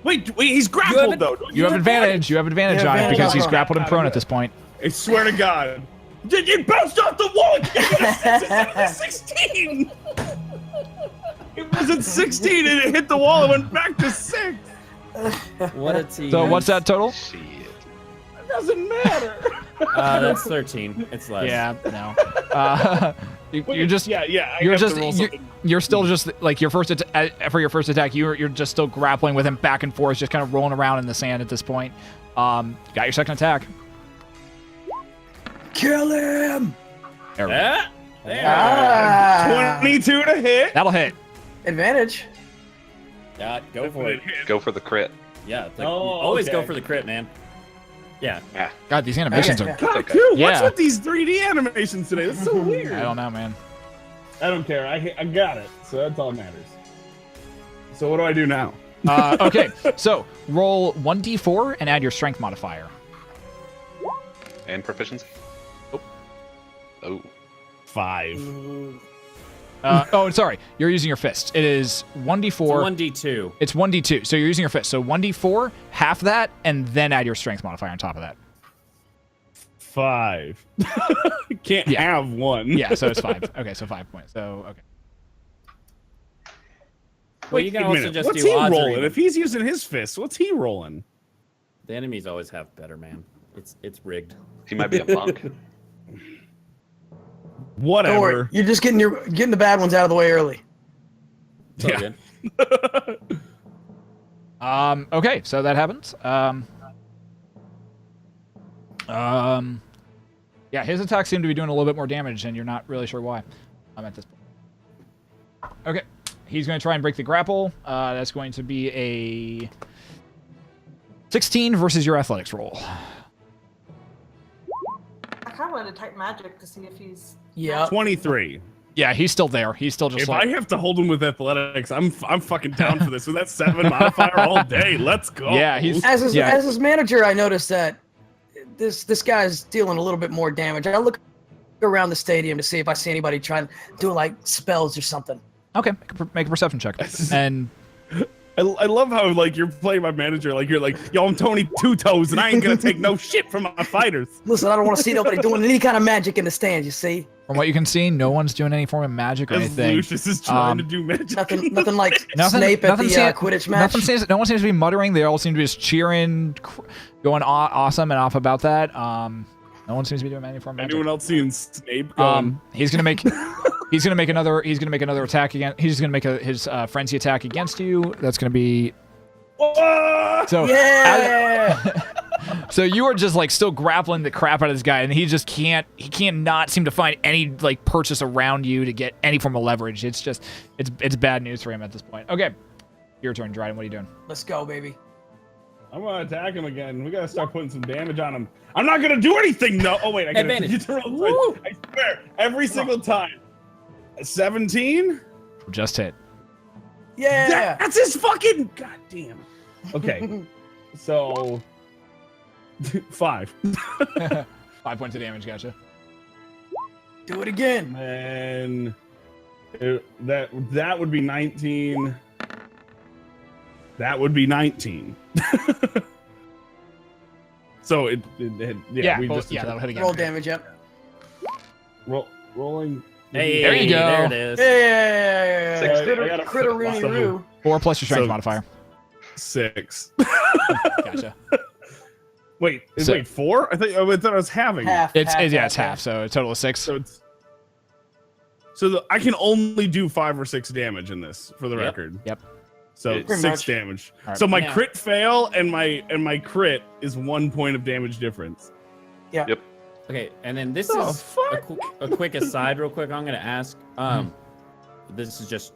Wait, he's grappled though. You have advantage. You have advantage on it because he's grappled and prone at this point. I swear to God. It bounced off the wall. It was 16. It was at 16 and it hit the wall and went back to 6. What a team. So what's that total? Shit. It doesn't matter. That's 13. It's less. Yeah, no. You're just you're still just like your first for your first attack. You're just still grappling with him back and forth, just kind of rolling around in the sand at this point. Got your second attack. Kill him! There we go. Yeah. There. 22 to hit. That'll hit. Advantage. Yeah, go for it. Go for the crit. Yeah, always go for the crit, man. Yeah. God, these animations are. God, Okay. dude, what's Yeah. with these 3D animations today? That's so weird. I don't know, man. I don't care. I got it. So that's all that matters. So what do I do now? Okay, so roll 1d4 and add your strength modifier. And proficiency. Oh. 5. Oh, sorry. You're using your fist. It is 1d4. It's 1d2. It's 1d2. So you're using your fist. So 1d4, half that, and then add your strength modifier on top of that. 5. Can't have 1. Yeah, so it's 5. Okay, so 5 points. So, okay. Well, you can also just what's do he odds or rolling? even. If he's using his fist, what's he rolling? The enemies always have better, man. It's rigged. He might be a monk. Whatever. Don't worry. You're just getting the bad ones out of the way early. It's all Yeah. good. Okay, so that happens. Yeah, his attacks seem to be doing a little bit more damage, and you're not really sure why. I'm at this point. Okay, he's going to try and break the grapple. That's going to be a 16 versus your athletics roll. I kind of wanted to type magic to see if he's. Yeah. 23. Yeah, he's still there. He's still just If like... I have to hold him with athletics, I'm fucking down for this. With that 7 modifier all day, let's go. Yeah, he's... As his manager, I noticed that this guy's dealing a little bit more damage. I look around the stadium to see if I see anybody trying to do like spells or something. Okay, make a perception check. And I love how like you're playing my manager, like you're like, yo, I'm Tony Two Toes, and I ain't gonna take no shit from my fighters. Listen, I don't want to see nobody doing any kind of magic in the stands. You see, from what you can see, no one's doing any form of magic or anything. Lucius is trying to do magic. nothing like Snape at the Quidditch match. No one seems to be muttering. They all seem to be just cheering, going awesome and off about that. No one seems to be doing any form of magic. Anyone else seeing Snape going? He's gonna make another attack again. He's gonna make his frenzy attack against you. That's gonna be so. Yeah. So you are just like still grappling the crap out of this guy, and he cannot seem to find any like purchase around you to get any form of leverage. It's just it's bad news for him at this point. Okay, your turn, Dryden. What are you doing? Let's go, baby. I'm gonna attack him again. We gotta start putting some damage on him. I'm not gonna do anything. No. Oh wait, I gotta Advantage. I swear, every single time. 17. Just hit. Yeah. That's his fucking goddamn. Okay, so 5. 5 points of damage. Gotcha. Do it again. And that would be 19. That would be 19. So it that'll hit again. Roll damage up. Rolling. Hey, There you go. There it is. Yeah. I got Critter Rooney Roo. 4 plus your strength So- modifier. 6. Gotcha. Wait, So- wait, 4? I thought I was having. It's half. So a total of 6. So I can only do 5 or 6 damage in this, for the Yep. record. Yep. So Pretty 6 much. damage. All right. So my Yeah. crit fail and my crit is 1 point of damage difference. Okay, and then this The is fuck? a quick aside, real quick. I'm gonna ask. This is just.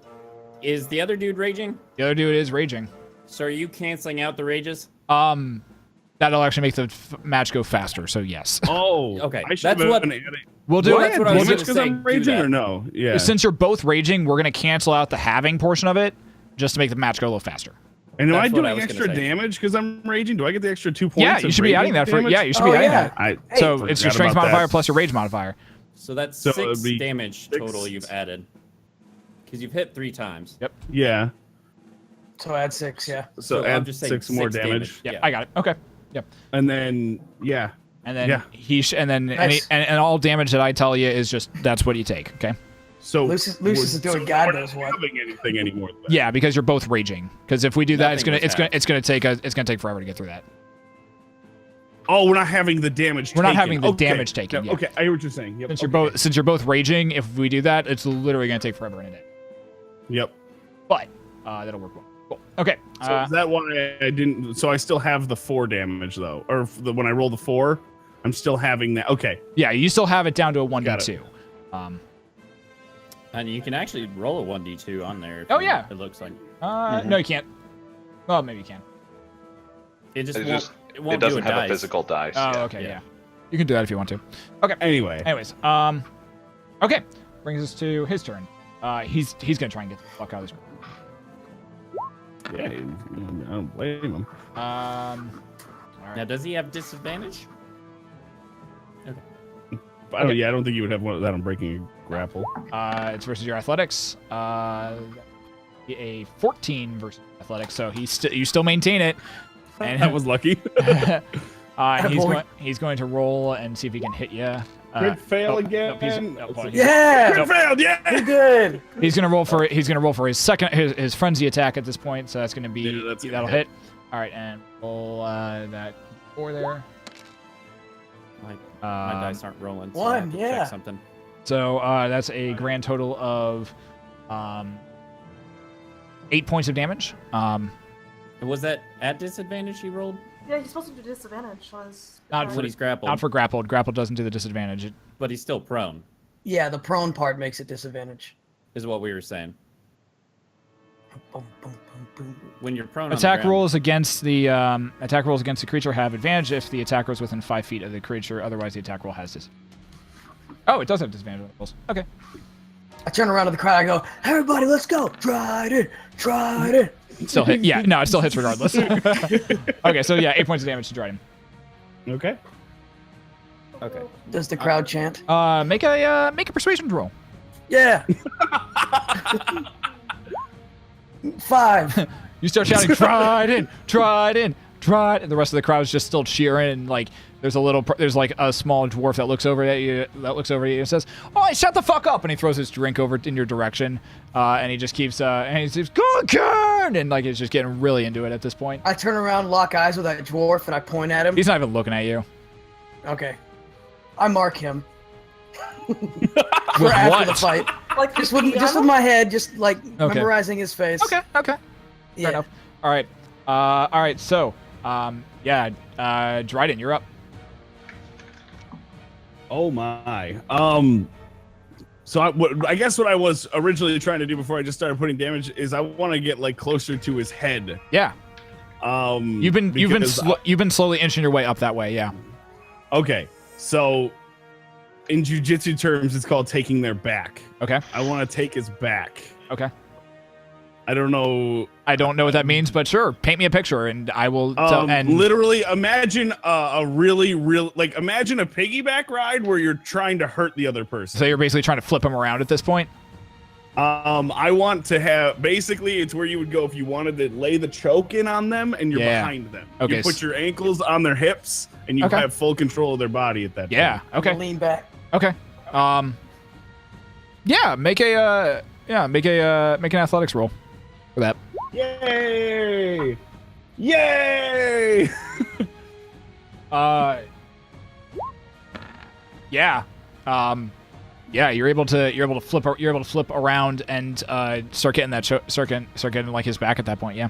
Is the other dude raging? The other dude is raging. So are you canceling out the rages? That'll actually make the match go faster. So yes. Oh, Okay, I should that's have what- been adding. We'll Do do I it. that's add what I was damage gonna because say, I'm do raging that. or no? Yeah. Since you're both raging, we're gonna cancel out the halving portion of it just to make the match go a little faster. And am I That's what I doing was extra gonna say. damage because I'm raging? Do I get the extra 2 points? Yeah, you of should be adding raging that for. damage? Yeah, you should Oh, be adding yeah. that. I So it's your forgot strength about modifier that. plus your rage modifier. So that's So 6 it'd be damage 6. total you've added. Because you've hit 3 times. Yep. Yeah. So add 6, yeah. So I'm add just saying 6 more 6 damage. Yeah, I got it. Okay. Yep. And then yeah. And then Yeah. and then Nice. and all damage that I tell you is just that's what you take. Okay. So Lucius we're- is doing so God we're knows not what. having anything anymore. Then. Yeah, because you're both raging. Because if we do that, Nothing was halved. it's gonna take forever to get through that. Oh, we're not having the damage. We're not taken. having the Okay. damage taken, Yeah, yeah. Okay, I hear what you're saying. Yep. Since you're both raging, if we do that, it's literally gonna take forever in a day. Yep. But that'll work well. Cool. Okay. So is that why I didn't? So I still have the 4 damage though, or when I roll the 4, I'm still having that. Okay. Yeah, you still have it down to a Got 1d2. And you can actually roll a 1d2 on there. if Oh, you- yeah. It looks like. No, you can't. Well, maybe you can. It just It won't, just it won't it doesn't do a have dice. a physical dice. Oh, yeah. okay, yeah. yeah. You can do that if you want to. Anyway. Anyways, okay, brings us to his turn. He's gonna try and get the fuck out of this room. Yeah. I don't blame him. All Now, right. does he have disadvantage? I don't think you would have one of that on breaking a grapple. It's versus your athletics. A 14 versus athletics, so you still maintain it. And That was lucky. he's going to roll and see if he can hit you. Crit fail again. Yeah! Crit failed. Yeah. You're good! He's gonna roll for his second his frenzy attack at this point, so that's gonna be Yeah, that's gonna that'll hit. hit. All right, and roll that 4 there. My dice aren't rolling. So I 1, have to yeah. check something. So that's a grand total of 8 points of damage. Was that at disadvantage he rolled? Yeah, he's supposed to do disadvantage on his. Not When he's grappled. Not for grappled. Grappled doesn't do the disadvantage. But he's still prone, Yeah, the prone part makes it disadvantage. is what we were saying. Boom, boom, boom, boom. When you're prone on the Attack ground- rolls against the creature have advantage if the attacker is within 5 feet of the creature. Otherwise, the attack roll has disadvantage. Oh, it does have disadvantage on rolls. Okay. I turn around to the crowd. I go, everybody, let's go! Dryden! Dryden! Still hit. Yeah, no, it still hits regardless. Okay, so yeah, 8 points of damage to Dryden. Okay. Okay. Does the crowd chant? Make a persuasion roll. Yeah! 5. You start shouting, Dryden, Dryden, Dryden. And the rest of the crowd's just still cheering. And like, there's like a small dwarf that looks over at you. And says, "Oh, shut the fuck up!" And he throws his drink over in your direction. And he just keeps and he says, "Go again!" And like, he's just getting really into it at this point. I turn around, lock eyes with that dwarf, and I point at him. He's not even looking at you. Okay. I mark him. With For after what? the fight. Like Just with my head, just like Okay. memorizing his face. Okay. Fair Yeah. enough. All right. So, Dryden, you're up. Oh my. So I guess what I was originally trying to do before I just started putting damage is I want to get like closer to his head. Yeah. You've Because been slowly inching your way up that way. Yeah. Okay. So in jujitsu terms, it's called taking their back. Okay. I want to take his back. Okay. I don't know. I don't know what that means, but sure, paint me a picture, and I will. Literally, imagine imagine a piggyback ride where you're trying to hurt the other person. So you're basically trying to flip him around at this point. I want to have basically it's where you would go if you wanted to lay the choke in on them and you're behind them. Okay. You put your ankles on their hips and you Okay. have full control of their body at that Yeah. point. Okay. Lean back. Okay. Make an athletics roll for that. Yay! Yay! Yeah. Yeah, you're able to flip around and start getting that start getting like his back at that point. Yeah.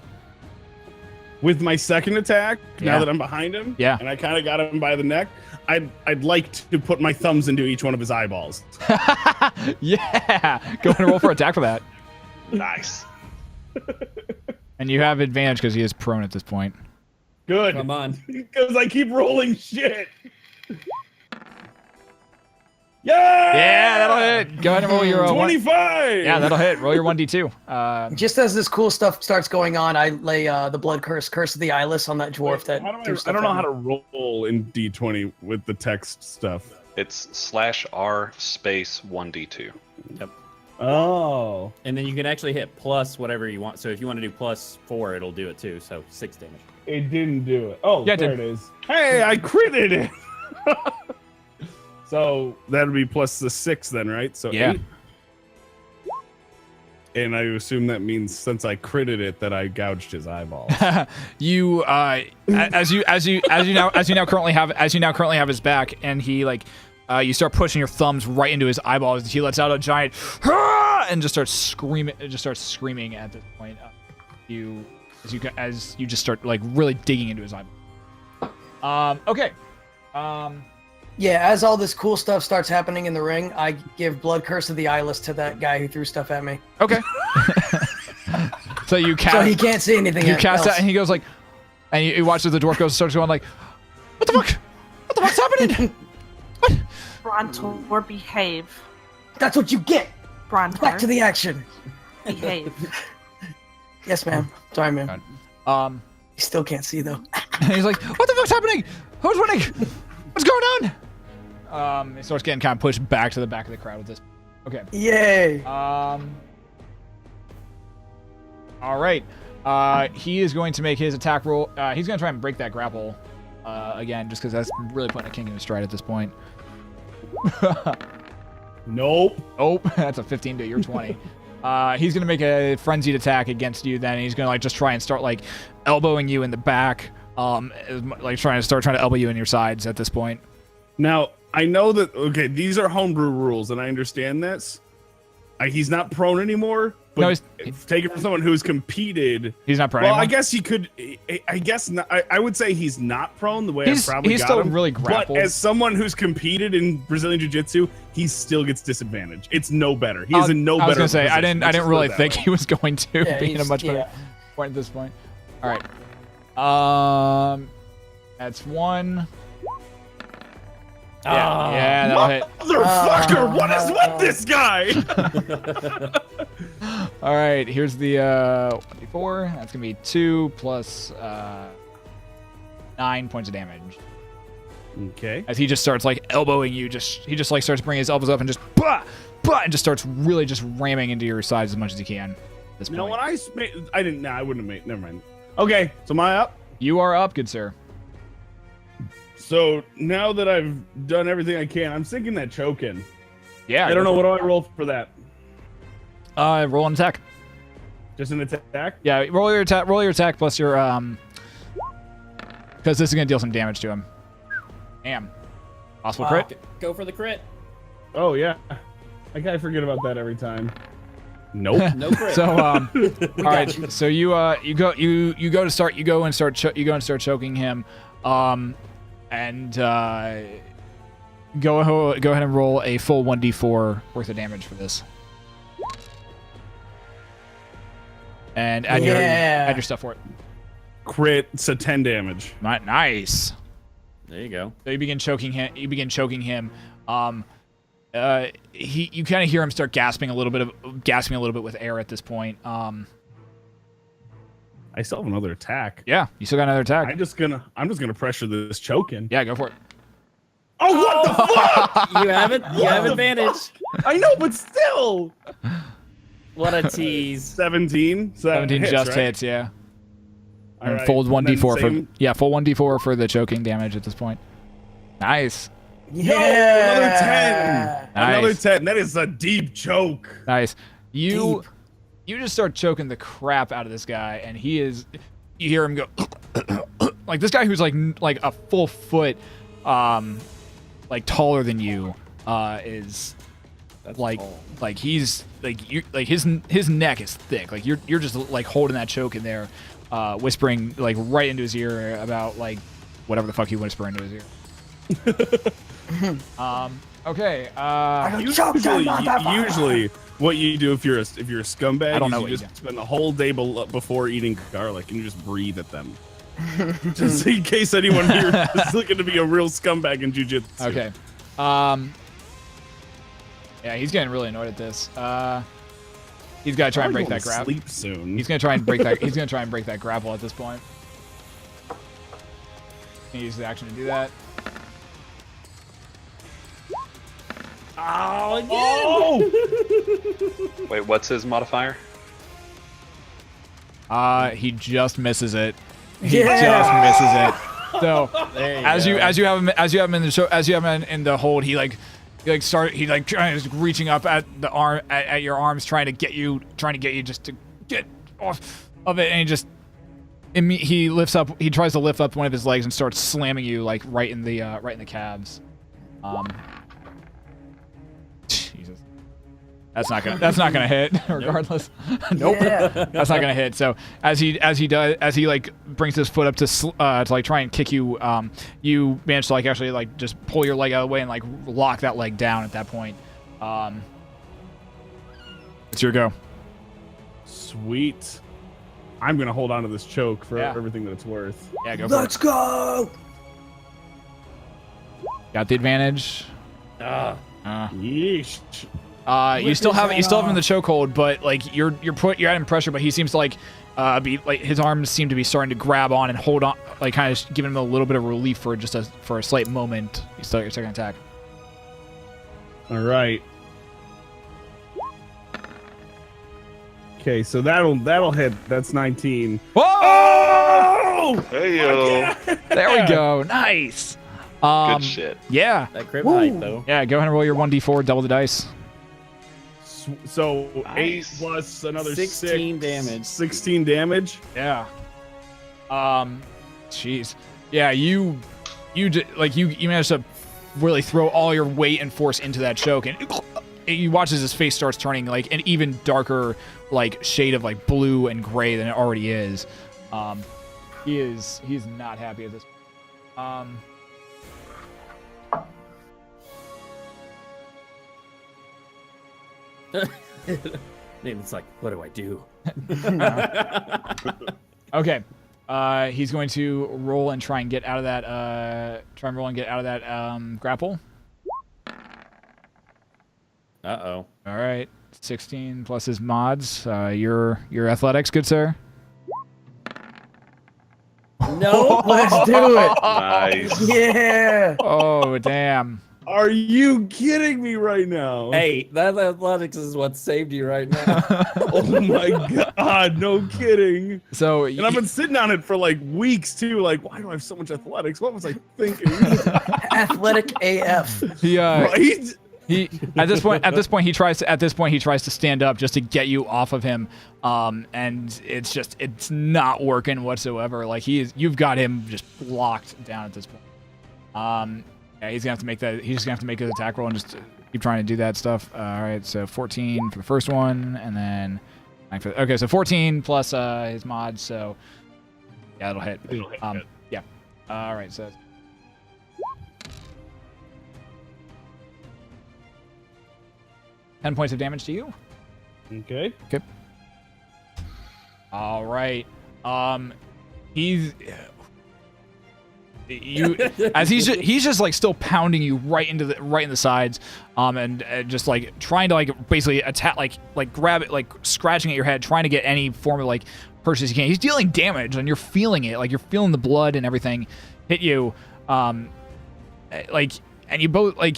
With my second attack, Yeah. now that I'm behind him, Yeah. and I kind of got him by the neck, I'd like to put my thumbs into each one of his eyeballs. Yeah. Go ahead and roll for attack for that. Nice. And you have advantage because he is prone at this point. Good. Come on. Because I keep rolling shit. Yeah! Yeah, that'll hit. Go ahead and roll your 25! Yeah, that'll hit. Roll your 1d2. Just as this cool stuff starts going on, I lay the blood curse of the eyeless on that dwarf. That How do threw I stuff don't know at how me. to roll in D20 with the text stuff. It's /R space 1d2. Oh. And then you can actually hit plus whatever you want. So if you want to do +4, it'll do it too. So 6 damage. It didn't do it. Oh, Yeah, it there did. it is. Hey, I critted it. So that'd be plus the 6 then, right? So Yeah. 8. And I assume that means since I critted it that I gouged his eyeballs. You as you now currently have his back, and he you start pushing your thumbs right into his eyeballs. He lets out a giant and just starts screaming. It just starts screaming at this point. As you just start really digging into his eyeball. Okay. Yeah, as all this cool stuff starts happening in the ring, I give blood curse of the eyeless to that guy who threw stuff at me. Okay. So you cast. So he can't see anything. You cast else. that, and he goes and you watch as the dwarf starts going what the fuck? What the fuck's happening? What? Brontor, behave. That's what you get. Brontor, Back to the action. behave. Yes, ma'am. Sorry, ma'am. He still can't see though. And he's like, what the fuck's happening? Who's winning? What's going on? He starts getting kind of pushed back to the back of the crowd with this. Okay. Yay. All right. He is going to make his attack roll. He's going to try and break that grapple again, just because that's really putting a kink in his stride at this point. Nope. Oh, that's a 15 to your 20. He's going to make a frenzied attack against you then. And he's going to just try and start elbowing you in the back. Trying to elbow you in your sides at this point. Now, I know that, okay, these are homebrew rules, and I understand this. He's not prone anymore, but No, take it from someone who's competed. He's not prone Well, anymore? I guess he could. I guess not, I would say he's not prone the way He's I probably got still him. really grappled. But as someone who's competed in Brazilian Jiu-Jitsu, he still gets disadvantage. It's no better. He is in no better. I was gonna say I position. didn't Let's just really put it that think way. he was going to Yeah, be in a he's- much better yeah. point at this point. All right. That's one. Yeah, that'll hit. Motherfucker! What is with this guy? All right, here's the 1d4. That's gonna be 2 plus 9 points of damage. Okay. As he just starts elbowing you, he just starts bringing his elbows up and just and just starts really just ramming into your sides as much as he can. At this You know point. what I didn't. Nah, I wouldn't have made. Never mind. Okay, so am I up? You are up, good sir. So now that I've done everything I can, I'm sinking that choke in. Yeah. I don't know what do I roll for that. Roll an attack. Just an attack. Yeah, roll your attack plus your because this is gonna deal some damage to him. Damn. Possible Wow. crit. Go for the crit. Oh yeah, I kind of forget about that every time. Nope. No crit. So all right. you. So you go and start choking him, and go ahead and roll a full 1d4 worth of damage for this. And add your stuff for it. Crit. It's a 10 damage. Nice. There you go. So you begin choking him. You kind of hear him start gasping a little bit with air at this point. I still have another attack. Yeah, you still got another attack. I'm just gonna pressure this choke in. Yeah, go for it. Oh, what the fuck? You have it. You have the advantage. I know, but still. What a tease. 17. So that 17 hits, just right? hits, yeah. All And right. full And then 1d4 for same- full 1d4 for the choking damage at this point. Nice. Yo, another 10. Nice. Another 10. That is a deep choke. Nice. You just start choking the crap out of this guy, and you hear him go like this guy who's like a full foot taller than you is That's like tall. like he's like you like his neck is thick. Like you're just like holding that choke in there, whispering like right into his ear about like whatever the fuck you whisper into his ear. Okay. Usually, what you do if you're a scumbag, I don't know is what you you just spend the whole day before eating garlic, and you just breathe at them, just in case anyone here is looking to be a real scumbag in jujitsu. Okay. Yeah, he's getting really annoyed at this. He's got to try and break that grapple. Sleep soon. He's gonna try and break that. He's gonna try and break that grapple at this point. Can use the action to do that. Oh, again! Oh! Wait, what's his modifier? He just misses it. He Yeah! just misses it. So There you as go. you have him in the show, as you have him in the hold, he tries reaching up at the arm at your arms, trying to get you just to get off of it, and he tries to lift up one of his legs and starts slamming you like right in the calves. Jesus, that's not gonna hit regardless. Nope, Yeah. that's not gonna hit. So as he like brings his foot up to like try and kick you, you manage to like actually like just pull your leg out of the way and like lock that leg down at that point. It's your go. Sweet. I'm gonna hold on to this choke for Yeah. everything that it's worth. Yeah, go for Let's go. it. Got the advantage. Yeesh. You still have him in the chokehold, but like you're adding pressure, but he seems to like be like his arms seem to be starting to grab on and hold on, like kind of giving him a little bit of relief for just for a slight moment. You start your second attack. All right. Okay, so that'll hit. That's 19. Whoa! Oh! Hey yo. There we go. Nice. Good shit. Yeah. That crit Woo. height, though. Yeah. Go ahead and roll your 1d4. Double the dice. So Nice. 8 plus another 16 6, damage. 16 damage. Yeah. Jeez. Yeah. You managed to really throw all your weight and force into that choke, and you watch as his face starts turning like an even darker like shade of like blue and gray than it already is. He's not happy at this. It's like, what do I do? Okay. He's going to roll and try and get out of that. Grapple. Uh-oh. All right. 16 plus his mods. Your athletics, good sir. No. Let's do it. Nice. Yeah. Oh damn. Are you kidding me right now? Hey, that athletics is what saved you right now. Oh my god, no kidding. So And I've been sitting on it for like weeks too. Like, why do I have so much athletics? What was I thinking? Athletic AF. he Right? He at this point he tries to stand up just to get you off of him, and it's not working whatsoever. Like you've got him just locked down at this point. Yeah, he's just gonna have to make his attack roll and just keep trying to do that stuff. All right, so 14 for the first one, and then okay, so 14 plus his mod, so yeah, it'll hit. It'll hit, good. Yeah. All right, so. 10 points of damage to you. Okay. All right. He's just like still pounding you right in the sides, and just like trying to like basically attack, like grab it, like scratching at your head, trying to get any form of like purchase you can. He's dealing damage, and you're feeling it, like you're feeling the blood and everything hit you, like. And you both like,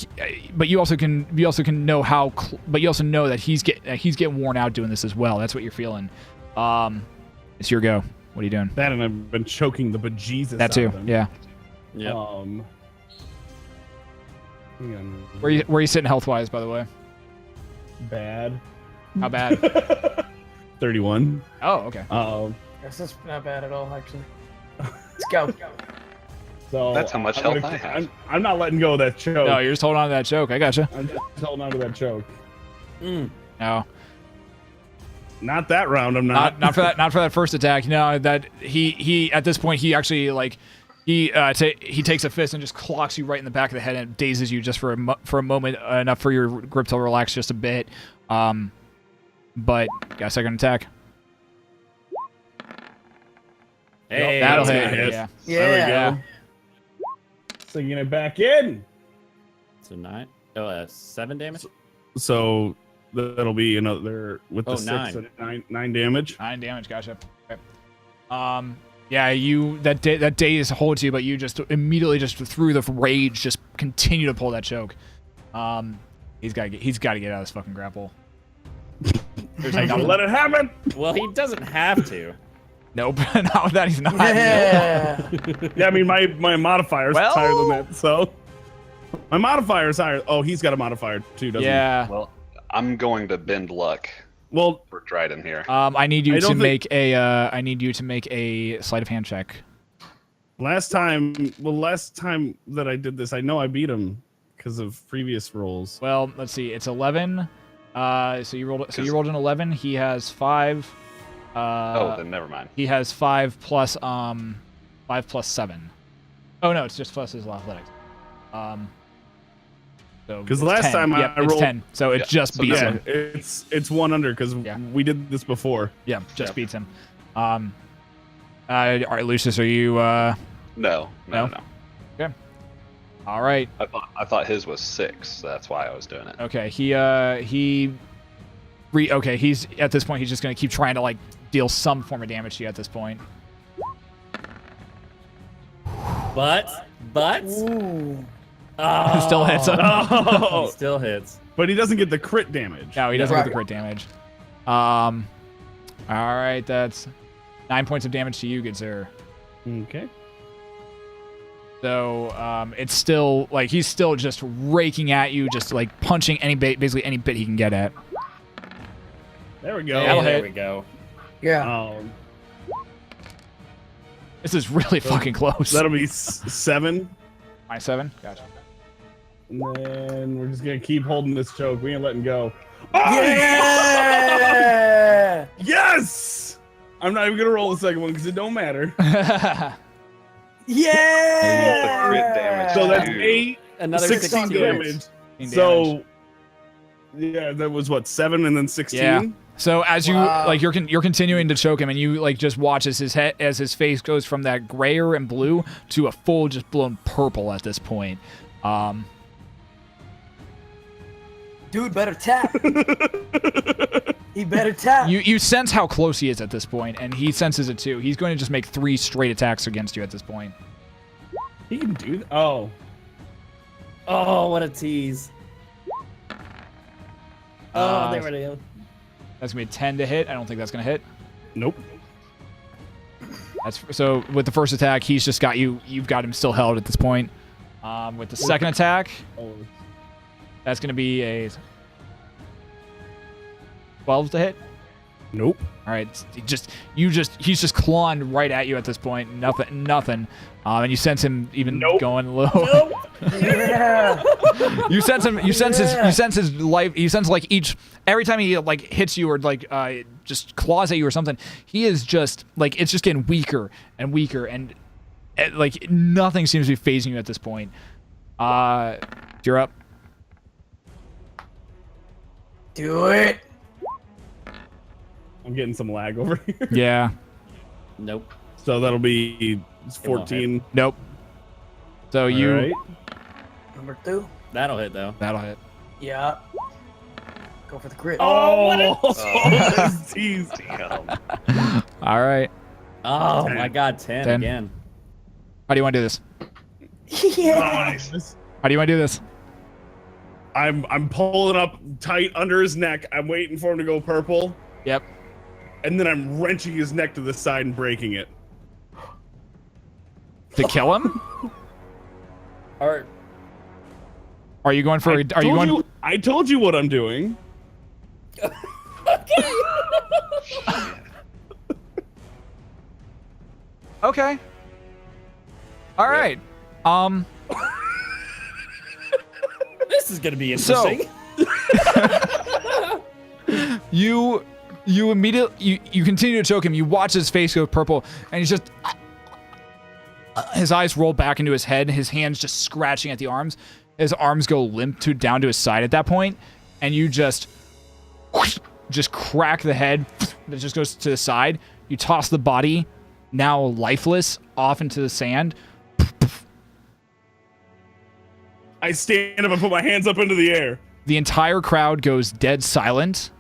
but you also know how, but you also know that he's getting worn out doing this as well. That's what you're feeling. It's your go. What are you doing? That and I've been choking the bejesus That out too. of him. Yeah. Yep. Hang on. Where you sitting health wise, by the way? Bad. How bad? 31. Oh, okay. This is not bad at all, actually. Let's go. So That's how much health I have. I'm not letting go of that choke. No, you're just holding on to that choke. I gotcha. I'm just holding on to that choke. No. Not that round. I'm not. Not for that first attack. No, that he at this point he actually like he takes a fist and just clocks you right in the back of the head and dazes you just for a moment, enough for your grip to relax just a bit. But got a second attack. Hey, that'll that's hit. gonna hit. Yeah. Yeah. There we go. Singing it back in. So 7 damage. So that'll be another with the 9. 6 and 9 damage. 9 damage. Gotcha. Okay. Yeah, that daze holds you, but you just immediately just through the rage just continue to pull that choke. He's got to get out of this fucking grapple. There's I nothing. let it happen. Well, he doesn't have to. Nope, not with that. He's not. Yeah. Yeah, I mean my modifier's Well- higher than that, so my modifier's higher. Oh, he's got a modifier too, doesn't Yeah. Well, I'm going to bend luck he? Well, for Dryden here. I need you I to don't make a sleight of hand check. last time that I did this, I know I beat him because of previous rolls. Well, let's see. It's 11. So you rolled an 11. He has 5. Then never mind. He has 5 plus 7. Oh no, it's just plus his athletics. So Because it's last 10. time Yep, I it's rolled 10. So it Yeah, just so beats Yeah, him. it's 1 under because Yeah. we did this before. Yeah, just Yep. beats him. All right, Lucius, are you? No. Okay. All right. I thought his was 6. So that's why I was doing it. Okay. He's at this point. He's just gonna keep trying to like deal some form of damage to you at this point. But Ooh. oh, Still hits him. Oh, Still hits. but he doesn't get the crit damage. No, he doesn't get the Right. crit damage. All right, that's 9 points of damage to you, good sir. Okay. So it's still like he's still just raking at you, just like punching basically any bit he can get at. There we go. Hey, That'll there hit. we go. Yeah. This is really fucking close. That'll be 7. My 7. Gotcha. And then we're just gonna keep holding this choke. We ain't letting go. Yeah. Yes! I'm not even gonna roll the second one because it don't matter. Yeah. Crit damage. So that's Dude. 8, Another 16 damage. So yeah, that was what, 7 and then 16. Yeah. So as you Wow. like you're continuing to choke him, and you like just watch as his face goes from that grayer and blue to a full just blown purple at this point. Dude better tap. He better tap. You sense how close he is at this point, and he senses it too. He's going to just make 3 straight attacks against you at this point. He can do that. Oh. Oh, what a tease. Oh, there we go. That's gonna be a 10 to hit. I don't think that's gonna hit. Nope. That's so with the first attack, he's just got you. You've got him still held at this point. With the second attack, Oh. that's gonna be a 12 to hit. Nope. All right, he's just clawing right at you at this point. Nothing. And you sense him even Nope. going low. Yeah. You sense him. You sense his life. You sense like every time he like hits you or like just claws at you or something. He is just like it's just getting weaker and weaker and like nothing seems to be phasing you at this point. You're up. Do it. I'm getting some lag over here. Yeah. Nope. So that'll be 14. Nope. So you. All right. Number 2. That'll hit though. That'll hit. Yeah. Go for the crit. Oh, Oh. this tease. Damn. All right. Oh 10. my god, 10 10. again. How do you want to do this? Yeah. Nice. How do you want to do this? I'm pulling up tight under his neck. I'm waiting for him to go purple, Yep. and then I'm wrenching his neck to the side and breaking it. To kill him? Or Are you going for? Are you going? I told you what I'm doing. Okay. All right. this is gonna be So- interesting. You immediately you continue to choke him. You watch his face go purple, and he's just his eyes roll back into his head. His hands just scratching at the arms. His arms go limp down to his side at that point, and you just crack the head. That just goes to the side. You toss the body, now lifeless, off into the sand. I stand up and put my hands up into the air. The entire crowd goes dead silent.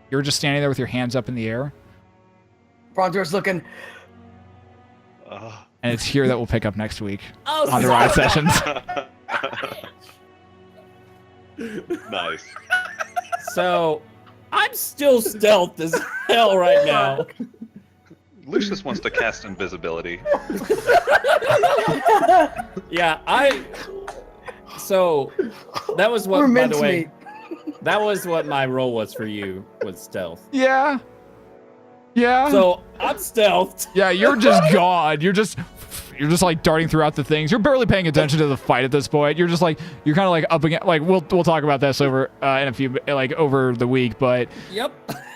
You're just standing there with your hands up in the air. Brontor's looking. And it's here that we'll pick up next week Oh, on the Riot Sessions. Nice. So, I'm still stealthed as hell right now. Lucius wants to cast invisibility. Yeah, So, that was what, by the way, that was what my role was for you, was stealth. Yeah. Yeah. So, I'm stealthed. Yeah, you're just gone. You're just like darting throughout the things. You're barely paying attention to the fight at this point. You're kind of like up against, like, we'll talk about this over in a few, like, over the week, but. Yep.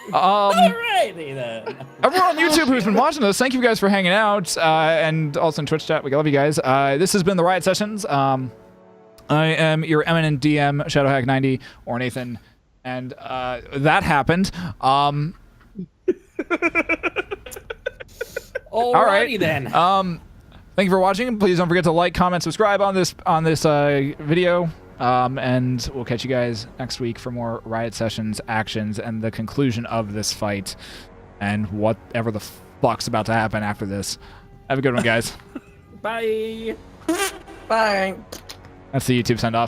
Alrighty then. Everyone on YouTube who's been watching this, thank you guys for hanging out, and also in Twitch chat. We love you guys. This has been the Riot Sessions. I am your eminent DM, Shadowhack90, or Nathan, and that happened. Alrighty right. then. Thank you for watching. Please don't forget to like, comment, subscribe on this video. And we'll catch you guys next week for more Riot Sessions actions and the conclusion of this fight and whatever the fuck's about to happen after this. Have a good one, guys. Bye. Bye. That's the YouTube send off.